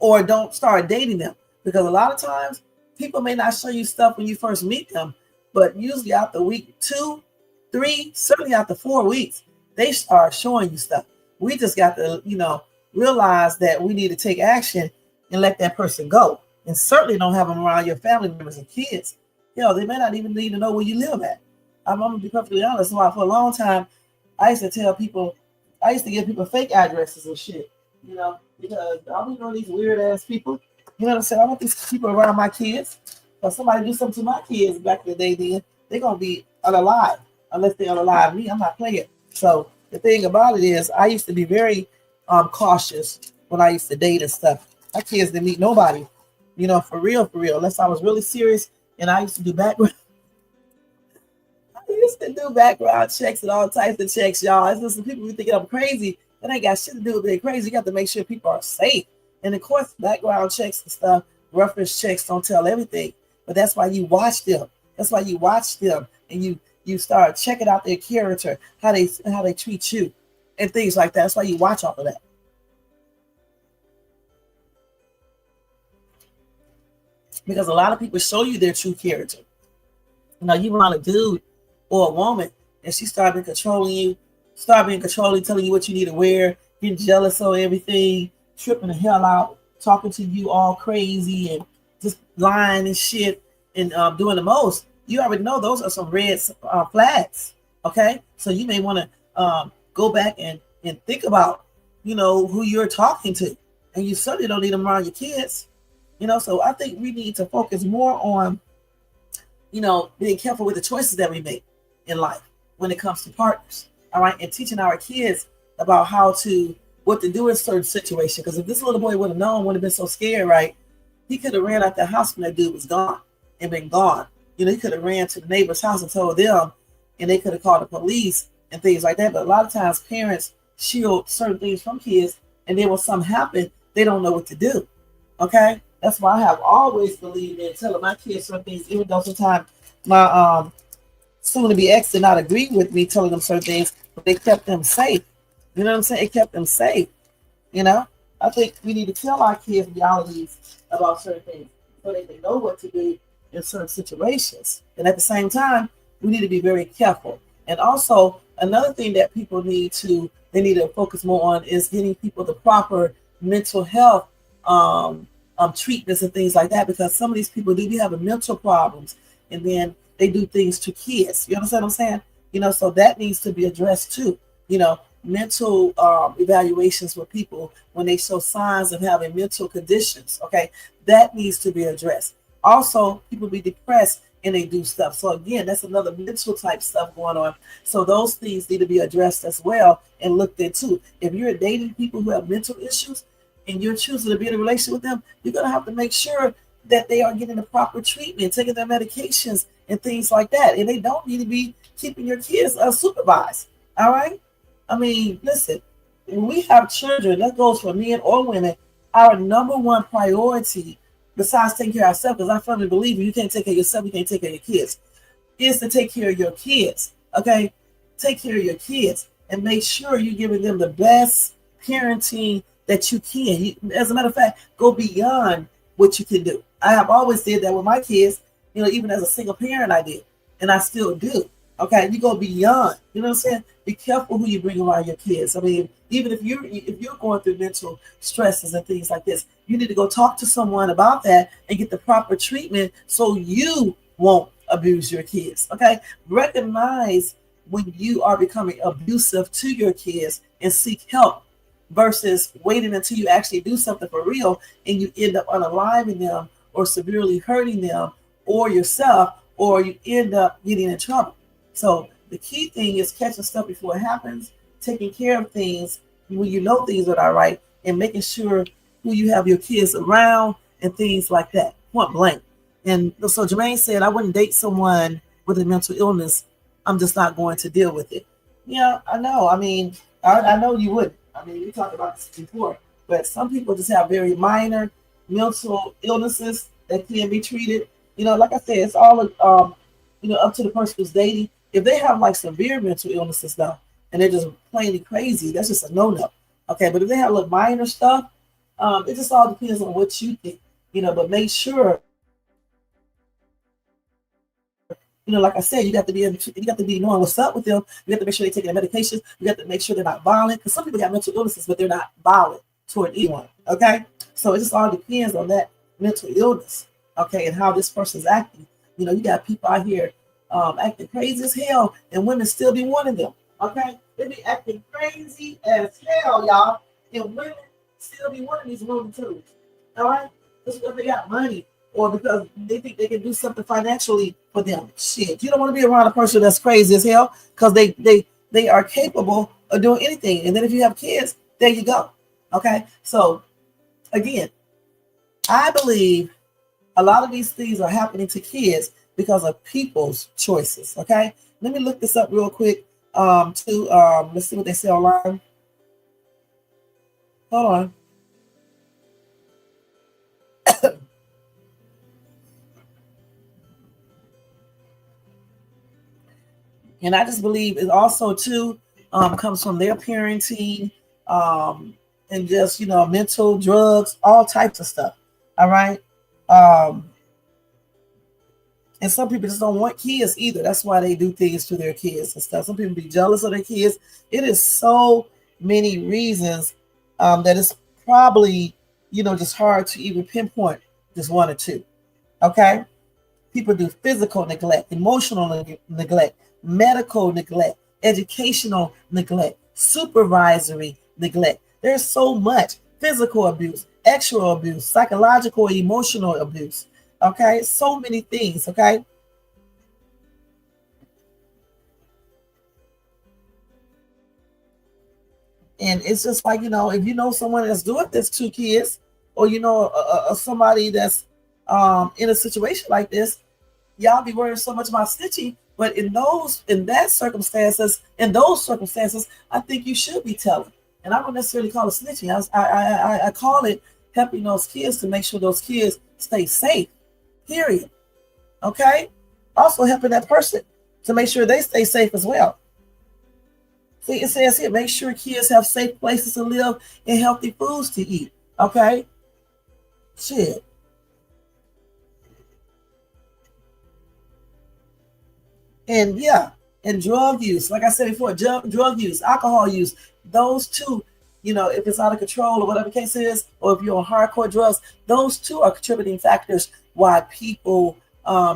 or don't start dating them. Because a lot of times, people may not show you stuff when you first meet them, but usually after week 2, 3, certainly after 4 weeks, they start showing you stuff. We just got to, you know, realize that we need to take action and let that person go. And certainly don't have them around your family members and kids. You know, they may not even need to know where you live at. I'm going to be perfectly honest. So for a long time, I used to tell people, I used to give people fake addresses and shit, you know, because I don't know these weird ass people. You know what I'm saying? I want these people around my kids. If somebody do something to my kids back in the day, then they're going to be unalive. Unless they unalive me, I'm not playing. So the thing about it is, I used to be very cautious when I used to date and stuff. My kids didn't meet nobody, you know, for real, unless I was really serious. And I used to do background. I used to do background checks and all types of checks, y'all. It's just people who think I'm crazy. That ain't got shit to do with being crazy. You got to make sure people are safe. And of course, background checks and stuff, reference checks don't tell everything. But that's why you watch them. That's why you watch them and you start checking out their character, how they treat you, and things like that. That's why you watch all of that. Because a lot of people show you their true character. You know, you want a dude or a woman, and she start being controlling, telling you what you need to wear, getting jealous of everything, tripping the hell out, talking to you all crazy and just lying and shit and doing the most. You already know those are some red flags. Okay, so you may want to go back and think about, you know, who you're talking to, and you certainly don't need them around your kids. You know, so I think we need to focus more on, you know, being careful with the choices that we make. in life when it comes to partners. All right, and teaching our kids about what to do in certain situations. Because if this little boy would have known, wouldn't have been so scared, right? He could have ran out the house when that dude was gone and been gone. He could have ran to the neighbor's house and told them, and they could have called the police and things like that. But a lot of times parents shield certain things from kids, and then when something happens, they don't know what to do. Okay? That's why I have always believed in telling my kids certain things, even though sometimes my soon-to-be ex did not agree with me telling them certain things, but they kept them safe. You know what I'm saying? It kept them safe. I think we need to tell our kids realities about certain things so that they know what to do in certain situations. And at the same time, we need to be very careful. And also, another thing that people need to focus more on is getting people the proper mental health treatments and things like that, because some of these people do be having mental problems, and then they do things to kids. You understand what I'm saying? So that needs to be addressed too. Mental evaluations with people when they show signs of having mental conditions. Okay, that needs to be addressed. Also, people be depressed and they do stuff. So again, that's another mental type stuff going on. So those things need to be addressed as well and looked into. If you're dating people who have mental issues and you're choosing to be in a relationship with them, you're going to have to make sure that they are getting the proper treatment, taking their medications and things like that. And they don't need to be keeping your kids unsupervised. All right? I mean, listen, when we have children, that goes for men or women, our number one priority, besides taking care of ourselves, because I firmly believe you can't take care of yourself, you can't take care of your kids, is to take care of your kids. Okay? Take care of your kids and make sure you're giving them the best parenting that you can. As a matter of fact, go beyond what you can do. I have always did that with my kids, even as a single parent, I did, and I still do. Okay, you go beyond. You know what I'm saying? Be careful who you bring around your kids. I mean, even if you're going through mental stresses and things like this, you need to go talk to someone about that and get the proper treatment so you won't abuse your kids. Okay, recognize when you are becoming abusive to your kids and seek help versus waiting until you actually do something for real and you end up unaliving them or severely hurting them or yourself, or you end up getting in trouble. So the key thing is catching stuff before it happens, taking care of things when you know things are not right, and making sure who you have your kids around and things like that. Point blank. And so Jermaine said, I wouldn't date someone with a mental illness. I'm just not going to deal with it. Yeah, I know. I mean, I know you wouldn't. I mean, we talked about this before, but some people just have very minor mental illnesses that can be treated. Like I said, it's all up to the person who's dating. If they have like severe mental illnesses though, and they're just plainly crazy, that's just a no-no. Okay, but if they have like minor stuff, it just all depends on what you think. But make sure, like I said, you got to be knowing what's up with them. You have to make sure they're taking their medications. You have to make sure they're not violent, because some people got mental illnesses, but they're not violent toward anyone. Okay, so it just all depends on that mental illness. Okay, and how this person's acting. You got people out here acting crazy as hell, and women still be wanting them. Okay, they be acting crazy as hell, y'all, and women still be wanting these women too. All right, just because they got money or because they think they can do something financially for them. Shit, you don't want to be around a person that's crazy as hell, because they are capable of doing anything. And then if you have kids, there you go. Okay, so again, I believe a lot of these things are happening to kids because of people's choices. Okay, let me look this up real quick. Let's see what they say online. Hold on. And I just believe it also too comes from their parenting, and just mental, drugs, all types of stuff. All right. And some people just don't want kids either. That's why they do things to their kids and stuff. Some people be jealous of their kids. It is so many reasons that it's probably, just hard to even pinpoint just one or two. Okay? People do physical neglect, emotional neglect, medical neglect, educational neglect, supervisory neglect. There's so much. Physical abuse, sexual abuse, psychological, emotional abuse. Okay, so many things. Okay, And it's just like, if you know someone that's doing this to kids, or somebody that's in a situation like this, y'all be worried so much about snitching. But in those circumstances, I think you should be telling. And I don't necessarily call it snitching. I call it helping those kids to make sure those kids stay safe. Period. Okay. Also helping that person to make sure they stay safe as well. See, it says here, make sure kids have safe places to live and healthy foods to eat. Okay. Shit. And yeah, and drug use, like I said before, drug use, alcohol use, those two, if it's out of control or whatever the case is, or if you're on hardcore drugs, those two are contributing factors why people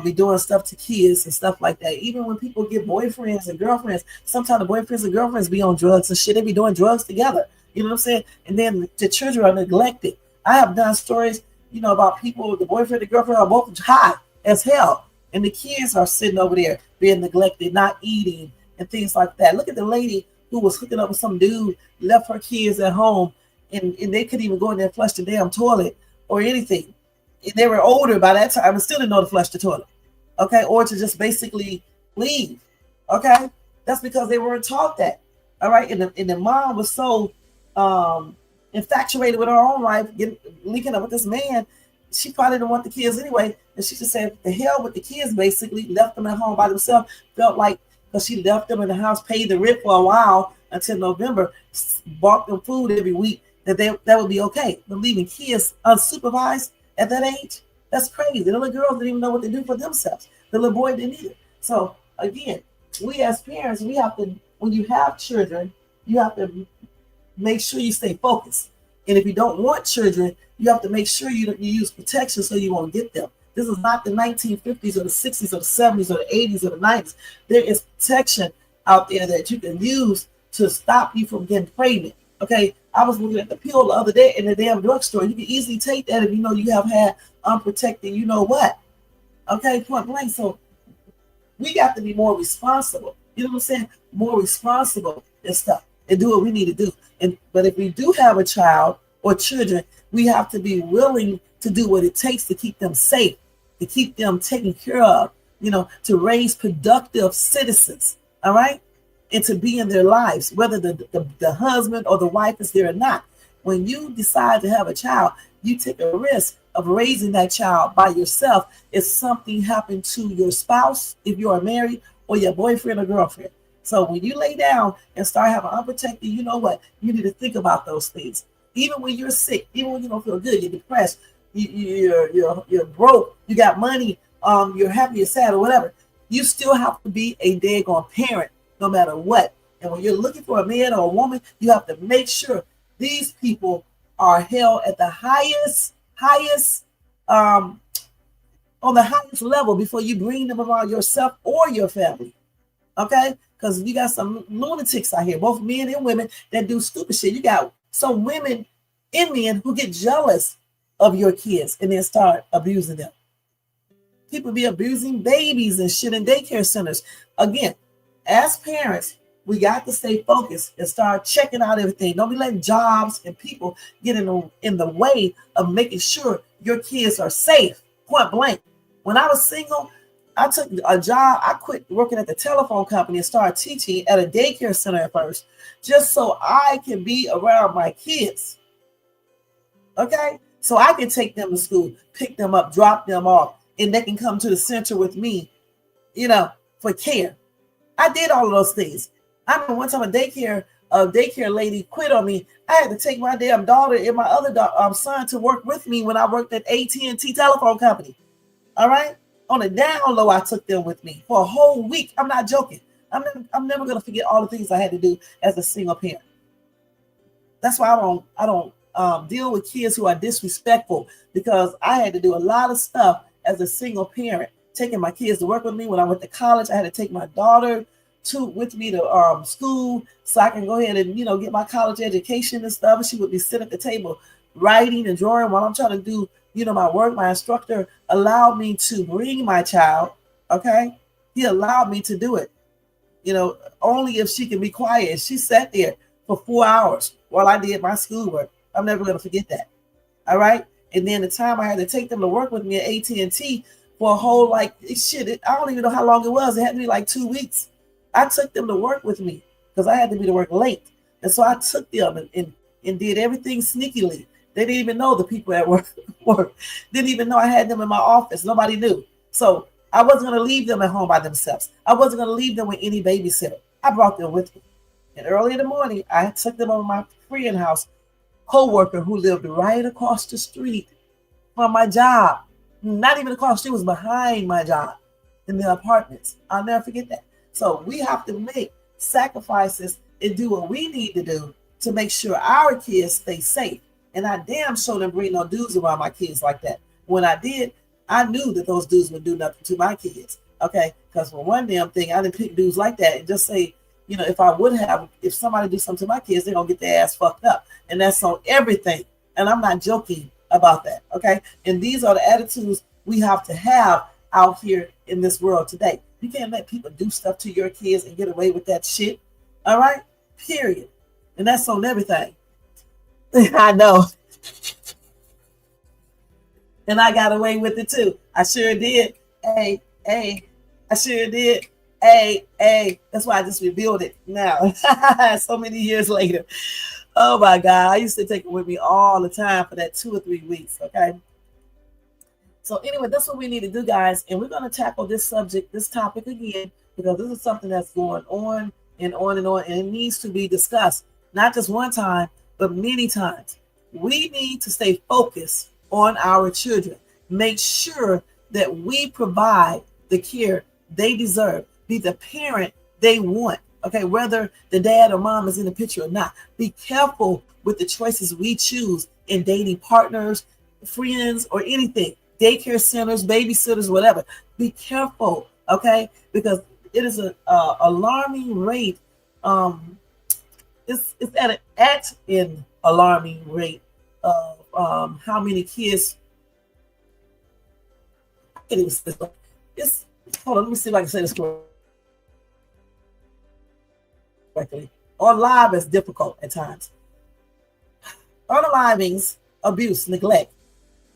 be doing stuff to kids and stuff like that. Even when people get boyfriends and girlfriends, sometimes the boyfriends and girlfriends be on drugs and shit. They be doing drugs together. You know what I'm saying? And then the children are neglected. I have done stories, about people, the boyfriend and girlfriend are both high as hell. And the kids are sitting over there being neglected, not eating, and things like that. Look at the lady who was hooking up with some dude, left her kids at home, and they couldn't even go in there and flush the damn toilet or anything. And they were older by that time and still didn't know to flush the toilet. Okay, or to just basically leave. Okay, that's because they weren't taught that. All right, and the mom was so infatuated with her own life, linking up with this man. She probably didn't want the kids anyway. And she just said, the hell with the kids, basically, left them at home by themselves. Felt like, because she left them in the house, paid the rent for a while until November, bought them food every week, that would be okay. But leaving kids unsupervised at that age, that's crazy. The little girls didn't even know what to do for themselves. The little boy didn't either. So, again, we as parents, we have to, when you have children, you have to make sure you stay focused. And if you don't want children, you have to make sure you use protection so you won't get them. This is not the 1950s or the 60s or the 70s or the 80s or the 90s. There is protection out there that you can use to stop you from getting pregnant. Okay, I was looking at the pill the other day in the damn drugstore. You can easily take that if you know you have had unprotected, you know what. Okay, point blank. So we got to be more responsible. You know what I'm saying? More responsible and stuff, and do what we need to do. But if we do have a child or children, we have to be willing to do what it takes to keep them safe, to keep them taken care of, to raise productive citizens, all right? And to be in their lives, whether the husband or the wife is there or not. When you decide to have a child, you take a risk of raising that child by yourself if something happened to your spouse, if you are married, or your boyfriend or girlfriend. So when you lay down and start having unprotected, you know what? You need to think about those things. Even when you're sick, even when you don't feel good, you're depressed, you're broke, you got money, you're happy, you're sad, or whatever. You still have to be a daggone parent, no matter what. And when you're looking for a man or a woman, you have to make sure these people are held at the highest, on the highest level before you bring them around yourself or your family. Okay? Because you got some lunatics out here, both men and women, that do stupid shit. You got some women and men who get jealous of your kids and then start abusing them. People be abusing babies and shit in daycare centers. Again, as parents, we got to stay focused and start checking out everything. Don't be letting jobs and people get in the way of making sure your kids are safe. Point blank. When I was single, I took a job. I quit working at the telephone company and started teaching at a daycare center at first, just so I can be around my kids. Okay? So I can take them to school, pick them up, drop them off, and they can come to the center with me, for care. I did all of those things. I remember one time a daycare lady quit on me. I had to take my damn daughter and my other son to work with me when I worked at AT&T telephone company. All right? On the down low, I took them with me for a whole week. I'm not joking. I'm never gonna forget all the things I had to do as a single parent. That's why I don't deal with kids who are disrespectful, because I had to do a lot of stuff as a single parent, taking my kids to work with me. When I went to college, I had to take my daughter with me to school so I can go ahead and get my college education and stuff. And she would be sitting at the table writing and drawing while I'm trying to do my work. My instructor allowed me to bring my child. Okay, he allowed me to do it. Only if she can be quiet. She sat there for 4 hours while I did my schoolwork. I'm never going to forget that. All right. And then the time I had to take them to work with me at AT&T for a whole, like, shit, I don't even know how long it was. It had to be like 2 weeks. I took them to work with me because I had to be to work late. And so I took them and did everything sneakily. They didn't even know the people at work. Didn't even know I had them in my office. Nobody knew. So I wasn't going to leave them at home by themselves. I wasn't going to leave them with any babysitter. I brought them with me. And early in the morning, I took them over my friend house, co-worker who lived right across the street from my job. Not even across the street, was behind my job in the apartments. I'll never forget that. So we have to make sacrifices and do what we need to do to make sure our kids stay safe. And I damn sure didn't bring no dudes around my kids like that. When I did, I knew that those dudes would do nothing to my kids. Okay, because for one damn thing, I didn't pick dudes like that and just say, you know, if somebody do something to my kids, they're gonna get their ass fucked up. And that's on everything. And I'm not joking about that. Okay. And these are the attitudes we have to have out here in this world today. You can't let people do stuff to your kids and get away with that shit. All right. Period. And that's on everything. I know. And I got away with it too. I sure did. I sure did. That's why I just revealed it now. So many years later. Oh my God. I used to take it with me all the time for that 2 or 3 weeks. Okay. So anyway, that's what we need to do, guys. And we're going to tackle this topic again, because this is something that's going on and on and on. And it needs to be discussed, not just one time, but many times. We need to stay focused on our children. Make sure that we provide the care they deserve. Be the parent they want. Okay, whether the dad or mom is in the picture or not. Be careful with the choices we choose in dating partners, friends, or anything. Daycare centers, babysitters, whatever. Be careful, okay? Because it is an alarming rate. It's at an alarming rate of how many kids. I can't even say this. Hold on, let me see if I can say this correctly. On live is difficult at times. Unalivings, abuse, neglect,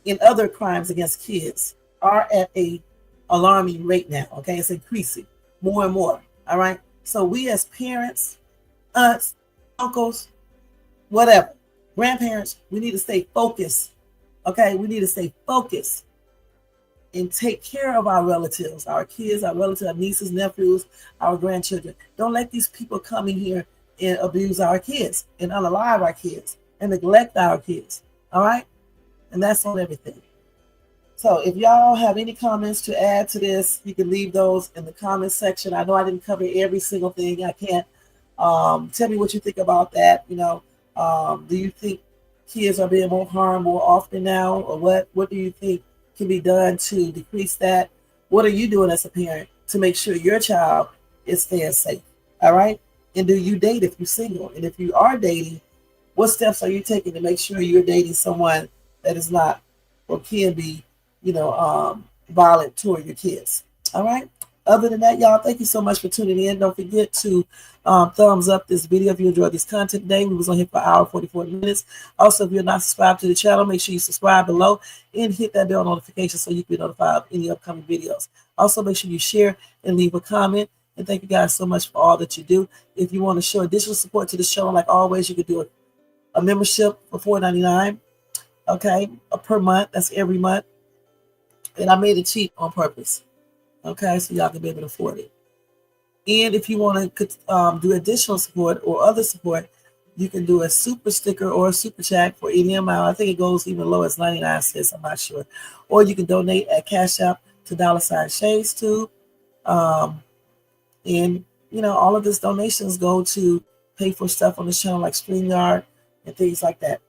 and other crimes against kids are at a alarming rate now. Okay, it's increasing more and more. All right. So we as parents, aunts, uncles, whatever, grandparents, we need to stay focused. Okay, we need to stay focused and take care of our relatives, our kids, our relatives, our nieces, nephews, our grandchildren. Don't let these people come in here and abuse our kids and unalive our kids and neglect our kids. All right. And that's on everything. So if y'all have any comments to add to this, you can leave those in the comment section. I know I didn't cover every single thing. I can't. Tell me what you think about that. You know, do you think kids are being more harmed more often now, or what do you think can be done to decrease that? What are you doing as a parent to make sure your child is staying safe? All right. And do you date if you're single? And if you are dating, what steps are you taking to make sure you're dating someone that is not or can be, violent toward your kids? All right. Other than that, y'all, thank you so much for tuning in. Don't forget to thumbs up this video if you enjoyed this content today. We was on here for an hour, 44 minutes. Also, if you're not subscribed to the channel, make sure you subscribe below and hit that bell notification so you can be notified of any upcoming videos. Also, make sure you share and leave a comment. And thank you guys so much for all that you do. If you want to show additional support to the show, like always, you could do a membership for $4.99. Okay, per month. That's every month. And I made it cheap on purpose. Okay, so y'all can be able to afford it. And if you want to do additional support or other support, you can do a super sticker or a super chat for any amount. I think it goes even low as 99 cents. I'm not sure. Or you can donate at Cash App to $jayz. And, all of these donations go to pay for stuff on the channel like StreamYard and things like that.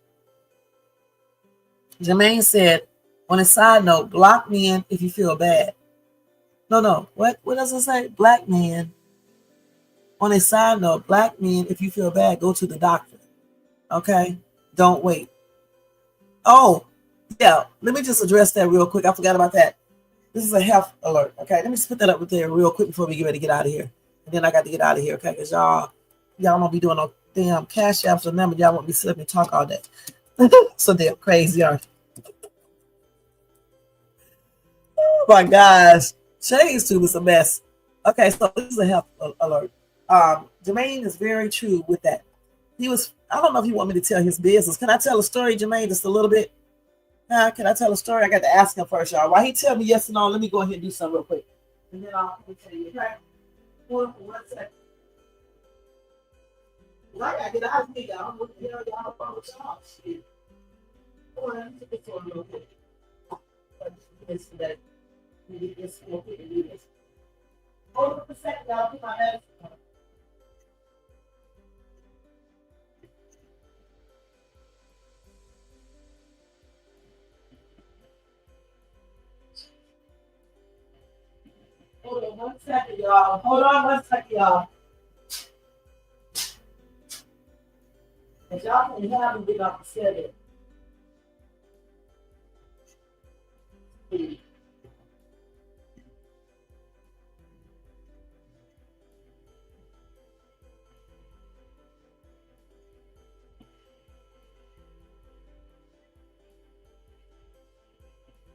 Jermaine said, on a side note, block men if you feel bad. No. What does it say? Black men. On a side note, black men, if you feel bad, go to the doctor. Okay? Don't wait. Oh, yeah. Let me just address that real quick. I forgot about that. This is a health alert. Okay? Let me just put that up there real quick before we get ready to get out of here. And then I got to get out of here, okay? Because y'all don't be doing no damn cash apps. Remember, y'all want me to sit up and talk all day. So damn crazy, aren't you? Oh my gosh. Shay's tube is a mess. Okay, so this is a health alert. Jermaine is very true with that. I don't know if he want me to tell his business. Can I tell a story, Jermaine, just a little bit? Can I tell a story? I got to ask him first, y'all. While he tell me yes or no, let me go ahead and do something real quick. And then I'll tell you, okay? One second. Well, I got to get out of here, y'all. What the hell y'all about with y'all? Shit. Hold on, let me take this one real quick. This today. Let me get this real quick and do this. Hold on a second, y'all. Put my medicine on. Hold on 1 second, y'all. Hold on 1 second, y'all. If y'all can have me get off the schedule.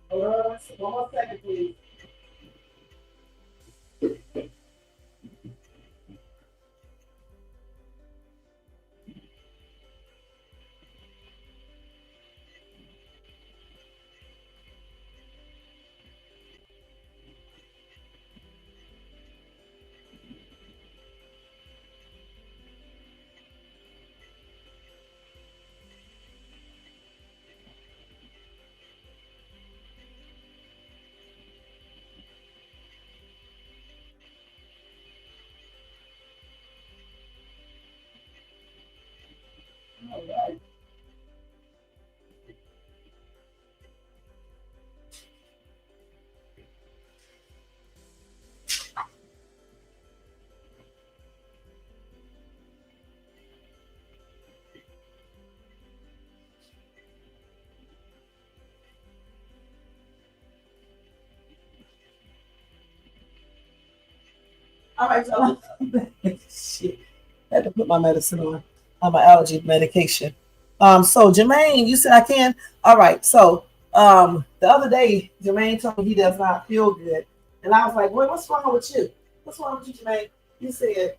Hold on 1 more second, please. All right. All right, y'all. Shit. I had to put my medicine on my allergy medication. So Jermaine, you said I can. All right. So the other day, Jermaine told me he does not feel good. And I was like, "Boy, what's wrong with you? What's wrong with you, Jermaine?" You said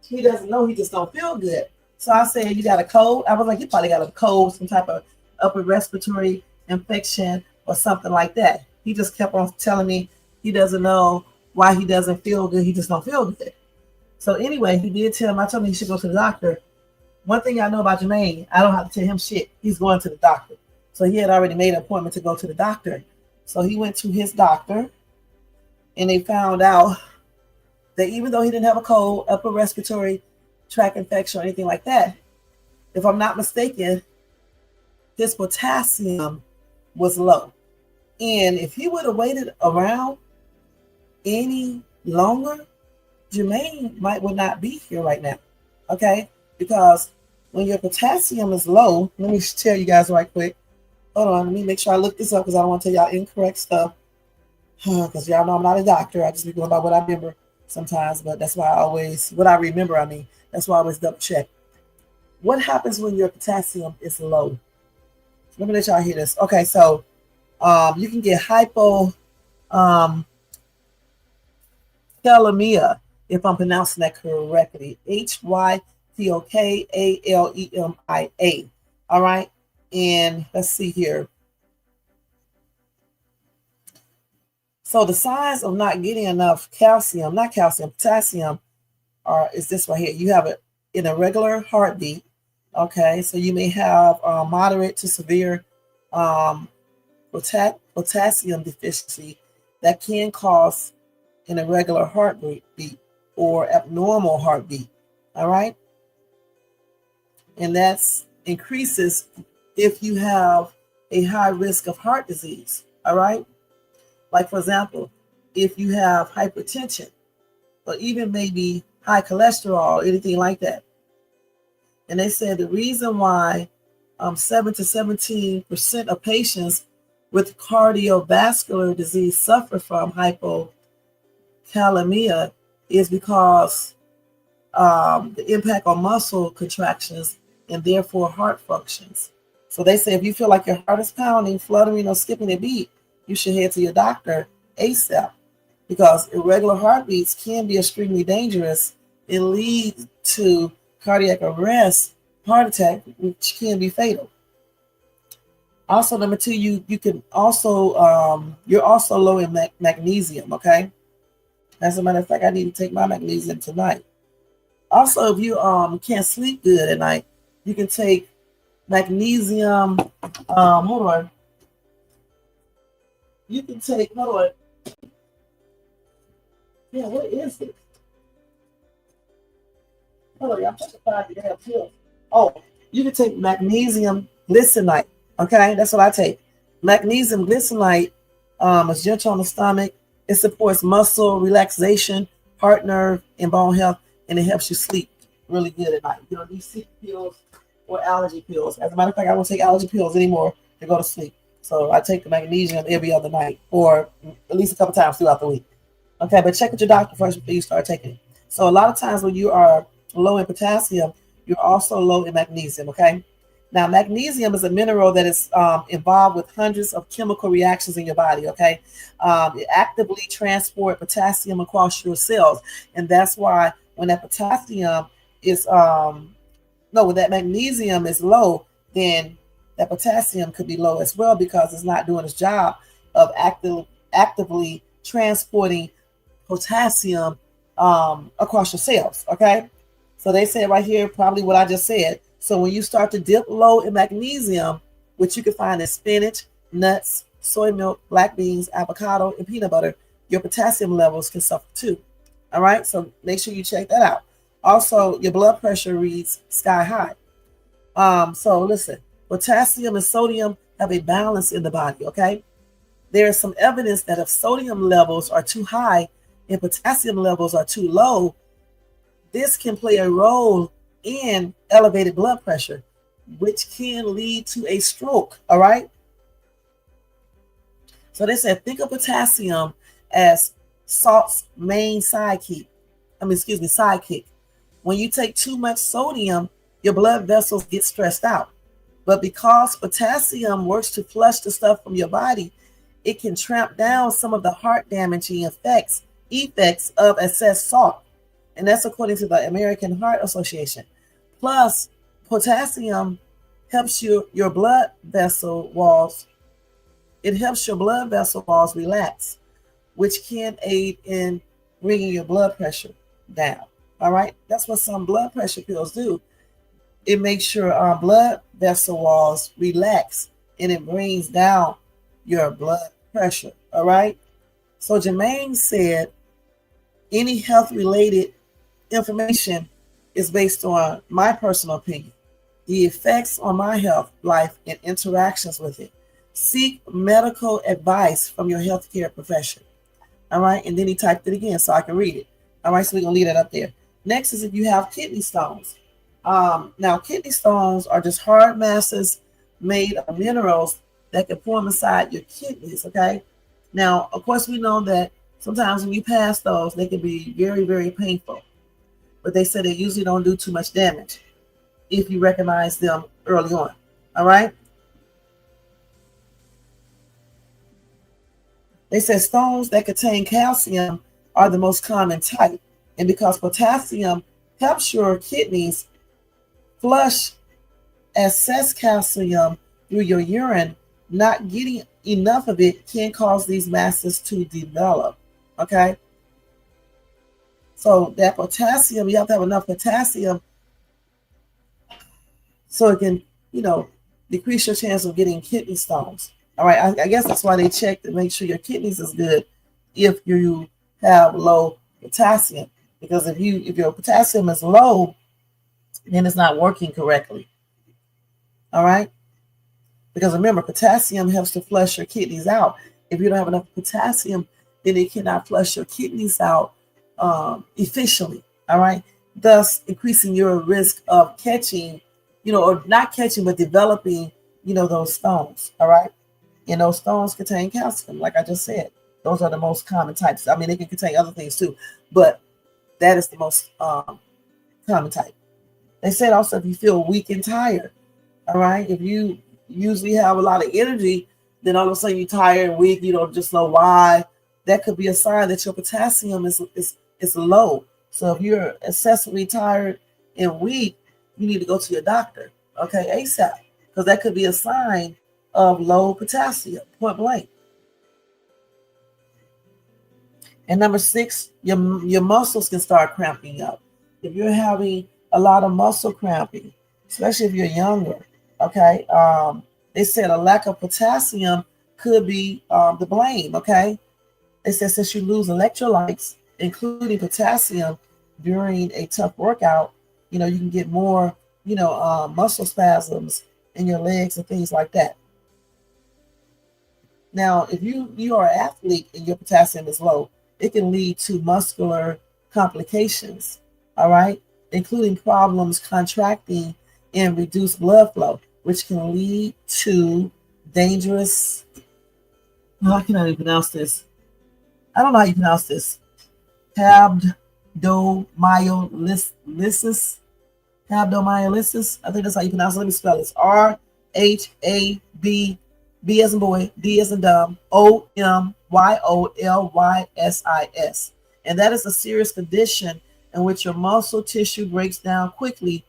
he doesn't know, he just don't feel good. So I said, "You got a cold?" I was like, "You probably got a cold, some type of upper respiratory infection or something like that." He just kept on telling me he doesn't know why he doesn't feel good. He just don't feel good. So anyway, he did tell him, I told him he should go to the doctor. One thing I know about Jermaine, I don't have to tell him shit. He's going to the doctor. So he had already made an appointment to go to the doctor. So he went to his doctor and they found out that even though he didn't have a cold, upper respiratory tract infection or anything like that, if I'm not mistaken, his potassium was low. And if he would have waited around any longer, Jermaine would not be here right now. Okay? Because when your potassium is low, let me tell you guys right quick. Hold on, let me make sure I look this up because I don't want to tell y'all incorrect stuff. Because y'all know I'm not a doctor. I just be going by what I remember sometimes, but that's why what I remember, that's why I always double check. What happens when your potassium is low? Let me let y'all hear this. Okay, so you can get hypokalemia, if I'm pronouncing that correctly. HYPOKALEMIA. All right. And let's see here. So the signs of not getting enough potassium is this right here. You have an irregular heartbeat. Okay. So you may have moderate to severe potassium deficiency that can cause an irregular heartbeat or abnormal heartbeat. All right. And that's increases if you have a high risk of heart disease. All right. Like, for example, if you have hypertension or even maybe high cholesterol, anything like that. And they said the reason why 7 to 17% of patients with cardiovascular disease suffer from hypokalemia is because the impact on muscle contractions and therefore heart functions. So they say if you feel like your heart is pounding, fluttering, or skipping a beat, you should head to your doctor ASAP because irregular heartbeats can be extremely dangerous and lead to cardiac arrest, heart attack, which can be fatal. Also, number two, you can also you're also low in magnesium. Okay, as a matter of fact, I need to take my magnesium tonight. Also, if you can't sleep good at night, you can take magnesium. Hold on. You can take. Hold on. Yeah, what is it? Hold on, I'm trying to find the damn pill. Oh, you can take magnesium glycinate. Okay, that's what I take. Magnesium glycinate is gentle on the stomach. It supports muscle relaxation, heart, nerve, and bone health, and it helps you sleep really good at night. You don't need sleep pills or allergy pills. As a matter of fact, I don't take allergy pills anymore to go to sleep. So I take the magnesium every other night or at least a couple times throughout the week. Okay, but check with your doctor first before you start taking it. So a lot of times when you are low in potassium, you're also low in magnesium, okay? Now, magnesium is a mineral that is involved with hundreds of chemical reactions in your body, okay? It actively transports potassium across your cells, and that's why when that potassium is, when that magnesium is low, then that potassium could be low as well because it's not doing its job of actively transporting potassium across your cells, okay? So they said right here, probably what I just said. So when you start to dip low in magnesium, which you can find in spinach, nuts, soy milk, black beans, avocado, and peanut butter, your potassium levels can suffer too. All right, so make sure you check that out. Also, your blood pressure reads sky high. So listen, potassium and sodium have a balance in the body, okay? There is some evidence that if sodium levels are too high and potassium levels are too low, this can play a role in elevated blood pressure, which can lead to a stroke, all right? So they said, think of potassium as salt's main sidekick. When you take too much sodium, your blood vessels get stressed out. But because potassium works to flush the stuff from your body, it can tramp down some of the heart damaging effects of excess salt. And that's according to the American Heart Association. Plus, potassium helps your blood vessel walls. It helps your blood vessel walls relax, which can aid in bringing your blood pressure down. All right, that's what some blood pressure pills do. It makes your blood vessel walls relax, and it brings down your blood pressure. All right. So Jermaine said, any health-related information is based on my personal opinion, the effects on my health, life, and interactions with it. Seek medical advice from your healthcare profession. All right, and then he typed it again so I can read it. All right, so we're gonna leave that up there. Next is if you have kidney stones. Now, kidney stones are just hard masses made of minerals that can form inside your kidneys. Okay. Now, of course, we know that sometimes when you pass those, they can be very, very painful. But they say they usually don't do too much damage if you recognize them early on. All right. They say stones that contain calcium are the most common type. And because potassium helps your kidneys flush excess calcium through your urine, not getting enough of it can cause these masses to develop. Okay. So that potassium, you have to have enough potassium so it can, decrease your chance of getting kidney stones. All right. I guess that's why they check to make sure your kidneys is good if you have low potassium. Because if your potassium is low, then it's not working correctly. All right. Because remember, potassium helps to flush your kidneys out. If you don't have enough potassium, then it cannot flush your kidneys out efficiently. All right. Thus increasing your risk of catching, or not catching, but developing, those stones. All right. And those stones contain calcium, like I just said. Those are the most common types. I mean, they can contain other things too, but that is the most common type. They said also if you feel weak and tired, all right, if you usually have a lot of energy, then all of a sudden you're tired and weak, you don't just know why. That could be a sign that your potassium is low. So if you're excessively tired and weak, you need to go to your doctor, okay, ASAP, because that could be a sign of low potassium, point blank. And number 6, your muscles can start cramping up. If you're having a lot of muscle cramping, especially if you're younger, okay, they said a lack of potassium could be the blame, okay? They said since you lose electrolytes, including potassium, during a tough workout, you can get more, muscle spasms in your legs and things like that. Now, if you are an athlete and your potassium is low, it can lead to muscular complications, all right, including problems contracting and reduced blood flow, which can lead to dangerous, how can I even pronounce this? I don't know how you pronounce this. Rhabdomyolysis. Rhabdomyolysis. I think that's how you pronounce it. Let me spell it. RHAB, B as in boy, D as in dumb, OMYOLYSIS. And that is a serious condition in which your muscle tissue breaks down quickly,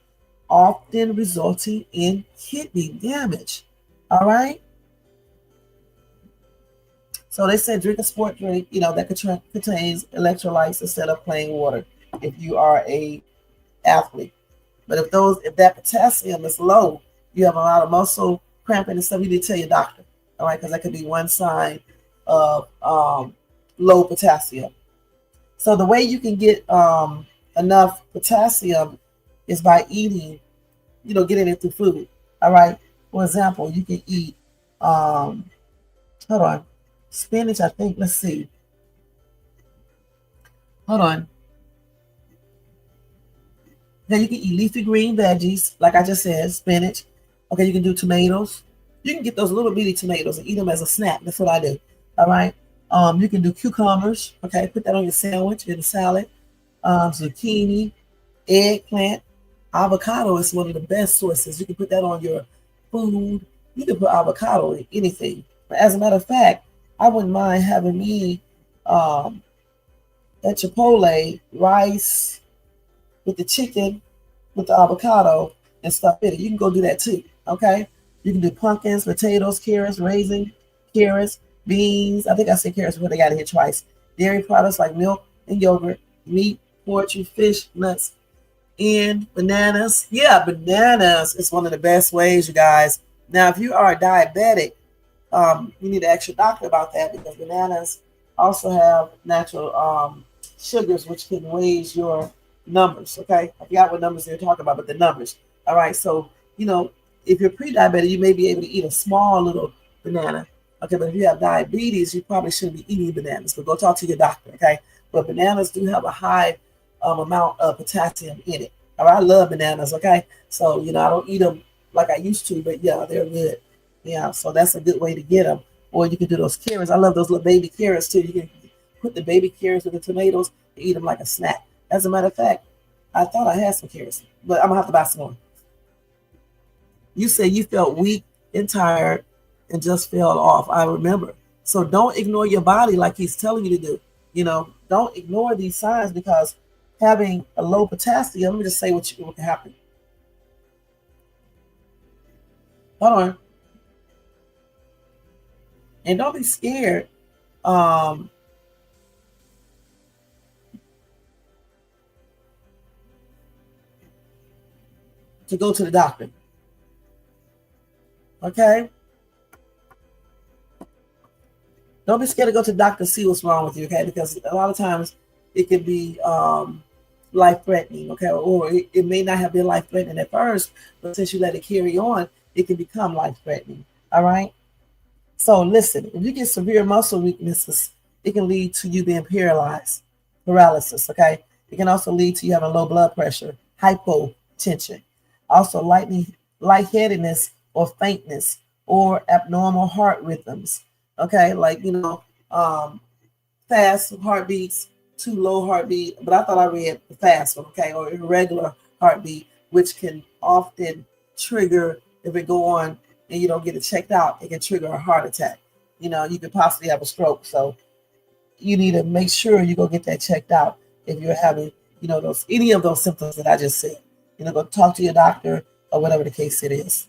often resulting in kidney damage. All right? So they said drink a sport drink, that contains electrolytes instead of plain water if you are a athlete. But if that potassium is low, you have a lot of muscle cramping and stuff, you need to tell your doctor, all right? Because that could be one sign of low potassium. So the way you can get enough potassium is by eating, getting it through food, all right? For example, you can eat, spinach, I think. Let's see. Hold on. Now you can eat leafy green veggies, like I just said, spinach. Okay, you can do tomatoes. You can get those little bitty tomatoes and eat them as a snack. That's what I do. All right. You can do cucumbers. Okay, put that on your sandwich, in a salad. Zucchini, eggplant, avocado is one of the best sources. You can put that on your food. You can put avocado in anything. But as a matter of fact, I wouldn't mind having me at Chipotle rice with the chicken, with the avocado and stuff in it. You can go do that too, okay? You can do pumpkins, potatoes, carrots, raisins, carrots, beans. I think I said carrots, but they got it here twice. Dairy products like milk and yogurt, meat, poultry, fish, nuts, and bananas. Yeah, bananas is one of the best ways, you guys. Now, if you are a diabetic, you need to ask your doctor about that because bananas also have natural sugars, which can raise your numbers. Okay, I forgot what numbers they're talking about, but the numbers. All right, so if you're pre-diabetic, you may be able to eat a small little banana. Okay, but if you have diabetes, you probably shouldn't be eating bananas. But go talk to your doctor. Okay, but bananas do have a high amount of potassium in it. All right, I love bananas. Okay, so I don't eat them like I used to, but yeah, they're good. Yeah, so that's a good way to get them. Or you can do those carrots. I love those little baby carrots too. You can put the baby carrots with the tomatoes and eat them like a snack. As a matter of fact, I thought I had some carrots, but I'm gonna have to buy some more. You said you felt weak and tired and just fell off. I remember. So don't ignore your body like he's telling you to do. Don't ignore these signs because having a low potassium, let me just say what can happen. Hold on. And don't be scared to go to the doctor. Okay? Don't be scared to go to the doctor to see what's wrong with you, okay? Because a lot of times it can be life-threatening, okay? Or it may not have been life-threatening at first, but since you let it carry on, it can become life-threatening, all right? So listen, if you get severe muscle weaknesses, it can lead to you being paralysis, okay? It can also lead to you having low blood pressure, hypotension, also lightheadedness or faintness or abnormal heart rhythms, okay? Like, fast heartbeats, too low heartbeat, but I thought I read the fast one, okay? Or irregular heartbeat, which can often trigger, if it go on and you don't get it checked out, it can trigger a heart attack. You know, you could possibly have a stroke. So you need to make sure you go get that checked out if you're having, you know, those any of those symptoms that I just said. You know, go talk to your doctor or whatever the case it is.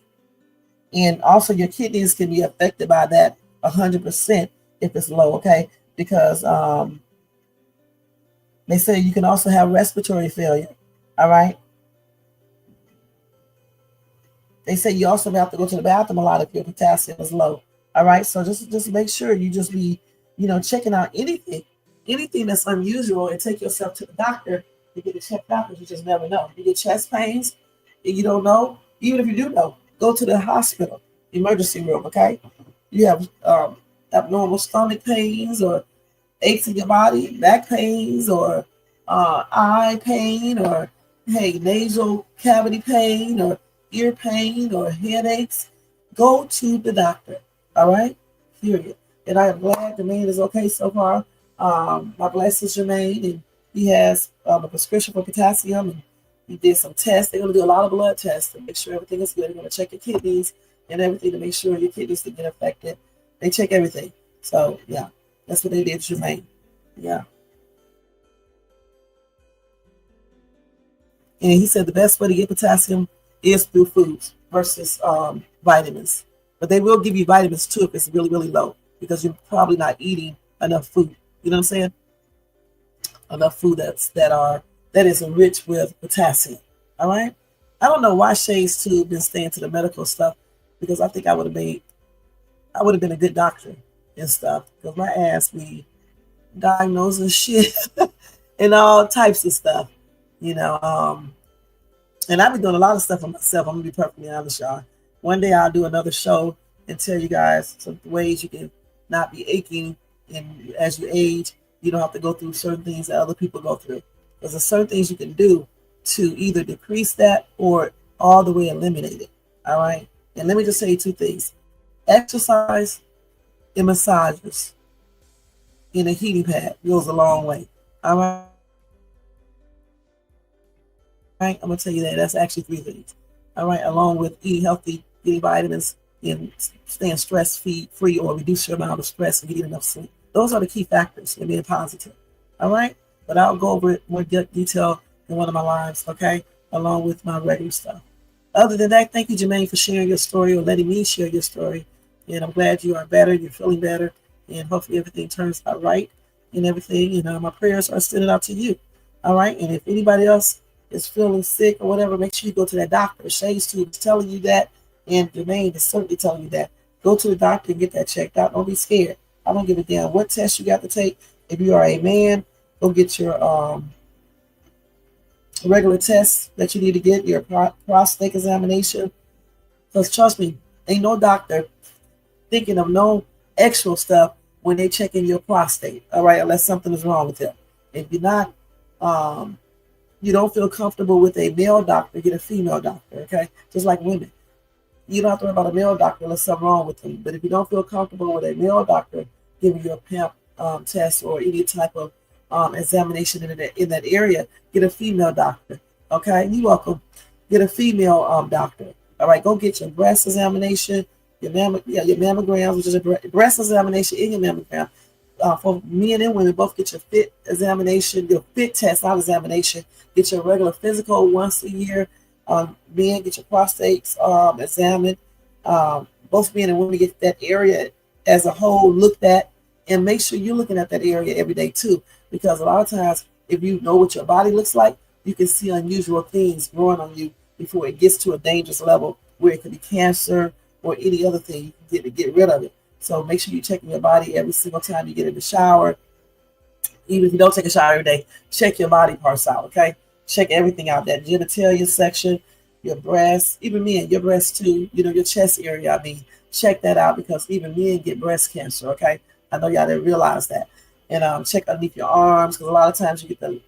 And also your kidneys can be affected by that 100% if it's low, okay? Because they say you can also have respiratory failure, all right? They say you also have to go to the bathroom a lot if your potassium is low, all right? So just make sure you just be, you know, checking out anything that's unusual, and take yourself to the doctor to get it checked out, because you just never know. You get chest pains and you don't know, even if you do know, go to the hospital, emergency room, okay? You have abnormal stomach pains or aches in your body, back pains, or eye pain, or nasal cavity pain, or ear pain, or headaches, go to the doctor, all right? Period. And I am glad Jermaine is okay so far. My blessings, Jermaine, and he has a prescription for potassium, and he did some tests. They're going to do a lot of blood tests to make sure everything is good. They're going to check your kidneys and everything to make sure your kidneys didn't get affected. They check everything. So, yeah, that's what they did to Jermaine. Yeah. And he said the best way to get potassium is through foods versus vitamins. But they will give you vitamins too if it's really, really low, because you're probably not eating enough food. You know what I'm saying? Enough food that is enriched with potassium. All right. I don't know why Shay's too been staying to the medical stuff, because I think I would have been a good doctor and stuff, because my ass be diagnosing shit and all types of stuff, you know. And I've been doing a lot of stuff for myself. I'm gonna be perfectly honest, y'all. One day I'll do another show and tell you guys some ways you can not be aching, and as you age, you don't have to go through certain things that other people go through. Because there's certain things you can do to either decrease that or all the way eliminate it. All right. And let me just say two things: exercise and massages in a heating pad goes a long way. All right. I'm gonna tell you that. That's actually three things. All right, along with eating healthy, getting vitamins, and staying stress-free or reduce your amount of stress and getting enough sleep. Those are the key factors in being positive. All right, but I'll go over it more detail in one of my lives, okay, along with my regular stuff. Other than that, thank you, Jermaine, for sharing your story or letting me share your story. And I'm glad you are better, you're feeling better, and hopefully everything turns out right and everything. And my prayers are sending out to you. All right, and if anybody else is feeling sick or whatever, make sure you go to that doctor. Shay's too is telling you that, and Jermaine is certainly telling you that. Go to the doctor and get that checked out. Don't be scared. I don't give a damn what test you got to take. If you are a man, go get your regular tests that you need to get, your prostate examination. Because trust me, ain't no doctor thinking of no extra stuff when they checking your prostate. All right, unless something is wrong with it. If you're not you don't feel comfortable with a male doctor, get a female doctor, okay? Just like women. You don't have to worry about a male doctor unless something wrong with them. But if you don't feel comfortable with a male doctor giving you a PEMP test or any type of examination in that area, get a female doctor, okay? You're welcome. Get a female doctor. All right, go get your breast examination, your mammograms, which is a breast examination in your mammogram. For men and women, both get your fit examination, your fit test, not examination. Get your regular physical once a year. Men get your prostates examined. Both men and women get that area as a whole looked at, and make sure you're looking at that area every day too. Because a lot of times, if you know what your body looks like, you can see unusual things growing on you before it gets to a dangerous level where it could be cancer or any other thing. You can get rid of it. So make sure you're checking your body every single time you get in the shower. Even if you don't take a shower every day, check your body parts out, okay? Check everything out, that genitalia section, your breasts, even men, your breasts too, you know, your chest area, check that out, because even men get breast cancer, okay? I know y'all didn't realize that. And check underneath your arms, because a lot of times you get the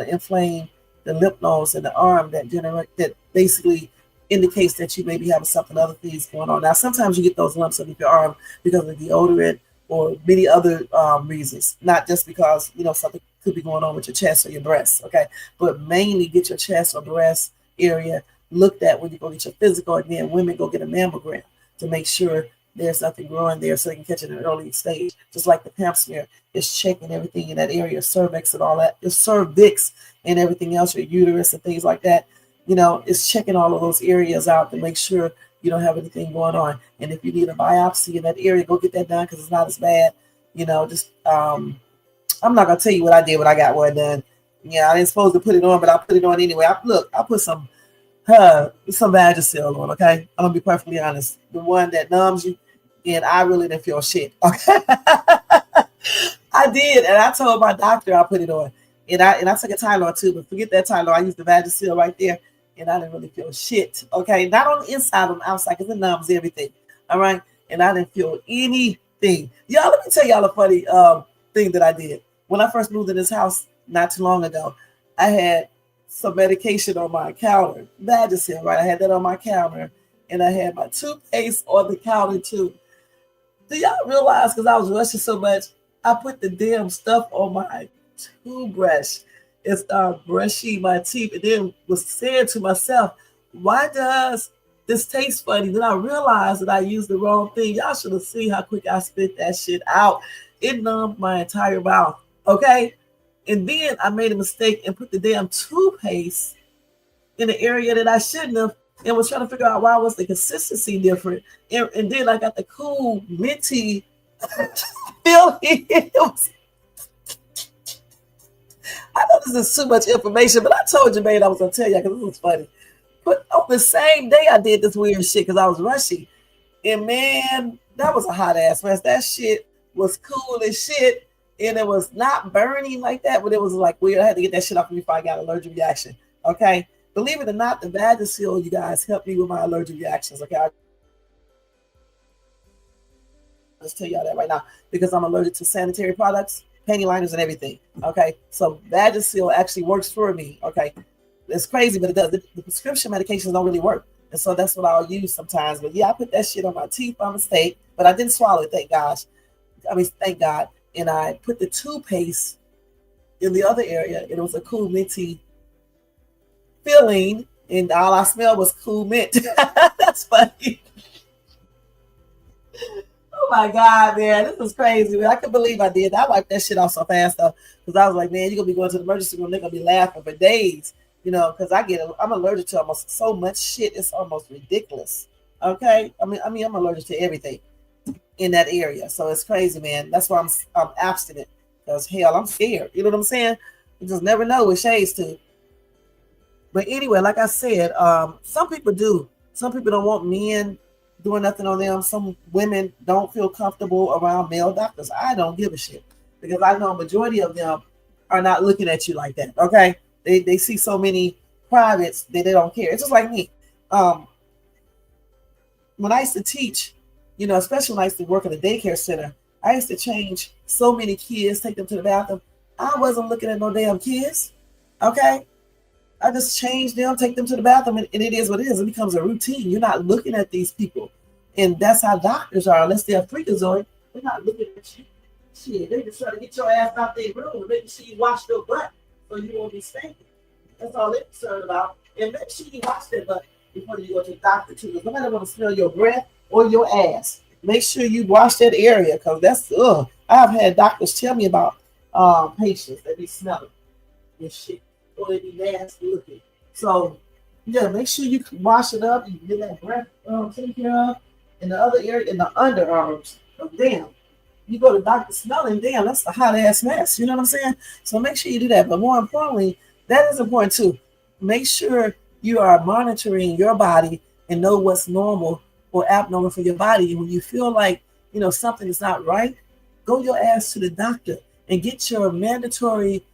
inflamed, the lymph nodes in the arm that basically indicates that you may be having other things going on. Now, sometimes you get those lumps underneath your arm because of deodorant or many other reasons, not just because, something could be going on with your chest or your breasts. Okay, but mainly get your chest or breast area looked at when you go get your physical, and then women go get a mammogram to make sure there's nothing growing there so they can catch it in an early stage. Just like the pap smear is checking everything in that area, cervix and all that, your cervix and everything else, your uterus and things like that. It's checking all of those areas out to make sure you don't have anything going on. And if you need a biopsy in that area, go get that done because it's not as bad. I'm not gonna tell you what I did when I got one done. Yeah, I didn't supposed to put it on, but I put it on anyway. I put some Vagisil on. Okay, I'm gonna be perfectly honest. The one that numbs you, and I really didn't feel shit. Okay, I did, and I told my doctor I put it on, and I took a Tylenol too. But forget that Tylenol. I used the Vagisil right there, and I didn't really feel shit. Okay, not on the inside, on the outside, because it numbs everything. All right, and I didn't feel anything. Y'all, let me tell y'all a funny thing that I did when I first moved in this house not too long ago. I had some medication on my counter, Vagisil, right? I had that on my counter, and I had my toothpaste on the counter too. Do y'all realize, because I was rushing so much, I put the damn stuff on my toothbrush and started brushing my teeth, and then was saying to myself, why does this taste funny? Then I realized that I used the wrong thing. Y'all should have seen how quick I spit that shit out. It numbed my entire mouth, okay? And then I made a mistake and put the damn toothpaste in the area that I shouldn't have, and was trying to figure out why was the consistency different. And then I got the cool minty feeling. I know this is too much information, but I told you, man, I was gonna tell you because this was funny. But on the same day, I did this weird shit because I was rushing, and man, that was a hot ass mess. That shit was cool as shit, and it was not burning like that, but it was like weird. I had to get that shit off me before I got an allergic reaction. Okay, believe it or not, the Vagisil, you guys, helped me with my allergic reactions. Okay, I'll just tell y'all that right now because I'm allergic to sanitary products, panty liners, and everything. Okay, so Vagisil actually works for me. Okay, it's crazy, but it does. The prescription medications don't really work, and so that's what I'll use sometimes. But yeah, I put that shit on my teeth by mistake, but I didn't swallow it. Thank God. And I put the toothpaste in the other area, and it was a cool minty feeling, and all I smelled was cool mint. That's funny. Oh my God, man, this is crazy. Man. I couldn't believe I did that. I wiped that shit off so fast though, because I was like, man, you're gonna be going to the emergency room, they're gonna be laughing for days, because I'm allergic to almost so much shit, it's almost ridiculous. Okay, I mean, I'm allergic to everything in that area, so it's crazy, man. That's why I'm abstinent, because hell, I'm scared. You know what I'm saying? You just never know with shades too. But anyway, like I said, some people do. Some people don't want men doing nothing on them. Some women don't feel comfortable around male doctors. I don't give a shit because I know a majority of them are not looking at you like that. Okay, they see so many privates that they don't care. It's just like me. When I used to teach, especially when I used to work at a daycare center, I used to change so many kids, take them to the bathroom. I wasn't looking at no damn kids. Okay. I just change them, take them to the bathroom, and it is what it is. It becomes a routine. You're not looking at these people. And that's how doctors are, unless they're freakazoid. They're not looking at you. Shit, they just try to get your ass out their room and make sure you wash your butt so you won't be stinking. That's all they're concerned about. And make sure you wash that butt before you go to the doctor, too. Because nobody want to smell your breath or your ass. Make sure you wash that area, because that's, I've had doctors tell me about patients that be smelling and shit. Or they be nasty looking. So, yeah, make sure you wash it up and get that breath taken care of. In the other area, in the underarms, damn. You go to the doctor smelling, damn, that's a hot ass mess. You know what I'm saying? So make sure you do that. But more importantly, that is important too. Make sure you are monitoring your body and know what's normal or abnormal for your body. And when you feel like, something is not right, go your ass to the doctor and get your mandatory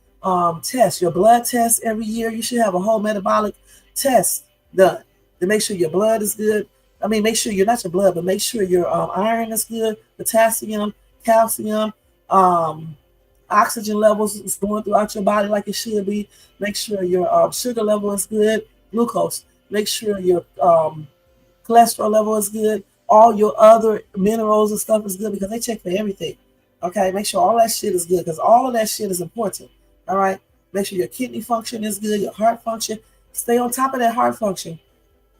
test, your blood test every year. You should have a whole metabolic test done to make sure your blood is good. I mean, make sure you're not your blood, but make sure your iron is good, potassium, calcium, oxygen levels is going throughout your body like it should be. Make sure your sugar level is good, glucose. Make sure your cholesterol level is good. All your other minerals and stuff is good because they check for everything. Okay, make sure all that shit is good because all of that shit is important. All right. Make sure your kidney function is good, your heart function. Stay on top of that heart function.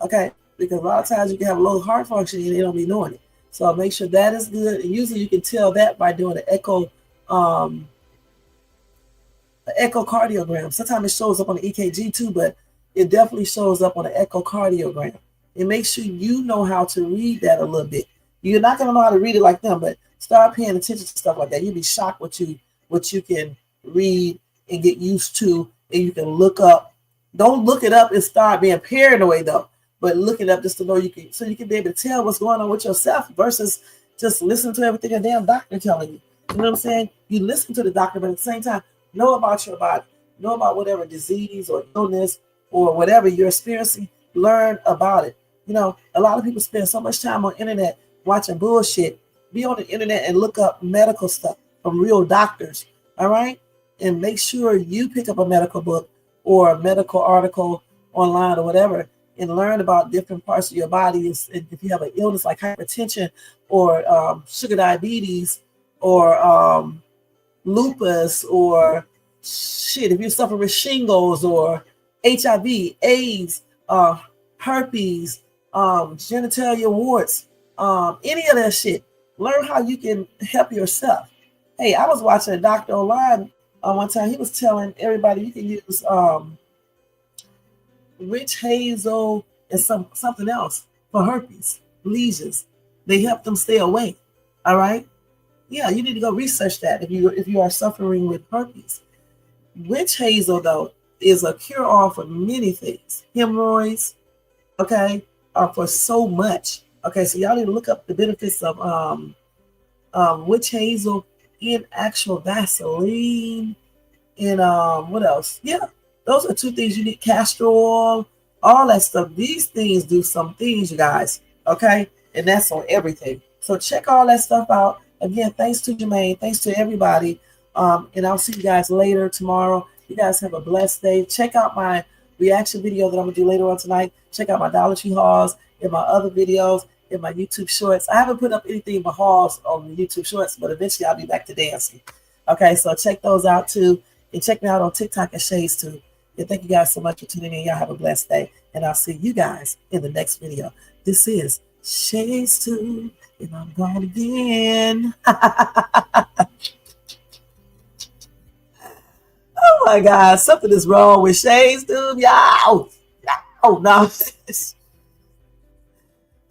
Okay. Because a lot of times you can have low heart function and they don't be knowing it. So make sure that is good. And usually you can tell that by doing um, an echocardiogram. Sometimes it shows up on the EKG too, but it definitely shows up on an echocardiogram. And make sure you know how to read that a little bit. You're not gonna know how to read it like them, but start paying attention to stuff like that. You'll be shocked what you can read and get used to, and you can look up. Don't look it up and start being paranoid though, but look it up just to know you can be able to tell what's going on with yourself versus just listen to everything a damn doctor telling you. You know what I'm saying? You listen to the doctor, but at the same time, know about your body, know about whatever disease or illness or whatever you're experiencing. Learn about it. You know, a lot of people spend so much time on the internet watching bullshit. Be on the internet and look up medical stuff from real doctors. All right, and make sure you pick up a medical book or a medical article online or whatever, and learn about different parts of your body. If you have an illness like hypertension or sugar diabetes or lupus or shit, if you suffer with shingles or HIV, AIDS, herpes, genitalia warts, any of that shit, learn how you can help yourself. Hey, I was watching a doctor online one time. He was telling everybody you can use witch hazel and something else for herpes lesions. They help them stay away. All right. Yeah, you need to go research that if you are suffering with herpes. Witch hazel though is a cure-all for many things. Hemorrhoids, okay, for so much. Okay, so y'all need to look up the benefits of witch hazel in actual Vaseline and what else? Yeah, those are two things you need. Castor oil, all that stuff. These things do some things, you guys. Okay, and that's on everything. So check all that stuff out. Again, thanks to Jermaine. Thanks to everybody. And I'll see you guys later tomorrow. You guys have a blessed day. Check out my reaction video that I'm gonna do later on tonight. Check out my Dollar Tree hauls and my other videos in my YouTube shorts. I haven't put up anything but hauls on the YouTube shorts, but eventually I'll be back to dancing. Okay, so check those out too. And check me out on TikTok at jayz too. And thank you guys so much for tuning in. Y'all have a blessed day. And I'll see you guys in the next video. This is jayz too. And I'm gone again. Oh my God, something is wrong with jayz, dude. Y'all. Oh no.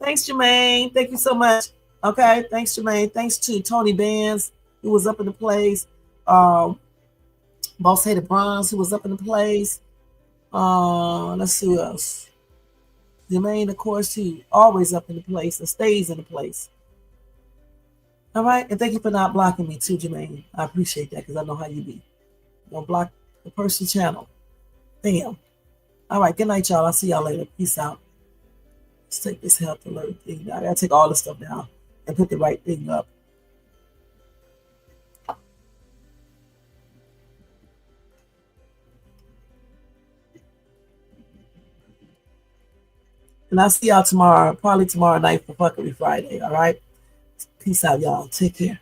Thanks, Jermaine. Thank you so much. Okay, thanks, Jermaine. Thanks to Tony Bands, who was up in the place. Boss Hated Bronze, who was up in the place. Let's see who else. Jermaine, of course, too, always up in the place and stays in the place. All right, and thank you for not blocking me too, Jermaine. I appreciate that because I know how you be. Don't block the person's channel. Damn. All right, good night, y'all. I'll see y'all later. Peace out. Let's take this health alert thing down. I gotta take all this stuff down and put the right thing up. And I'll see y'all tomorrow, probably tomorrow night for Fuckery Friday. All right. Peace out, y'all. Take care.